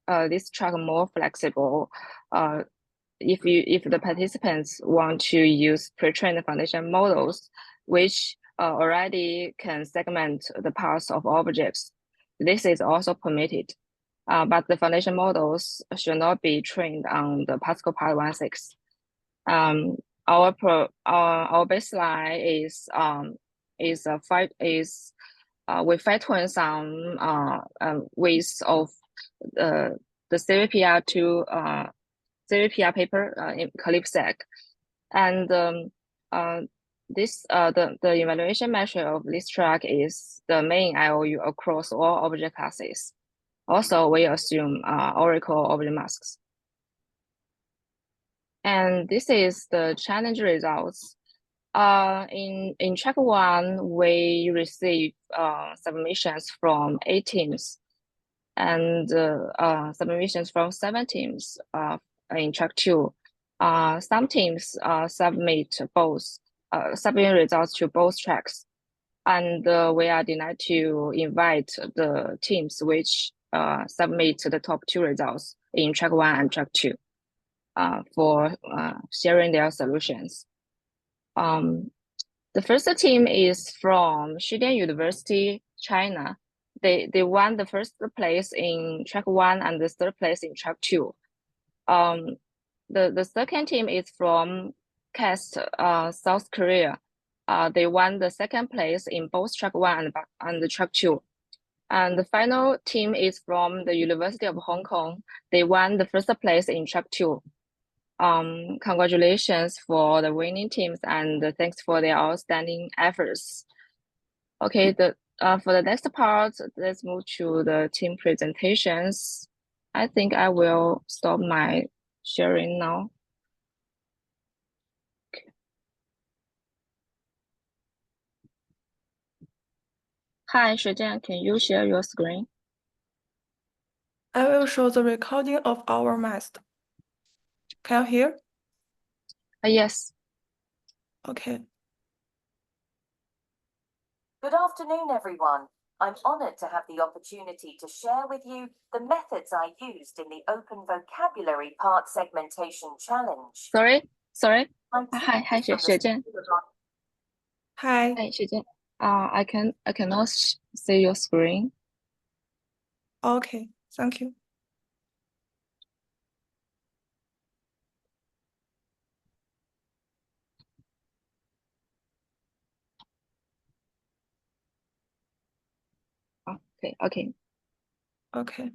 Speaker 7: this track more flexible. If the participants want to use pre-trained foundation models, which already can segment the parts of objects, this is also permitted. But the foundation models should not be trained on the Pascal part 116. Our baseline we fine tune some ways of the CVPR paper in CalipSec, and the evaluation measure of this track is the main IOU across all object classes. Also, we assume oracle object masks. And this is the challenge results. In track 1, we receive submissions from 8 teams and submissions from 7 teams in track 2. Some teams submit results to both tracks, and we are delighted to invite the teams which submit the top 2 results in track 1 and track 2 for sharing their solutions. The first team is from Xidian University, China. They won the first place in track 1 and the third place in track 2. The second team is from KAST, South Korea. They won the second place in both track 1 and the track 2. And the final team is from the University of Hong Kong. They won the first place in track 2. Congratulations for the winning teams and thanks for their outstanding efforts. Okay, for the next part, let's move to the team presentations. I think I will stop my sharing now. Okay. Hi, Shijian, can you share your screen?
Speaker 9: I will show the recording of our master. Can you hear?
Speaker 7: Yes.
Speaker 9: Okay.
Speaker 10: Good afternoon, everyone. I'm honored to have the opportunity to share with you the methods I used in the Open Vocabulary Part Segmentation Challenge.
Speaker 7: Sorry. Hi, Shijian.
Speaker 9: Hi.
Speaker 7: Hi, Shijian. I cannot see your screen.
Speaker 9: Okay, thank you.
Speaker 7: Okay.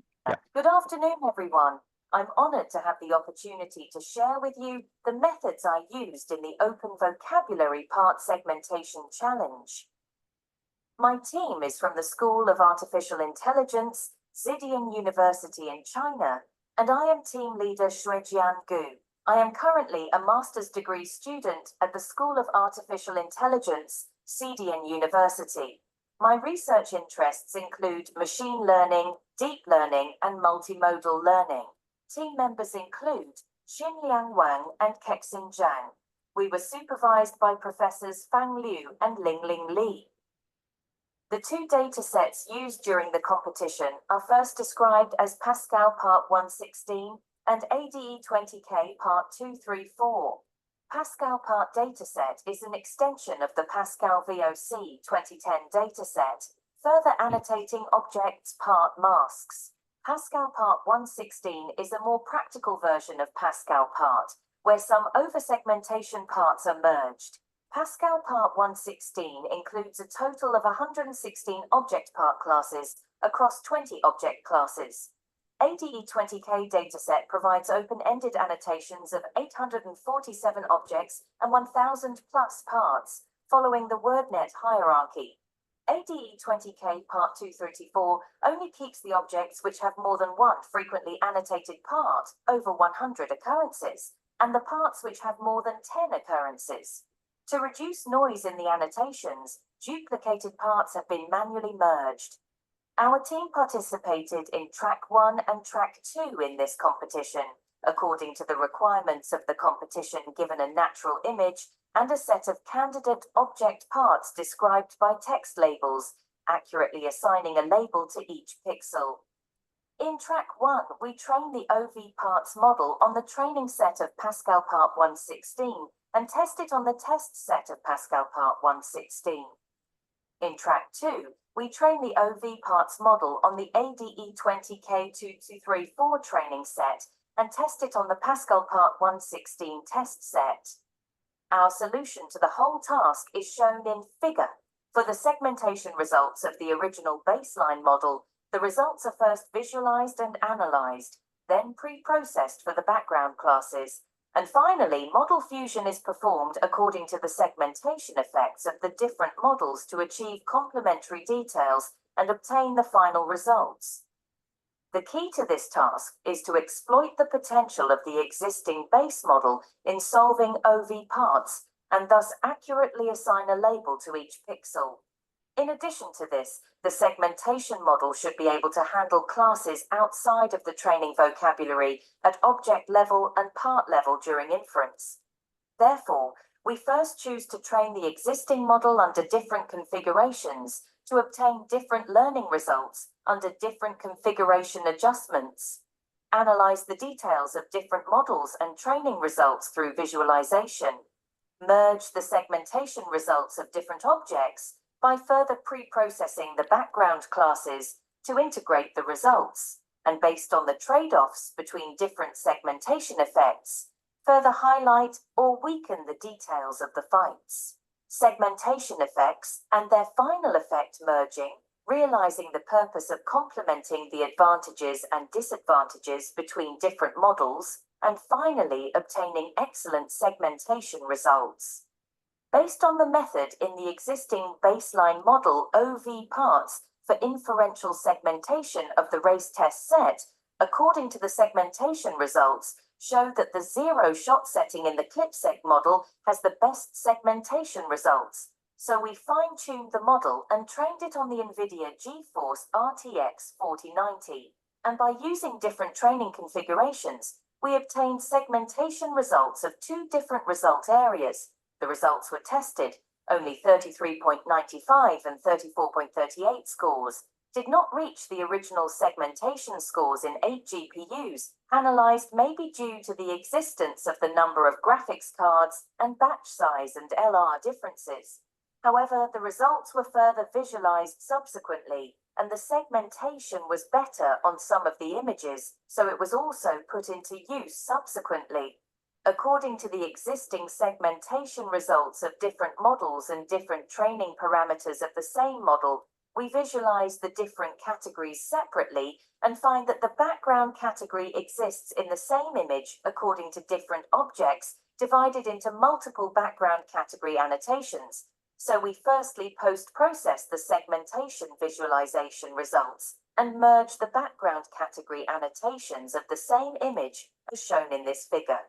Speaker 10: Good afternoon, everyone. I'm honored to have the opportunity to share with you the methods I used in the Open Vocabulary Part Segmentation Challenge. My team is from the School of Artificial Intelligence, Zhejiang University in China, and I am team leader Shuijian Gu. I am currently a master's degree student at the School of Artificial Intelligence, Zhejiang University. My research interests include machine learning, deep learning, and multimodal learning. Team members include Xinliang Wang and Kexin Zhang. We were supervised by Professors Fang Liu and Lingling Li. The two datasets used during the competition are first described as Pascal Part 116 and ADE20K Part 234. Pascal Part dataset is an extension of the Pascal VOC 2010 dataset, further annotating objects' part masks. Pascal Part 116 is a more practical version of Pascal Part, where some over-segmentation parts are merged. Pascal Part 116 includes a total of 116 object part classes across 20 object classes. ADE20K dataset provides open-ended annotations of 847 objects and 1,000 plus parts, following the WordNet hierarchy. ADE20K Part 234 only keeps the objects which have more than one frequently annotated part, over 100 occurrences, and the parts which have more than 10 occurrences. To reduce noise in the annotations, duplicated parts have been manually merged. Our team participated in Track 1 and Track 2 in this competition, according to the requirements of the competition given a natural image and a set of candidate object parts described by text labels, accurately assigning a label to each pixel. In Track 1, we trained the OV parts model on the training set of Pascal Part 116 and test it on the test set of Pascal Part 116. In Track 2, we train the OV parts model on the ADE20K2234 training set and test it on the Pascal Part 116 test set. Our solution to the whole task is shown in figure. For the segmentation results of the original baseline model, the results are first visualized and analyzed, then pre-processed for the background classes, and finally, model fusion is performed according to the segmentation effects of the different models to achieve complementary details and obtain the final results. The key to this task is to exploit the potential of the existing base model in solving OV parts and thus accurately assign a label to each pixel. In addition to this, the segmentation model should be able to handle classes outside of the training vocabulary at object level and part level during inference. Therefore, we first choose to train the existing model under different configurations to obtain different learning results under different configuration adjustments. Analyze the details of different models and training results through visualization. Merge the segmentation results of different objects by further pre-processing the background classes to integrate the results, and based on the trade-offs between different segmentation effects, further highlight or weaken the details of the fights. Segmentation effects and their final effect merging, realizing the purpose of complementing the advantages and disadvantages between different models, and finally obtaining excellent segmentation results. Based on the method in the existing baseline model OV parts for inferential segmentation of the race test set, according to the segmentation results, show that the zero-shot setting in the ClipSeg model has the best segmentation results. So we fine-tuned the model and trained it on the NVIDIA GeForce RTX 4090. And by using different training configurations, we obtained segmentation results of two different result areas. The results were tested. Only 33.95 and 34.38 scores did not reach the original segmentation scores in 8 GPUs, analyzed maybe due to the existence of the number of graphics cards and batch size and LR differences. However, the results were further visualized subsequently, and the segmentation was better on some of the images, so it was also put into use subsequently. According to the existing segmentation results of different models and different training parameters of the same model, we visualize the different categories separately and find that the background category exists in the same image according to different objects divided into multiple background category annotations. So we firstly post-process the segmentation visualization results and merge the background category annotations of the same image as shown in this figure.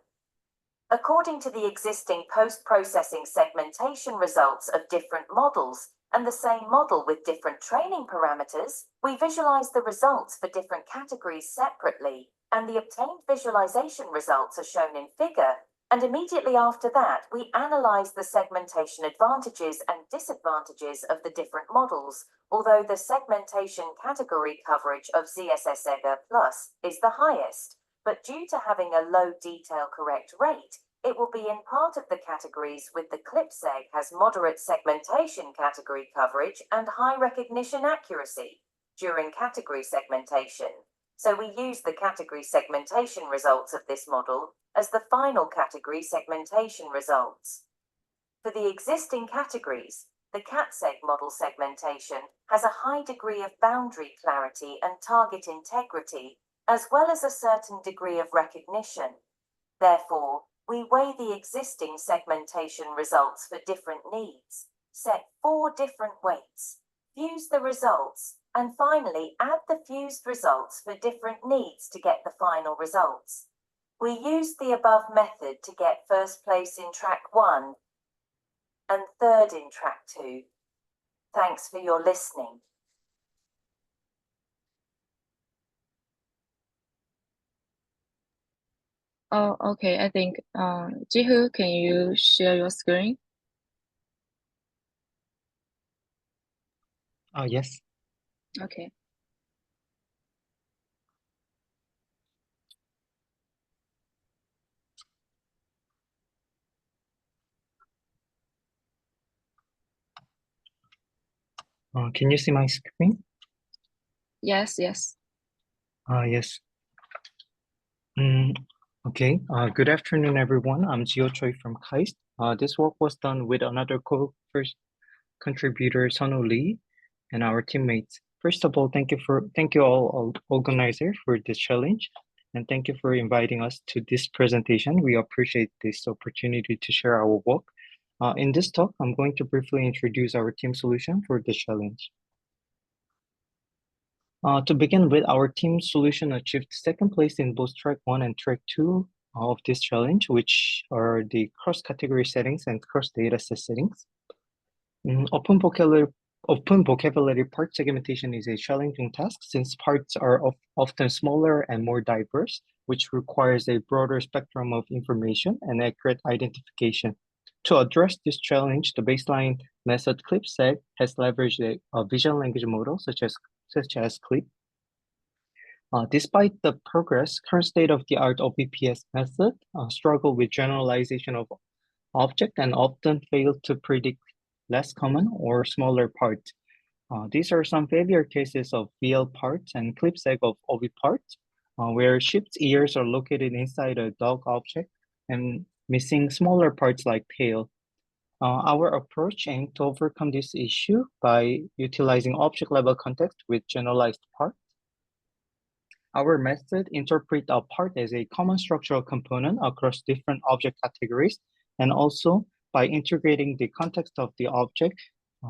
Speaker 10: According to the existing post-processing segmentation results of different models and the same model with different training parameters, we visualize the results for different categories separately, and the obtained visualization results are shown in figure. And immediately after that, we analyze the segmentation advantages and disadvantages of the different models, although the segmentation category coverage of ZSSEGA Plus is the highest. But due to having a low detail correct rate, it will be in part of the categories with the ClipSeg has moderate segmentation category coverage and high recognition accuracy during category segmentation. So we use the category segmentation results of this model as the final category segmentation results. For the existing categories, the CatSeg model segmentation has a high degree of boundary clarity and target integrity, as well as a certain degree of recognition. Therefore, we weigh the existing segmentation results for different needs, set 4 different weights, fuse the results, and finally add the fused results for different needs to get the final results. We use the above method to get first place in track 1 and third in track 2. Thanks for your listening.
Speaker 7: Oh, okay. I think, Jihu, can you share your screen?
Speaker 11: Yes.
Speaker 7: Okay.
Speaker 11: Can you see my screen?
Speaker 7: Yes, yes.
Speaker 11: Yes. Okay. Good afternoon, everyone. I'm Gio Choi from KAIST. This work was done with another first contributor, Sonu Lee, and our teammates. First of all, thank you all organizers for this challenge, and thank you for inviting us to this presentation. We appreciate this opportunity to share our work. In this talk, I'm going to briefly introduce our team solution for this challenge. To begin with, our team solution achieved second place in both track 1 and track 2 of this challenge, which are the cross-category settings and cross-dataset settings. Open vocabulary part segmentation is a challenging task since parts are often smaller and more diverse, which requires a broader spectrum of information and accurate identification. To address this challenge, the baseline method ClipSeg has leveraged a vision language model such as Clip. Despite the progress, current state-of-the-art OVPS method struggle with generalization of object and often fail to predict less common or smaller parts. These are some failure cases of VL parts and ClipSeg of OV parts, where sheep's ears are located inside a dog object and missing smaller parts like tail. Our approach aims to overcome this issue by utilizing object-level context with generalized parts. Our method interprets a part as a common structural component across different object categories, and also by integrating the context of the object,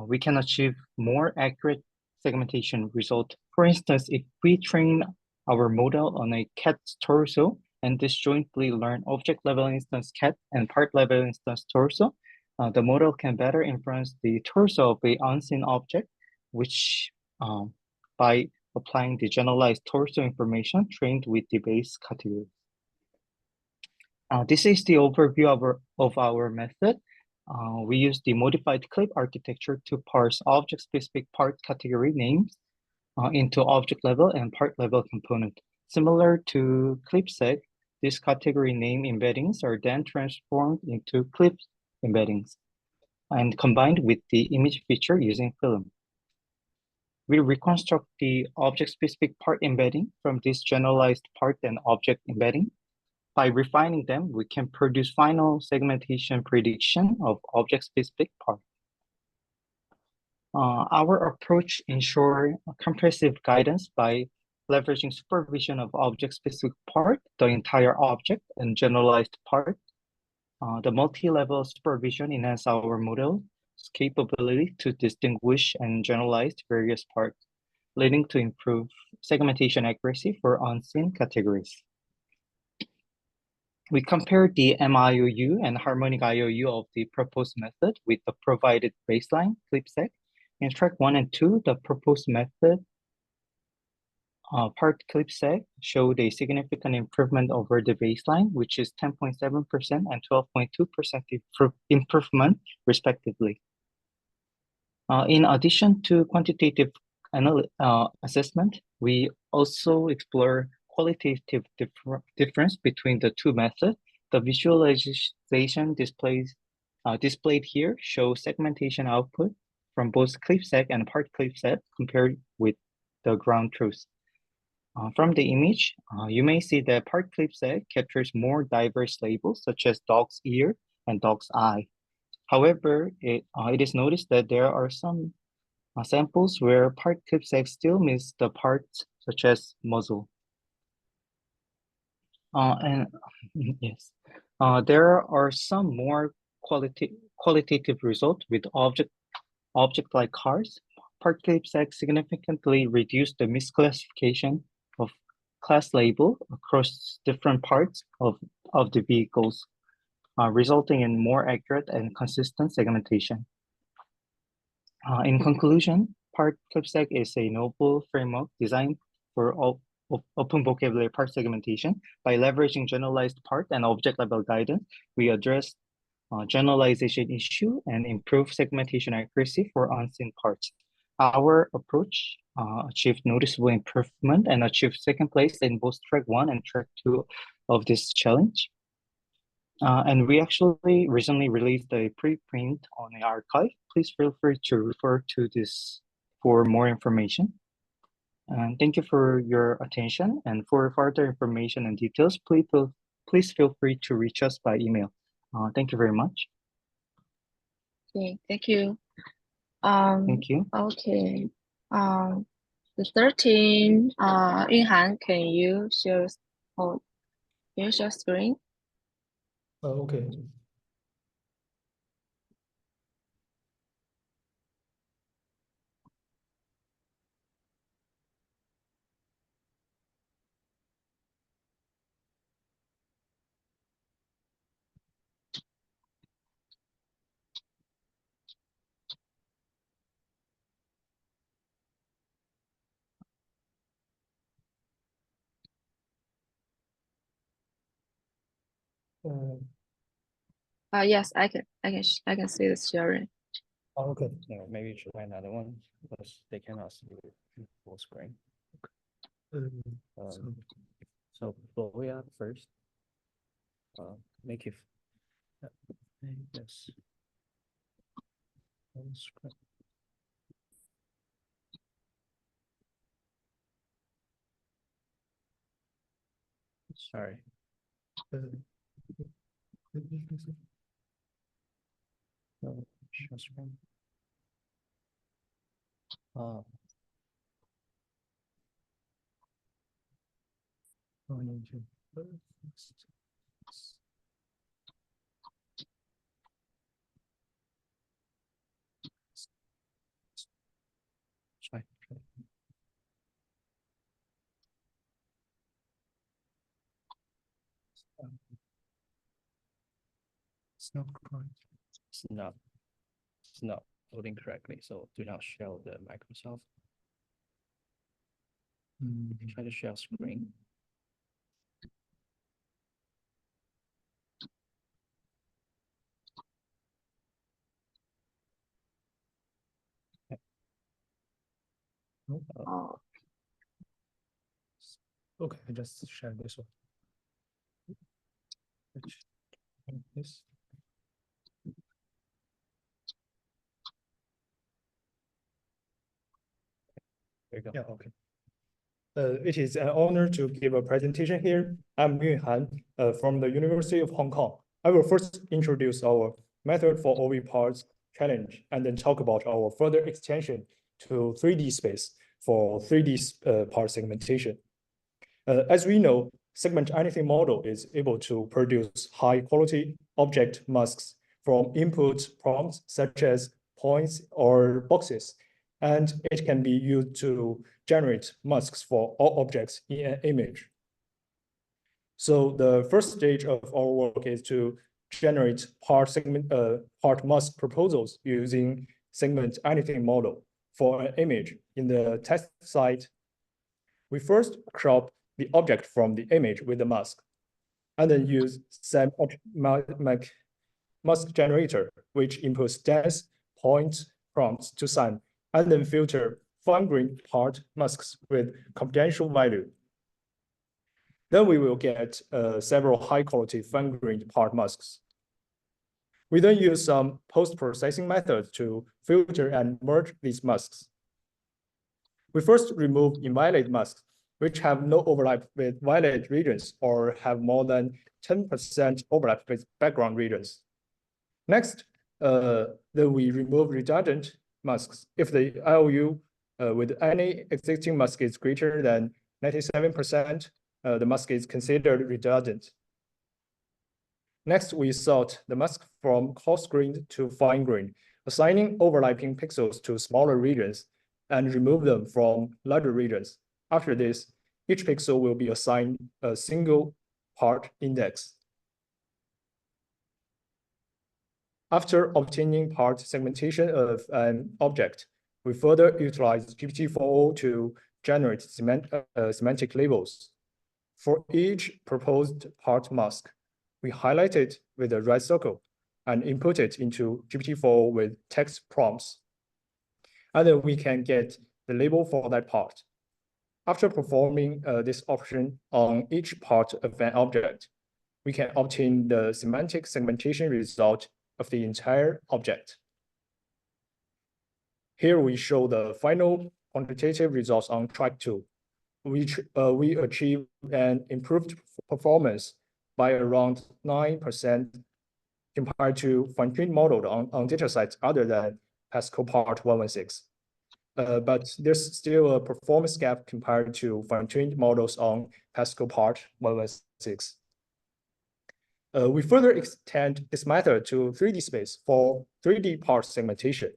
Speaker 11: we can achieve more accurate segmentation result. For instance, if we train our model on a cat's torso and disjointly learn object-level instance cat and part-level instance torso, the model can better inference the torso of an unseen object, which by applying the generalized torso information trained with the base category. This is the overview of our method. We use the modified clip architecture to parse object-specific part category names into object-level and part-level component. Similar to ClipSeg, these category name embeddings are then transformed into clip embeddings and combined with the image feature using film. We reconstruct the object-specific part embedding from this generalized part and object embedding. By refining them, we can produce final segmentation prediction of object-specific part. Our approach ensures comprehensive guidance by leveraging supervision of object-specific part, the entire object, and generalized part. The multi-level supervision enhances our model's capability to distinguish and generalize various parts, leading to improved segmentation accuracy for unseen categories. We compared the MIOU and harmonic IOU of the proposed method with the provided baseline clip set. In track 1 and 2, the proposed method part clip set showed a significant improvement over the baseline, which is 10.7% and 12.2% improvement, respectively. In addition to quantitative assessment, we also explore qualitative difference between the two methods. The visualization displayed here shows segmentation output from both clip set and part clip set compared with the ground truth. From the image, you may see that part clip set captures more diverse labels such as dog's ear and dog's eye. However, it is noticed that there are some samples where part clip set still miss the parts such as muzzle. And yes, there are some more qualitative results with object-like cars. Part clip set significantly reduced the misclassification of class label across different parts of the vehicles, resulting in more accurate and consistent segmentation. In conclusion, part clip set is a novel framework designed for open vocabulary part segmentation. By leveraging generalized part and object level guidance, we address generalization issue and improve segmentation accuracy for unseen parts. Our approach achieved noticeable improvement and achieved second place in both track 1 and track 2 of this challenge. And we actually recently released a preprint on the archive. Please feel free to refer to this for more information. And thank you for your attention. And for further information and details, please feel free to reach us by email. Thank you very much.
Speaker 7: Okay, thank you.
Speaker 11: Thank you.
Speaker 7: Okay. The 13, Yunhan, can you share screen?
Speaker 3: Okay.
Speaker 7: Yes, I can see the sharing.
Speaker 3: Okay.
Speaker 4: No, maybe try another one because they cannot see the full screen. So blow it up first. Make it yes. On screen. Sorry. No, share screen. Try. It's not correct. It's not loading correctly, so do not show the Microsoft. Try to share screen. Okay, I just share this one. This. There you go. Yeah, okay. It is an honor to give a presentation here. I'm Yun Han from the University of Hong Kong. I will first introduce our method for OV parts
Speaker 12: challenge and then talk about our further extension to 3D space for 3D part segmentation. As we know, segment anything model is able to produce high quality object masks from input prompts such as points or boxes, and it can be used to generate masks for all objects in an image. So the first stage of our work is to generate part mask proposals using segment anything model for an image. In the test site, we first crop the object from the image with the mask, and then use mask generator, which inputs dense point prompts to SAM, and then filter fine-grained part masks with confidential value. Then we will get several high-quality fine-grained part masks. We then use some post-processing methods to filter and merge these masks. We first remove invalid masks, which have no overlap with valid regions or have more than 10% overlap with background regions. Next, then we remove redundant masks. If the IOU with any existing mask is greater than 97%, the mask is considered redundant. Next, we sort the mask from coarse-grained to fine-grained, assigning overlapping pixels to smaller regions and remove them from larger regions. After this, each pixel will be assigned a single part index. After obtaining part segmentation of an object, we further utilize GPT-4o to generate semantic labels. For each proposed part mask, we highlight it with a red circle and input it into GPT-4o with text prompts. And then we can get the label for that part. After performing this option on each part of an object, we can obtain the semantic segmentation result of the entire object. Here we show the final quantitative results on track 2, which we achieved an improved performance by around 9% compared to fine-tuned model on datasets other than Pascal part 116. But there's still a performance gap compared to fine-tuned models on Pascal part 116. We further extend this method to 3D space for 3D part segmentation,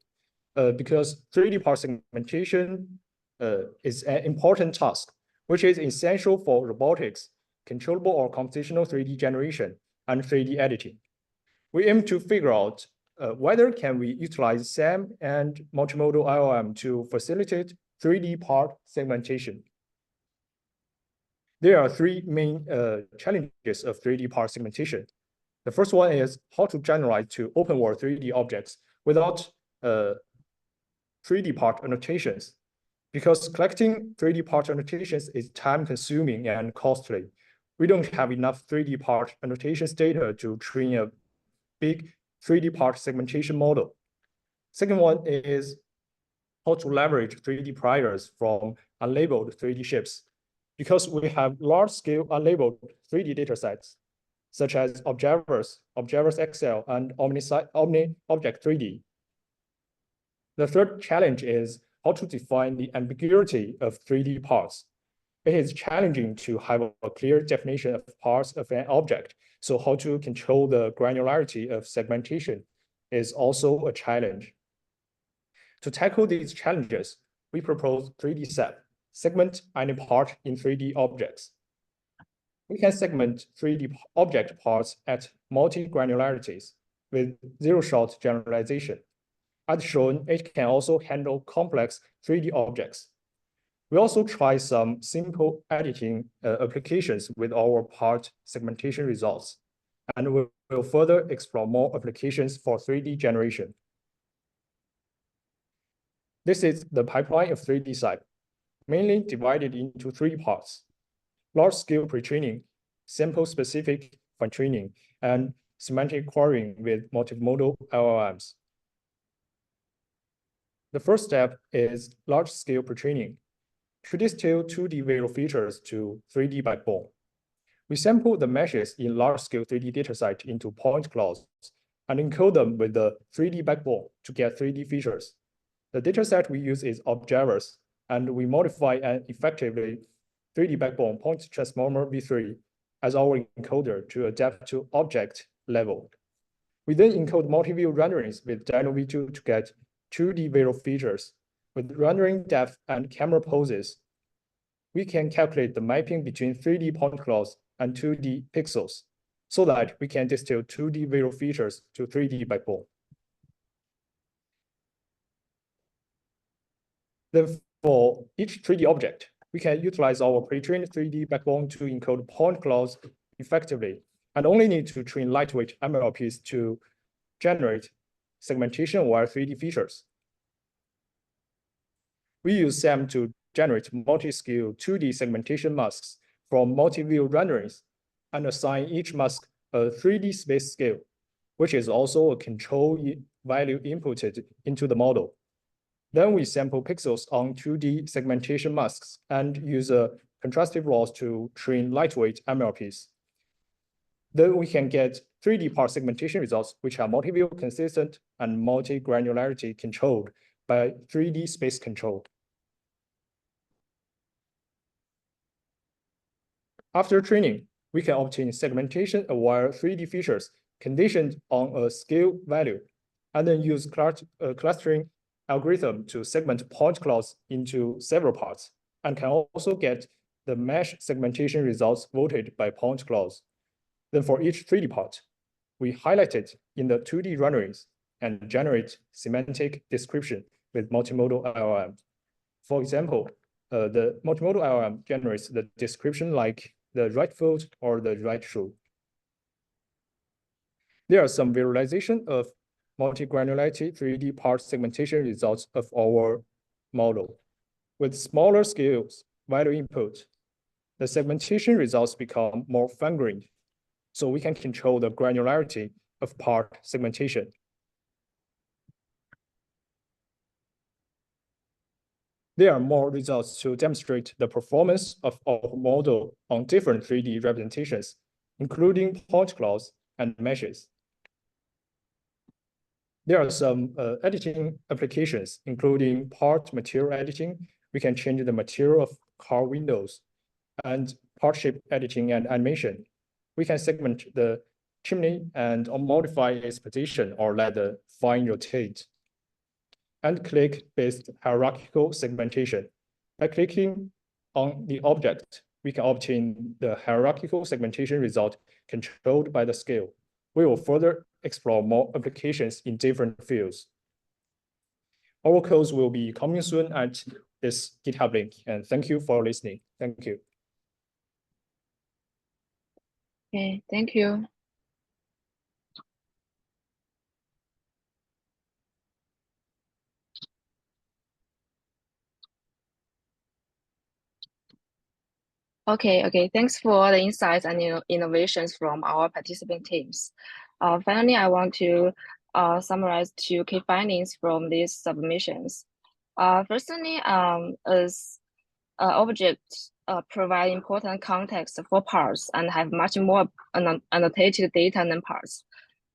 Speaker 12: because 3D part segmentation is an important task, which is essential for robotics, controllable or computational 3D generation, and 3D editing. We aim to figure out whether can we utilize SAM and multimodal IOM to facilitate 3D part segmentation. There are three main challenges of 3D part segmentation. The first one is how to generalize to open world 3D objects without 3D part annotations, because collecting 3D part annotations is time consuming and costly. We don't have enough 3D part annotations data to train a big 3D part segmentation model. Second one is how to leverage 3D priors from unlabeled 3D shapes, because we have large-scale unlabeled 3D datasets, such as Observers XL, and Omni Object 3D. The third challenge is how to define the ambiguity of 3D parts. It is challenging to have a clear definition of parts of an object, so how to control the granularity of segmentation is also a challenge. To tackle these challenges, we propose 3D SEP, segment any part in 3D objects. We can segment 3D object parts at multi-granularities with zero-shot generalization. As shown, it can also handle complex 3D objects. We also try some simple editing applications with our part segmentation results, and we will further explore more applications for 3D generation. This is the pipeline of 3D SEP, mainly divided into 3 parts: large-scale pre-training, sample-specific fine-tuning, and semantic querying with multimodal LLMs. The first step is large-scale pre-training. To distill 2D visual features to 3D backbone, we sample the meshes in large-scale 3D dataset into point clouds and encode them with the 3D backbone to get 3D features. The dataset we use is observers, and we modify an effectively 3D backbone point transformer V3 as our encoder to adapt to object level. We then encode multi-view renderings with Dino V2 to get 2D visual features. With rendering depth and camera poses, we can calculate the mapping between 3D point clouds and 2D pixels so that we can distill 2D visual features to 3D backbone. Then for each 3D object, we can utilize our pre-trained 3D backbone to encode point clouds effectively, and only need to train lightweight MLPs to generate segmentation or 3D features. We use SAM to generate multi-scale 2D segmentation masks from multi-view renderings and assign each mask a 3D space scale, which is also a control value inputted into the model. Then we sample pixels on 2D segmentation masks and use a contrastive loss to train lightweight MLPs. Then we can get 3D part segmentation results, which are multi-view consistent and multi-granularity controlled by 3D space control. After training, we can obtain segmentation-aware 3D features conditioned on a scale value, and then use clustering algorithm to segment point clouds into several parts, and can also get the mesh segmentation results voted by point clouds. Then for each 3D part, we highlight it in the 2D renderings and generate semantic description with multimodal LLM. For example, the multimodal LLM generates the description like the right foot or the right shoe. There are some visualization of multi-granularity 3D part segmentation results of our model. With smaller scales value input, the segmentation results become more fine-grained, so we can control the granularity of part segmentation. There are more results to demonstrate the performance of our model on different 3D representations, including point clouds and meshes. There are some editing applications, including part material editing. We can change the material of car windows, and part shape editing and animation. We can segment the chimney and modify its position or let the fine rotate. And click-based hierarchical segmentation. By clicking on the object, we can obtain the hierarchical segmentation result controlled by the scale. We will further explore more applications in different fields. Our codes will be coming soon at this GitHub link, and thank you for listening. Thank you.
Speaker 7: Okay, thank you. Okay, thanks for the insights and innovations from our participant teams. Finally, I want to summarize 2 key findings from these submissions. Firstly, as objects provide important context for parts and have much more annotated data than parts.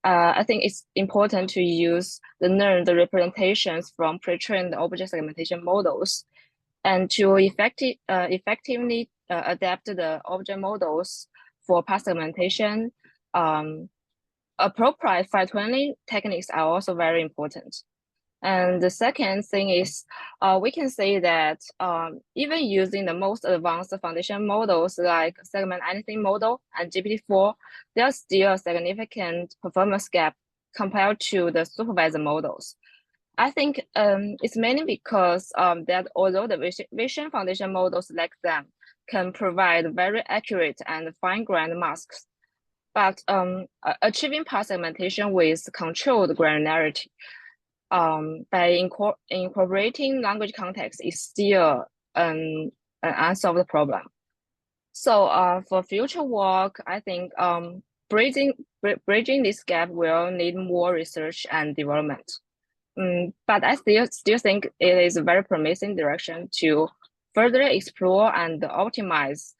Speaker 7: I think it's important to use the learned representations from pre-trained object segmentation models and to effectively adapt the object models for part segmentation. Appropriate fine-tuning techniques are also very important. And the second thing is, we can say that even using the most advanced foundation models like segment anything model and GPT-4, there's still a significant performance gap compared to the supervised models. I think it's mainly because that although the vision foundation models like them can provide very accurate and fine-grained masks, but achieving part segmentation with controlled granularity by incorporating language context is still an unsolved problem. So for future work, I think bridging this gap will need more research and development. But I still think it is a very promising direction to further explore and optimize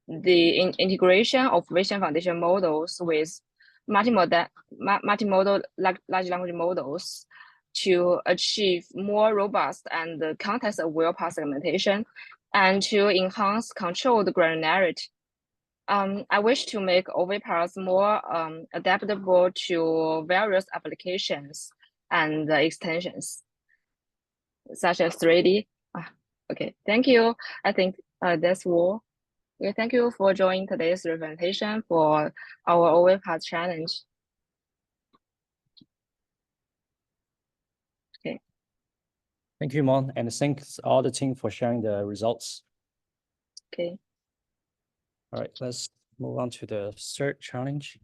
Speaker 7: the integration of vision foundation models with multimodal large language models to achieve more robust and context-aware path segmentation and to enhance controlled granularity. I wish to make OVPARs more adaptable to various applications and extensions, such as 3D. Okay, thank you. I think that's all. Okay, thank you for joining today's presentation for our OVPAR challenge. Okay.
Speaker 4: Thank you, Mon, and thanks all the team for sharing the results.
Speaker 7: Okay.
Speaker 4: All right, let's move on to the third challenge.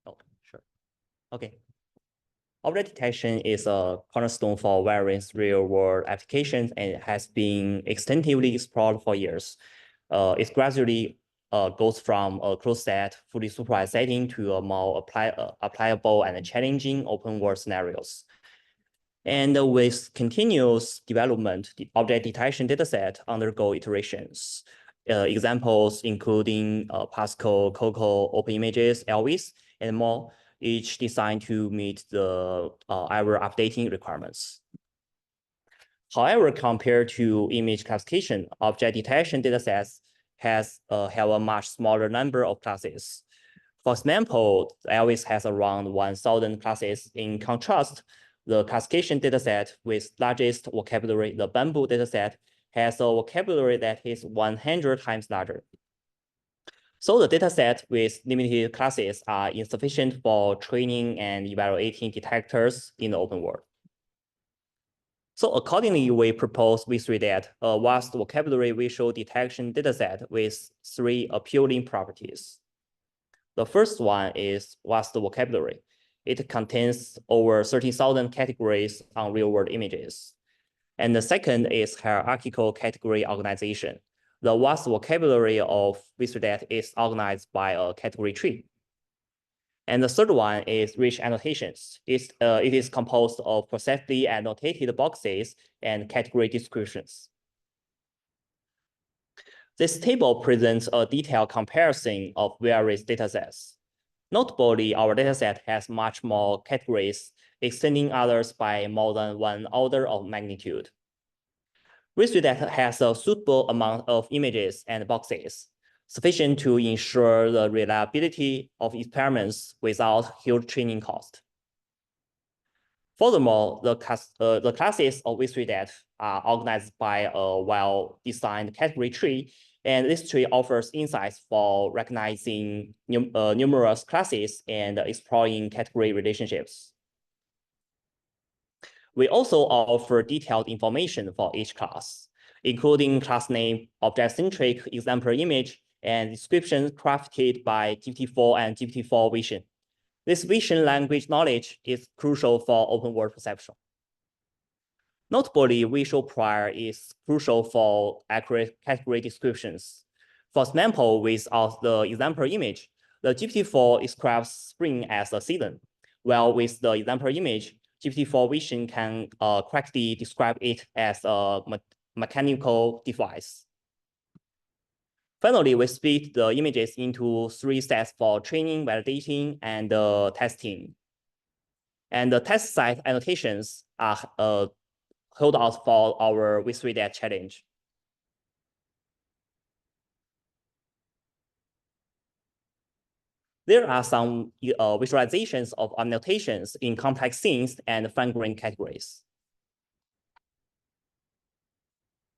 Speaker 13: Oh, sure. Okay. Object detection is a cornerstone for various real-world applications and has been extensively explored for years. It gradually goes from a closed set, fully supervised setting to a more applicable and challenging open world scenarios. And with continuous development, the object detection dataset undergo iterations. Examples including Pascal, Coco, OpenImages, Elvis, and more, each designed to meet the ever-updating requirements. However, compared to image classification, object detection datasets have a much smaller number of classes. For example, Elvis has around 1,000 classes. In contrast, the classification dataset with largest vocabulary, the Bamboo dataset, has a vocabulary that is 100 times larger. So the dataset with limited classes are insufficient for training and evaluating detectors in the open world. So accordingly, we propose V3Dat, a vast vocabulary visual detection dataset with 3 appealing properties. The first one is vast vocabulary. It contains over 30,000 categories on real-world images. And the second is hierarchical category organization. The vast vocabulary of V3Dat is organized by a category tree. And the third one is rich annotations. It is composed of precisely annotated boxes and category descriptions. This table presents a detailed comparison of various datasets. Notably, our dataset has much more categories, extending others by more than 1 order of magnitude. V3Dat has a suitable amount of images and boxes, sufficient to ensure the reliability of experiments without huge training cost. Furthermore, the classes of V3Dat are organized by a well-designed category tree, and this tree offers insights for recognizing numerous classes and exploring category relationships. We also offer detailed information for each class, including class name, object-centric example image, and descriptions crafted by GPT-4 and GPT-4 Vision. This vision language knowledge is crucial for open world perception. Notably, visual prior is crucial for accurate category descriptions. For example, without the example image, the GPT-4 describes spring as a season, while with the example image, GPT-4 Vision can correctly describe it as a mechanical device. Finally, we split the images into 3 sets for training, validating, and testing. And the test site annotations are held out for our V3Dat challenge. There are some visualizations of annotations in complex scenes and fine-grained categories.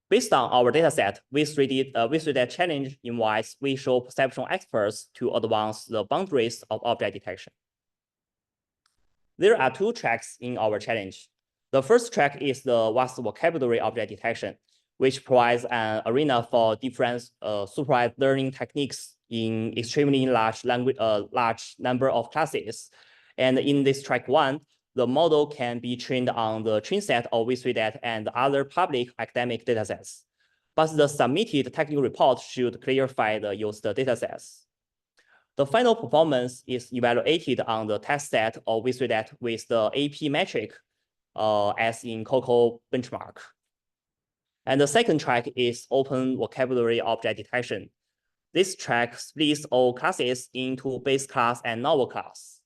Speaker 13: Based on our dataset, V3Dat challenge invites visual perception experts to advance the boundaries of object detection. There are 2 tracks in our challenge. The first track is the vast vocabulary object detection, which provides an arena for different supervised learning techniques in extremely large number of classes. And in this track 1, the model can be trained on the train set of V3Dat and other public academic datasets. But the submitted technical report should clarify the used datasets. The final performance is evaluated on the test set of V3Dat with the AP metric as in COCO benchmark. And the second track is open vocabulary object detection. This track splits all classes into base class and novel class.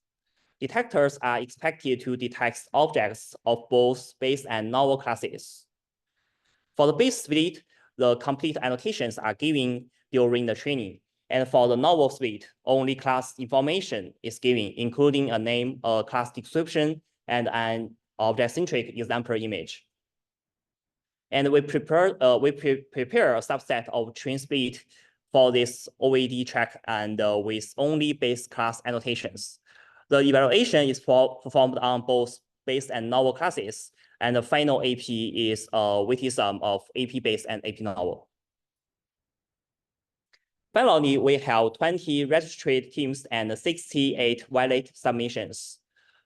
Speaker 13: Detectors are expected to detect objects of both base and novel classes. For the base split, the complete annotations are given during the training. And for the novel split, only class information is given, including a name, a class description, and an object-centric example image. And we prepare a subset of train split for this OAD track and with only base class annotations. The evaluation is performed on both base and novel classes, and the final AP is a weighted sum of AP base and AP novel. Finally, we have 20 registered teams and 68 valid submissions.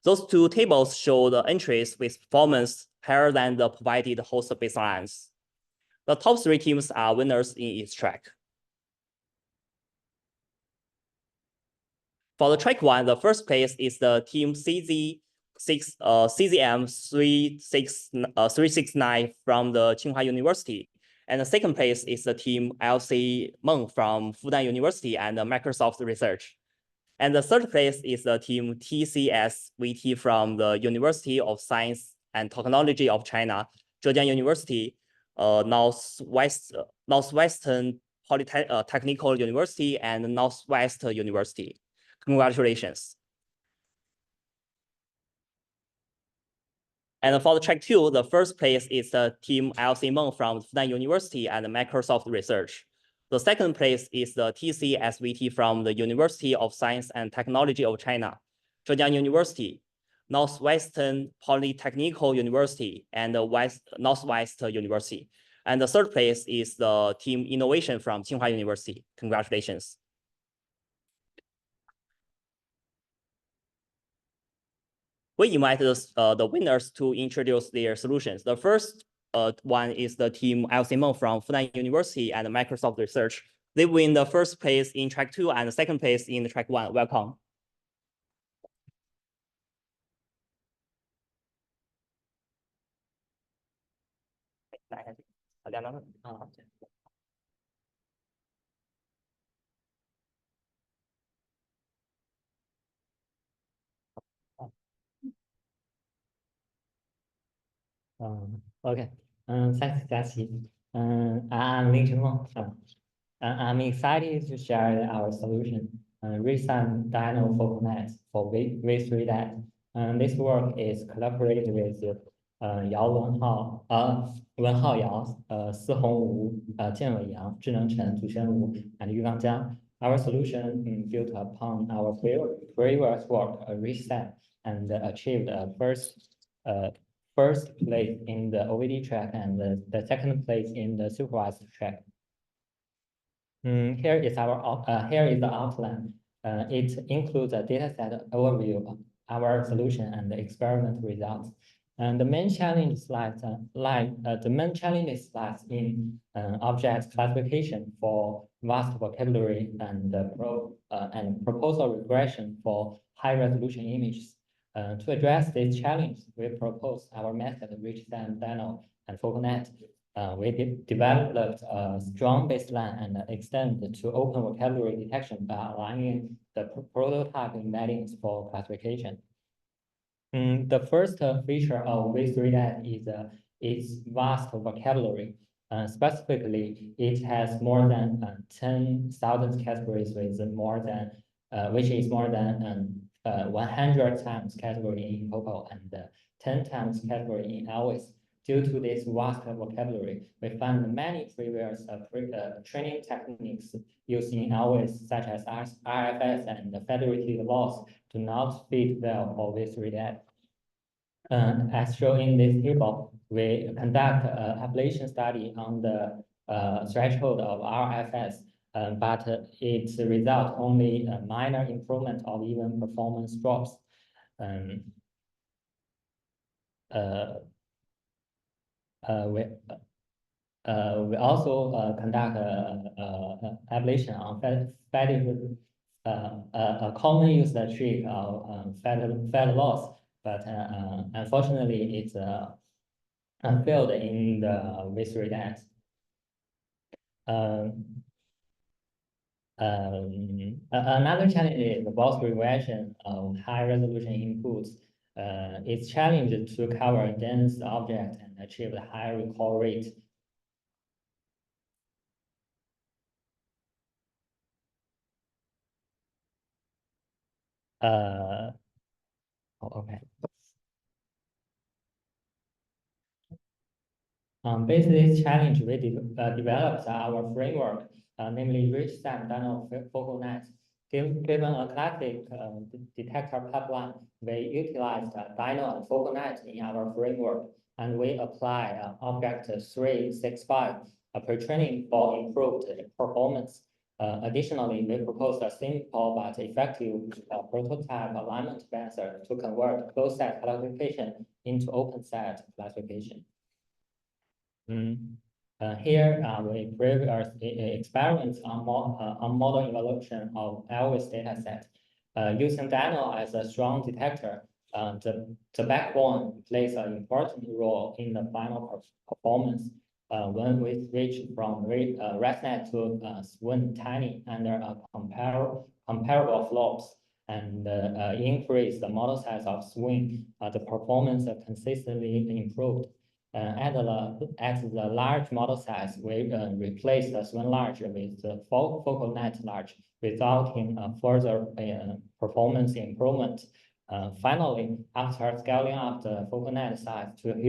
Speaker 13: Those 2 tables show the entries with performance higher than the provided host baselines. The top 3 teams are winners in each track. For the track 1, the first place is the team CZM369 from the Tsinghua University. And the second place is the team LC Meng from Fudan University and Microsoft Research. And the third place is the team TCSVT from the University of Science and Technology of China, Zhejiang University, Northwestern Technical University, and Northwest University. Congratulations. And for the track 2, the first place is the team LC Meng from Fudan University and Microsoft Research. The second place is the TCSVT from the University of Science and Technology of China, Zhejiang University, Northwestern Polytechnical University, and Northwest University. And the third place is the team innovation from Tsinghua University. Congratulations. We invite the winners to introduce their solutions. The first one is the team Al Simon from Funan University and Microsoft Research. They win the first place in track 2 and the second place in track 1. Welcome.
Speaker 14: Okay. Thanks, Jesse. I'm Ling Chenglong. I'm excited to share our solution, real-time dyno focal net for V3DAT. This work is collaborated with Yao Wenhao, Yao, Sihong Wu, Jianwei Yang, Zhineng Chen, Zushen Wu, and Yugang Jiang. Our solution built upon our previous work, reset, and achieved first place in the OVD track and the second place in the supervised track. Here is the outline. It includes a dataset overview of our solution and the experiment results. And the main challenge lies in object classification for vast vocabulary and proposal regression for high resolution images. To address this challenge, we proposed our method, rich-time dyno and FocalNet. We developed a strong baseline and extended to open vocabulary detection by aligning the prototype embeddings for classification. The first feature of V3DAT is its vast vocabulary. Specifically, it has more than 10,000 categories with which is more than 100 times category in COCO and 10 times category in LWIS. Due to this vast vocabulary, we found many previous training techniques used in LWIS, such as RFS and the federated laws, do not fit well for V3DAT. As shown in this table, we conduct an application study on the threshold of RFS, but it results only a minor improvement of even performance drops. We also conduct an application on federated, a common used trick of fed loss, but unfortunately it's failed in the V3DAT. Another challenge is the box regression of high resolution inputs. It's challenging to cover dense objects and achieve a high recall rate. Okay. Based on this challenge, we developed our framework, namely rich-time dyno focal net. Given a classic detector pipeline, we utilized dyno and focal net in our framework, and we apply object 365 pre-training for improved performance. Additionally, we proposed a simple but effective prototype alignment method to convert closed set classification into open set classification. Here we previous experiments on model evolution of LWIS dataset. Using dyno as a strong detector, the backbone plays an important role in the final performance. When we switch from ResNet to Swin Tiny under a comparable flops and increase the model size of Swin, the performance consistently improved. At the large model size, we replace the Swin large with the focal net large, resulting further performance improvement. Finally, after scaling up the focal net size to the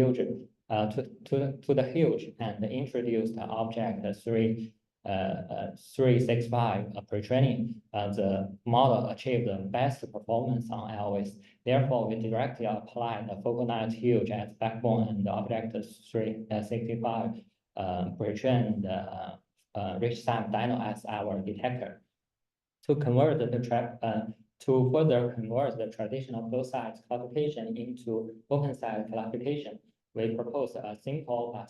Speaker 14: huge and introduced object 3 365 pre-training, the model achieved the best performance on LOS. Therefore, we directly applied the focal night huge as backbone and the object 365 pre-trained rich time dino as our detector. To convert to further convert the traditional closed site classification into open site classification, we propose a simple but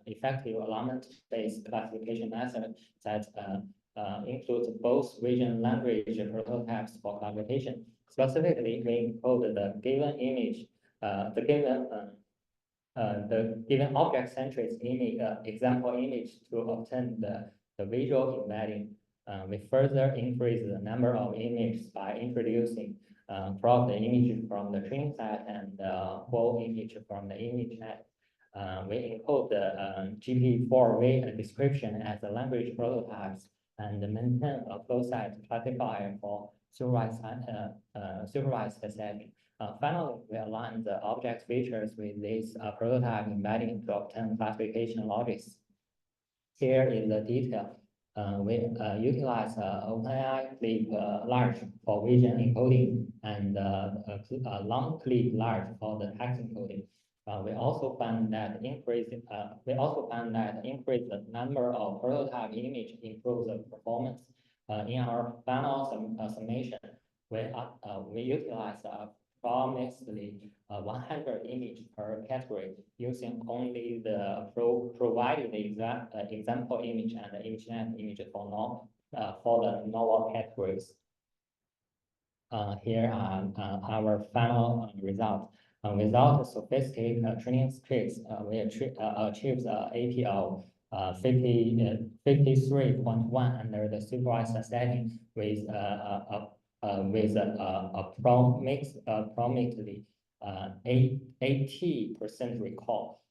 Speaker 14: effective alignment-based classification method that includes both region language prototypes for classification. Specifically, we encode the given image, the given object-centric image, example image to obtain the visual embedding. We further increase the number of images by introducing the image from the training set and whole image from the image set. We encode the GP4V description as the language prototypes and maintain a closed site classifier for supervised setting. Finally, we align the object features with this prototype embedding to obtain classification logics. Here is the detail. We utilize OpenAI clip large for vision encoding and long clip large for the text encoding. We also found that increase the number of prototype image improves the performance. In our final summation, we utilize approximately 100 images per category using only the provided example image and the ImageNet image for the novel categories. Here are our final results. Without sophisticated training tricks, we achieved APO 53.1 under the supervised setting with approximately 80% recall.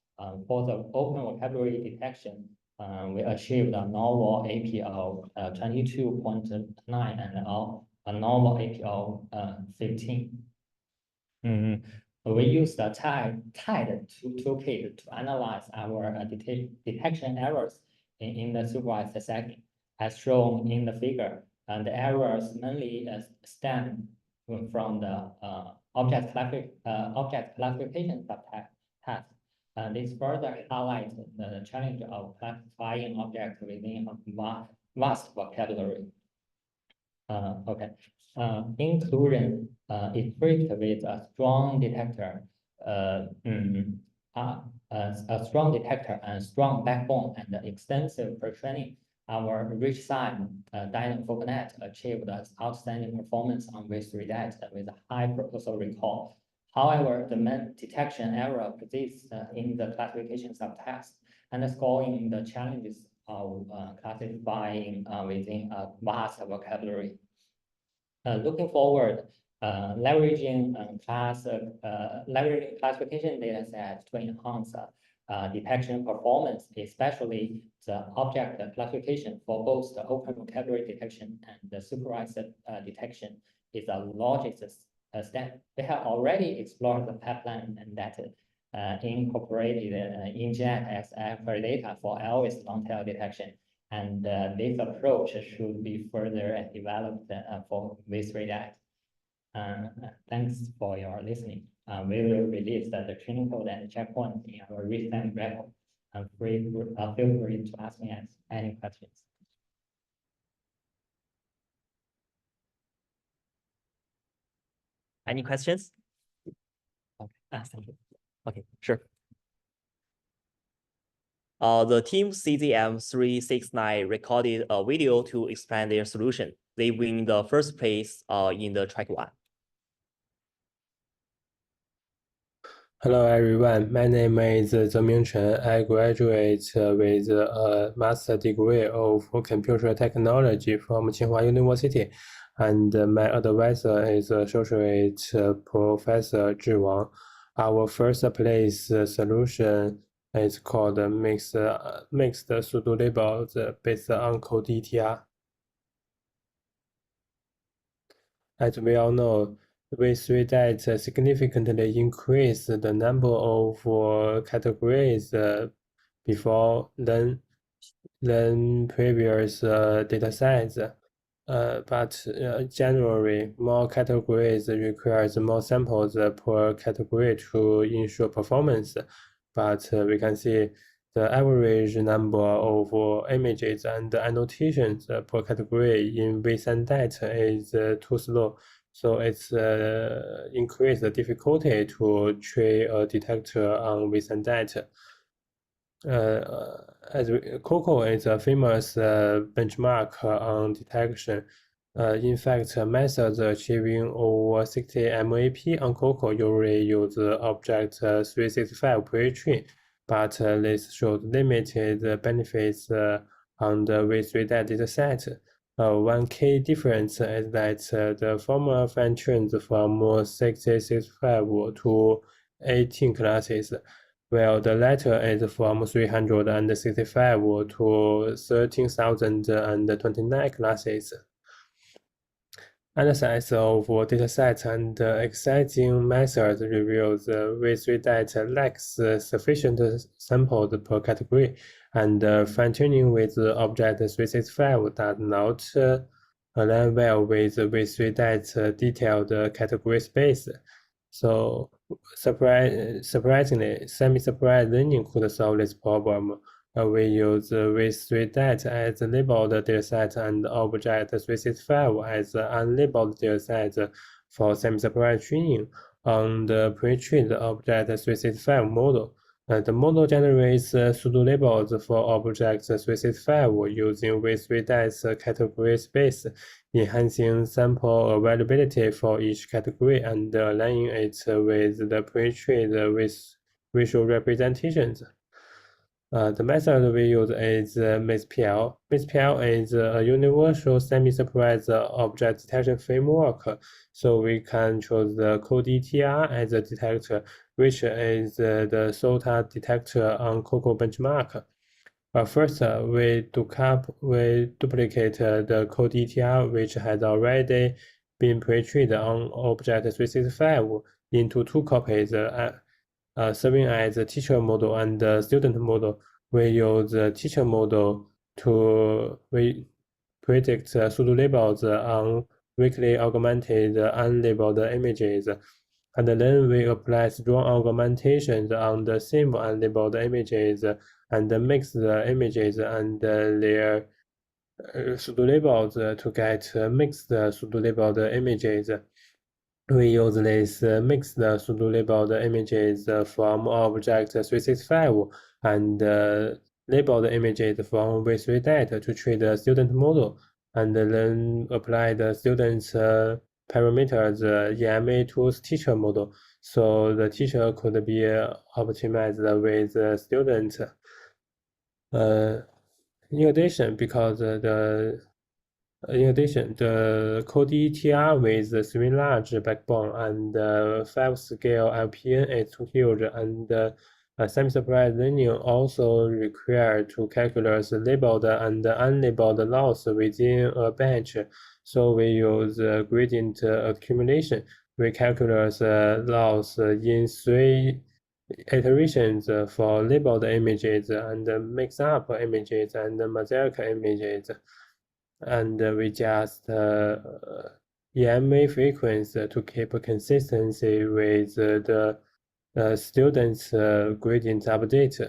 Speaker 14: For the open vocabulary detection, we achieved a novel APO 22.9 and a normal APO 15. We used the TIDE toolkit to analyze our detection errors in the supervised setting, as shown in the figure. And the errors mainly stem from the object classification subtask. This further highlights the challenge of classifying objects within a vast vocabulary. Inclusion equipped with a strong detector, and strong backbone and extensive pre-training. Our rich time dynamic FocalNet achieved outstanding performance on V3DAT with a high proposal recall. However, the main detection error persists in the classification subtask, underscoring the challenges of classifying within a vast vocabulary. Looking forward, leveraging classification data sets to enhance detection performance, especially the object classification for both the open vocabulary detection and the supervised detection, is a logical step. We have already explored the pipeline and that incorporated inject as alpha data for LOS long tail detection. And this approach should be further developed for V3DAT. Thanks for your listening. We will release the training code and checkpoint in our recent repo. Feel free to ask me any questions.
Speaker 13: Any questions? Okay. Thank you. Okay, sure. The team CZM369 recorded a video to explain their solution. They win the first place in the track 1.
Speaker 15: Hello everyone, my name is Zeming Chen. I graduate with a master degree of computer technology from Tsinghua University, and my advisor is Associate Professor Zhi Wang. Our first place solution is called mixed pseudo labels based on CodeETR. As we all know, V3DAT significantly increased the number of categories before then than previous data sets. But generally, more categories requires more samples per category to ensure performance. But we can see the average number of images and annotations per category in VSAN data is too slow. So it's increased the difficulty to train a detector on VSAN data. COCO is a famous benchmark on detection. In fact, methods achieving over 60 MAP on COCO usually use object 365 pretrained, but this shows limited benefits on the V3 dataset. One key difference is that the former fine-tuned from 6065 to 18 classes, while the latter is from 365 to 13,029 classes. Analysis of dataset and exciting methods reveals V3 data lacks sufficient samples per category, and fine-tuning with object 365 does not align well with V3 data detailed category space. So surprisingly, semi-surprise learning could solve this problem. We use V3 data as a labeled dataset and object 365 as an unlabeled dataset for semi-surprise training on the pre-trained object 365 model. The model generates pseudo labels for object 365 using V3 data category space, enhancing sample availability for each category and aligning it with the pre-trained with visual representations. The method we use is VPLOW. VPLOW is a universal semi-surprise object detection framework, so we can choose the CoDTR as a detector, which is the SOTA detector on COCO benchmark. First, we duplicate the CoDTR, which has already been pre-trained on object 365 into two copies, serving as a teacher model and student model. We use the teacher model to predict pseudo labels on weakly augmented unlabeled images, and then we apply strong augmentations on the same unlabeled images and mix the images and their pseudo labels to get mixed pseudo labeled images. We use this mixed pseudo labeled images from object 365 and labeled images from V3 data to train the student model, and then apply the student's parameters EMA to teacher model, so the teacher could be optimized with the student. In addition, the CoDTR with the 3 large backbone and 5-scale LPN is too huge, and semi-surprise learning also required to calculate labeled and unlabeled loss within a batch. So we use gradient accumulation. We calculate loss in 3 iterations for labeled images and mix-up images and mosaic images. And we just EMA frequency to keep consistency with the students' gradient update.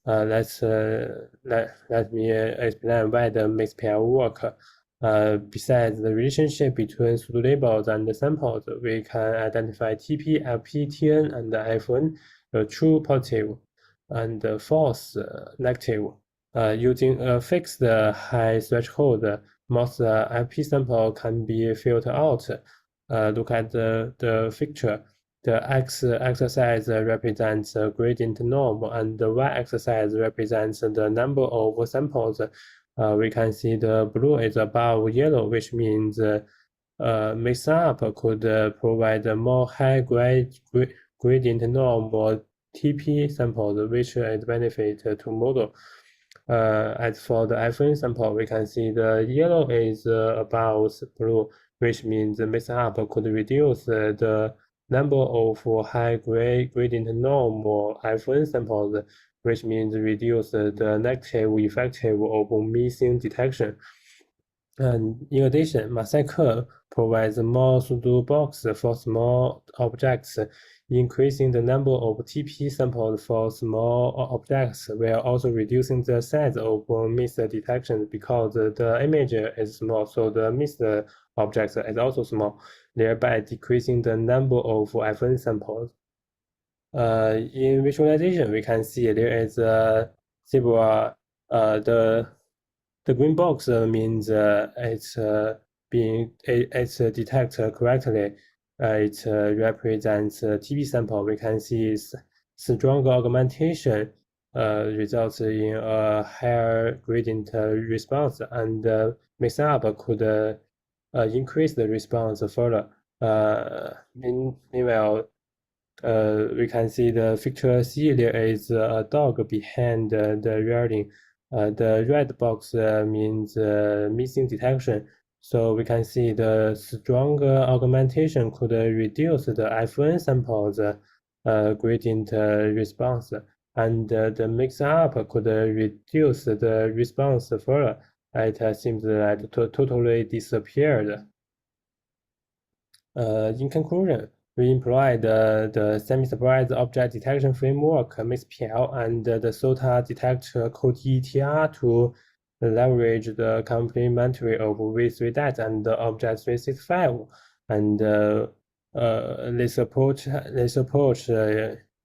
Speaker 15: Let me explain why the mixed pair work. Besides the relationship between pseudo labels and samples, we can identify TP, LP, TN, and FN, true positive and false negative. Using a fixed high threshold, most IP sample can be filtered out. Look at the picture. The x-axis represents gradient norm, and the y-axis represents the number of samples. We can see the blue is above yellow, which means mix-up could provide a more high gradient norm or TP samples, which is benefit to model. As for the FN sample, we can see the yellow is above blue, which means the mix-up could reduce the number of high gradient norm or FN samples, which means reduce the negative effect of missing detection. And in addition, Massacre provides more pseudo box for small objects, increasing the number of TP samples for small objects, while also reducing the size of missed detection because the image is small, so the missed objects is also small, thereby decreasing the number of FN samples. In visualization, we can see there is a zebra. The green box means it's detected correctly. It represents TB sample. We can see stronger augmentation results in a higher gradient response, and mix-up could increase the response further. Meanwhile, we can see the picture C, there is a dog behind the reading. The red box means missing detection. So we can see the stronger augmentation could reduce the FN samples gradient response, and the mix-up could reduce the response further. It seems that totally disappeared. In conclusion, we employed the semi-surprise object detection framework, VPLOW, and the SOTA detector code ETR to leverage the complementary of V3DAT and the object 365. And this approach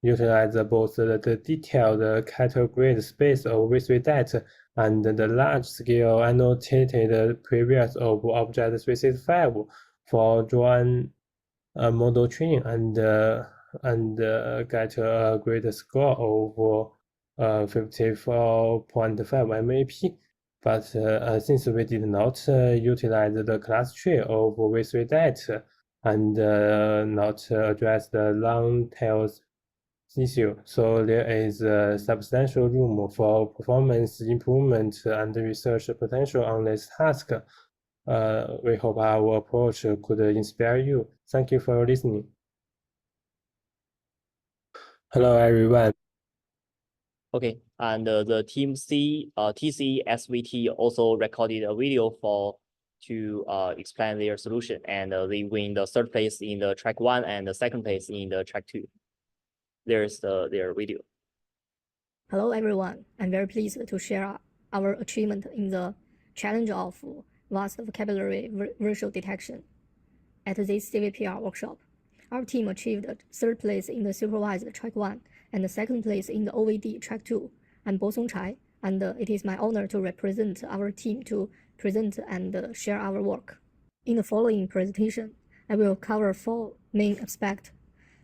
Speaker 15: utilizes both the detailed categorized space of V3DAT and the large-scale annotated previews of object 365 for joint model training and get a great score of 54.5 MAP. But since we did not utilize the class tree of V3DAT and not address the long tails issue, so there is substantial room for performance improvement and research potential on this task. We hope our approach could inspire you. Thank you for listening. Hello, everyone.
Speaker 13: Okay, and the team TC SVT also recorded a video to explain their solution, and they win the third place in the track 1 and the second place in the track 2. There's their video.
Speaker 16: Hello, everyone. I'm very pleased to share our achievement in the challenge of vast vocabulary virtual detection. At this CVPR workshop, our team achieved third place in the supervised track 1 and the second place in the OVD track 2. I'm Bo Songchai, and it is my honor to represent our team to present and share our work. In the following presentation, I will cover 4 main aspects.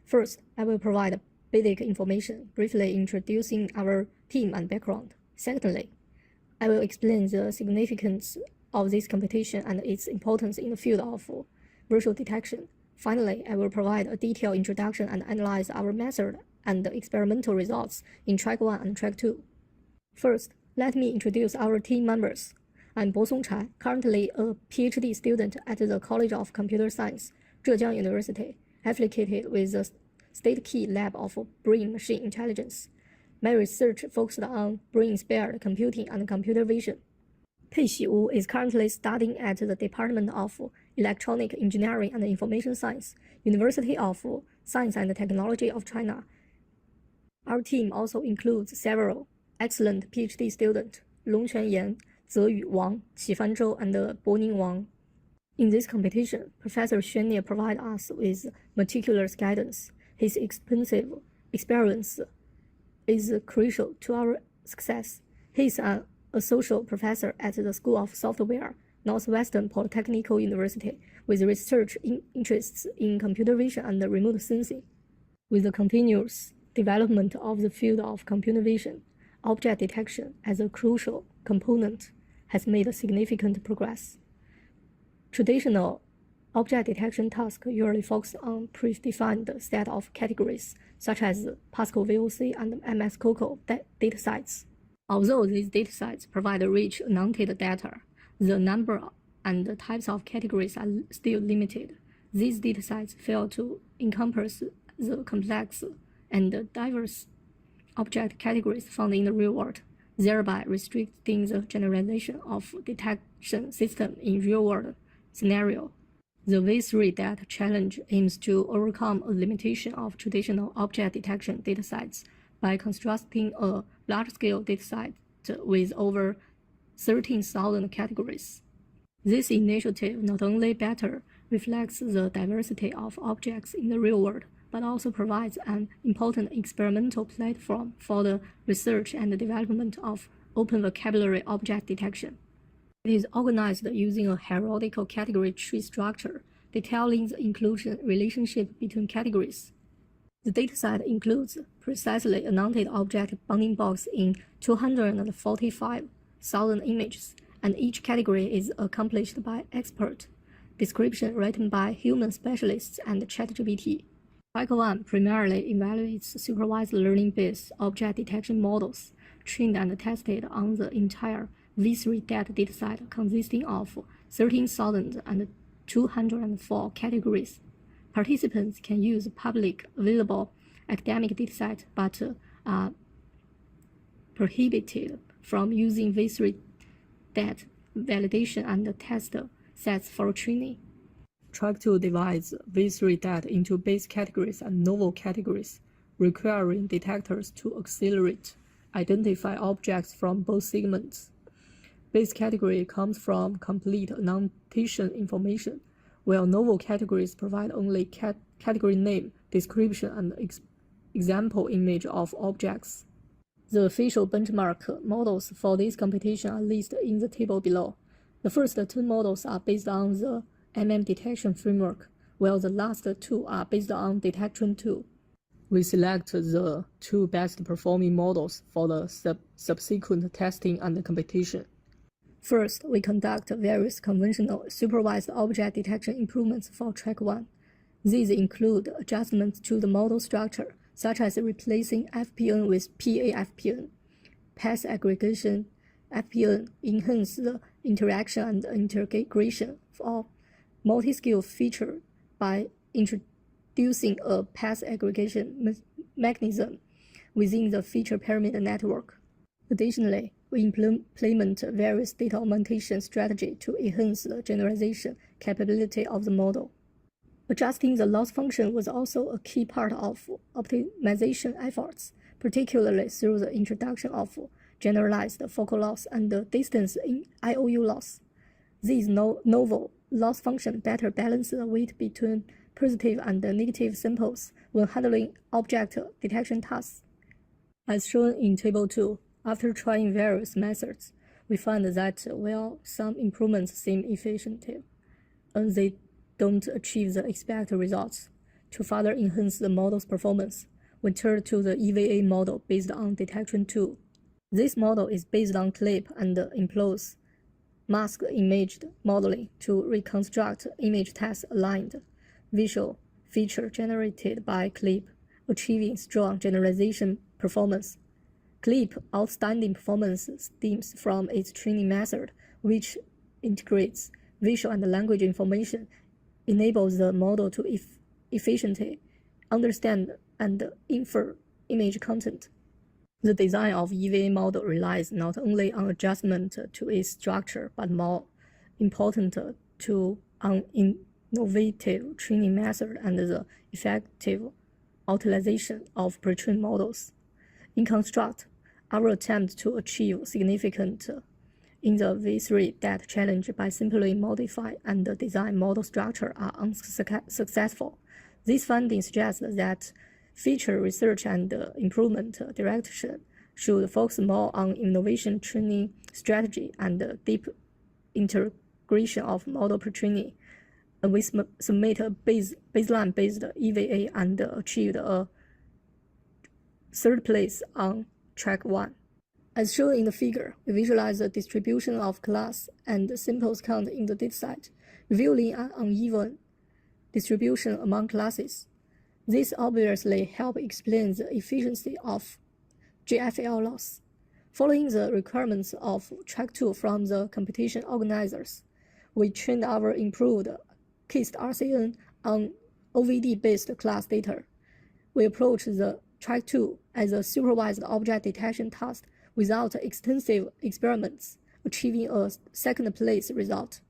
Speaker 16: First, I will provide basic information, briefly introducing our team and background. Secondly, I will explain the significance of this competition and its importance in the field of virtual detection. Finally, I will provide a detailed introduction and analyze our method and experimental results in track 1 and track 2. First, let me introduce our team members. I'm Bo Songchai, currently a PhD student at the College of Computer Science, Zhejiang University, affiliated with the State Key Lab of Brain-Machine Intelligence. My research focused on brain-inspired computing and computer vision. Pei Wu is currently studying at the Department of Electronic Engineering and Information Science, University of Science and Technology of China. Our team also includes several excellent PhD students, Longquan Yan, Zeyu Wang, Qifan Zhou, and Boning Wang. In this competition, Professor Xuanye provides us with meticulous guidance. His extensive experience is crucial to our success. He is an associate professor at the School of Software, Northwestern Polytechnical University, with research interests in computer vision and remote sensing. With the continuous development of the field of computer vision, object detection as a crucial component has made significant progress. Traditional object detection tasks usually focus on predefined set of categories, such as Pascal VOC and MS COCO datasets. Although these datasets provide rich annotated data, the number and the types of categories are still limited. These datasets fail to encompass the complex and diverse object categories found in the real world, thereby restricting the generalization of detection system in real-world scenario. The V3-DAT challenge aims to overcome a limitation of traditional object detection datasets by constructing a large-scale dataset with over 13,000 categories. This initiative not only better reflects the diversity of objects in the real world, but also provides an important experimental platform for the research and development of open vocabulary object detection. It is organized using a hierarchical category tree structure, detailing the inclusion relationship between categories. The dataset includes precisely annotated object bounding box in 245,000 images, and each category is accomplished by expert description written by human specialists and ChatGPT. Track 1 primarily evaluates supervised learning-based object detection models, trained and tested on the entire V3-DAT dataset consisting of 13,204 categories. Participants can use public available academic dataset, but are prohibited from using V3-DAT validation and test sets for training. Track 2 divides V3-DAT into base categories and novel categories, requiring detectors to identify objects from both segments. Base category comes from complete annotation information, while novel categories provide only category name, description, and example image of objects. The official benchmark models for this computation are listed in the table below. The first 10 models are based on the detection framework, while the last 2 are based on detection 2. We select the 2 best performing models for the subsequent testing and computation. First, we conduct various conventional supervised object detection improvements for track 1. These include adjustments to the model structure, such as replacing FPN with PAFPN, path aggregation FPN, enhance the interaction and integration of multi-skill feature by introducing a path aggregation mechanism within the feature pyramid network. Additionally, we implement various data augmentation strategy to enhance the generalization capability of the model. Adjusting the loss function was also a key part of optimization efforts, particularly through the introduction of generalized focal loss and the distance in IOU loss. These novel loss function better balance the weight between positive and negative samples when handling object detection tasks. As shown in Table 2, after trying various methods, we find that while some improvements seem effective, they don't achieve the expected results. To further enhance the model's performance, we turn to the EVA model based on detection 2. This model is based on CLIP and employs mask image modeling to reconstruct image text aligned visual feature generated by CLIP, achieving strong generalization performance. CLIP outstanding performance stems from its training method, which integrates visual and language information, enables the model to efficiently understand and infer image content. The design of EVA model relies not only on adjustment to its structure, but more important to an innovative training method and the effective utilization of pretrained models. In construct, our attempt to achieve significant in the V3-DAT challenge by simply modify and design model structure are unsuccessful. These findings suggest that feature research and improvement direction should focus more on innovation training strategy and deep integration of model pre-training. We submit a baseline-based EVA and achieved a 3rd place on track 1. As shown in the figure, we visualize the distribution of class and samples count in the dataset, revealing an uneven distribution among classes. This obviously helps explain the efficiency of GFL loss. Following the requirements of track 2 from the competition organizers, we trained our improved KIST RCN on OVD-based class data. We approach the Track 2 as a supervised object detection task without extensive experiments, achieving a second place result.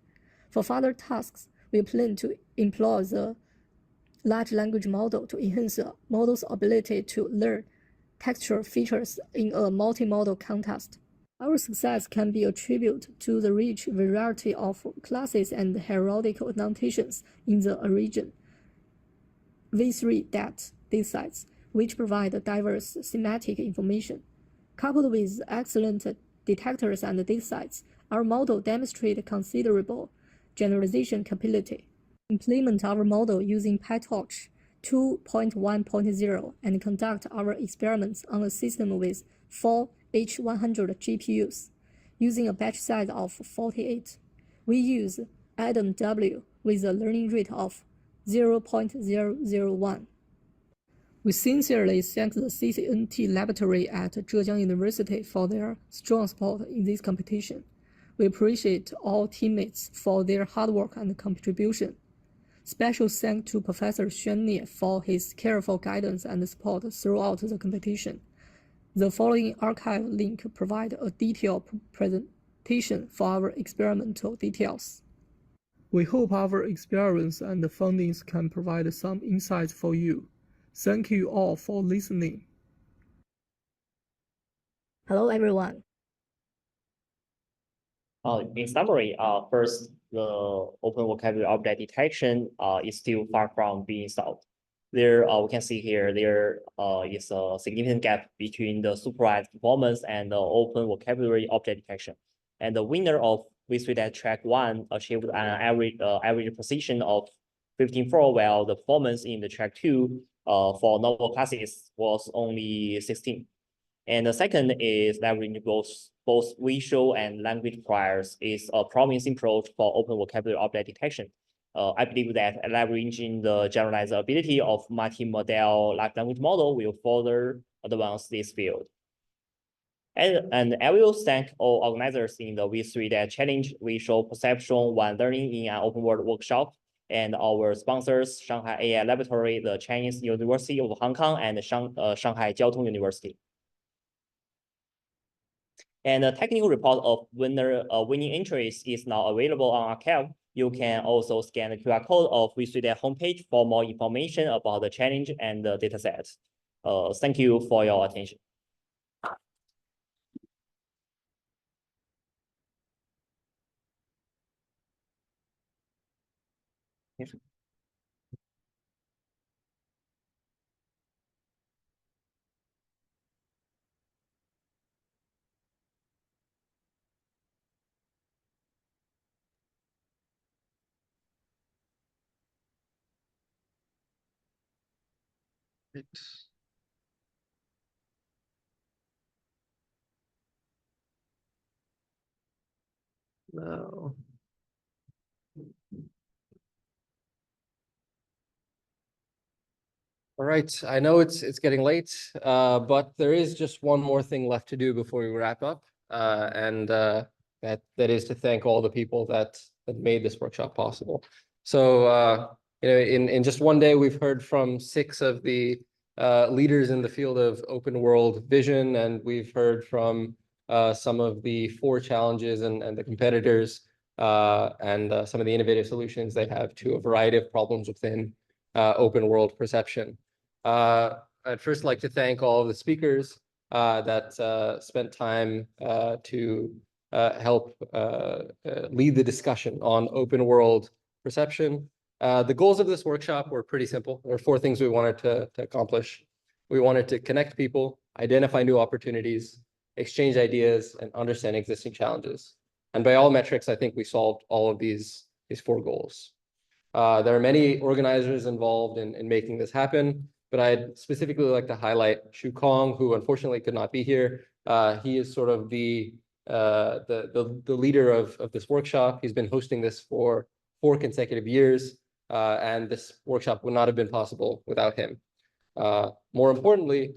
Speaker 16: For further tasks, we plan to employ the large language model to enhance the model's ability to learn textual features in a multimodal context. Our success can be attributed to the rich variety of classes and hierarchical annotations in the origin V3 datasets, which provide diverse semantic information. Coupled with excellent detectors and datasets, our model demonstrates considerable generalization capability. Implement our model using PyTorch 2.1.0 and conduct our experiments on a system with 4 H100 GPUs, using a batch size of 48. We use Adam W with a learning rate of 0.001. We sincerely thank the CCNT laboratory at Zhejiang University for their strong support in this competition. We appreciate all teammates for their hard work and contribution. Special thanks to Professor Xuan Nie for his careful guidance and support throughout the competition. The following archive link provides a detailed presentation for our experimental details. We hope our experience and findings can provide some insights for you. Thank you all for listening. Hello, everyone.
Speaker 13: In summary, first, the open vocabulary object detection is still far from being solved. There, we can see here, there is a significant gap between the supervised performance and the open vocabulary object detection. And the winner of V3 track 1 achieved an average precision of 15.4, while the performance in the track 2 for novel classes was only 16. And the second is leveraging both visual and language priors is a promising approach for open vocabulary object detection. I believe that leveraging the generalized ability of multimodal large language model will further advance this field. And I will thank all organizers in the V3 challenge visual perception when learning in an open world workshop, and our sponsors, Shanghai AI Laboratory, the Chinese University of Hong Kong, and Shanghai Jiaotong University. And the technical report of winning entries is now available on archive. You can also scan the QR code of V3 homepage for more information about the challenge and the dataset. Thank you for your attention. Yes.
Speaker 6: No. All right, I know it's getting late, but there is just one more thing left to do before we wrap up, and that is to thank all the people that made this workshop possible. So you know, in just one day, we've heard from 6 of the leaders in the field of open world vision, and we've heard from some of the 4 challenges and the competitors, and some of the innovative solutions they have to a variety of problems within open world perception. I'd first like to thank all of the speakers that spent time to help lead the discussion on open world perception. The goals of this workshop were pretty simple. There were 4 things we wanted to accomplish. We wanted to connect people, identify new opportunities, exchange ideas, and understand existing challenges. And by all metrics, I think we solved all of these 4 goals. There are many organizers involved in making this happen, but I'd specifically like to highlight Shu Kong, who unfortunately could not be here. He is sort of the leader of this workshop. He's been hosting this for 4 consecutive years, and this workshop would not have been possible without him. More importantly,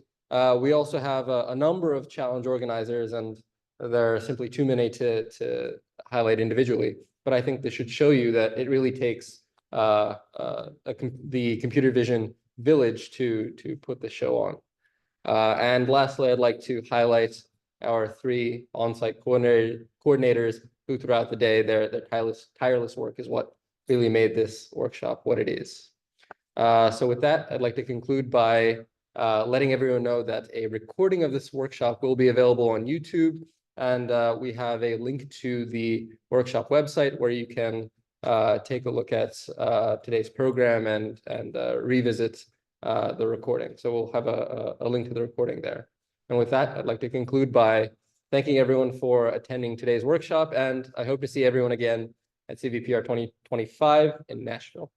Speaker 6: we also have a number of challenge organizers, and there are simply too many to highlight individually. But I think this should show you that it really takes the computer vision village to put the show on. And lastly, I'd like to highlight our 3 on-site coordinators who throughout the day, their tireless work is what really made this workshop what it is. So with that, I'd like to conclude by letting everyone know that a recording of this workshop will be available on YouTube. And we have a link to the workshop website where you can take a look at today's program and revisit the recording. So we'll have a link to the recording there. And with that, I'd like to conclude by thanking everyone for attending today's workshop. And I hope to see everyone again at CVPR 2025 in Nashville.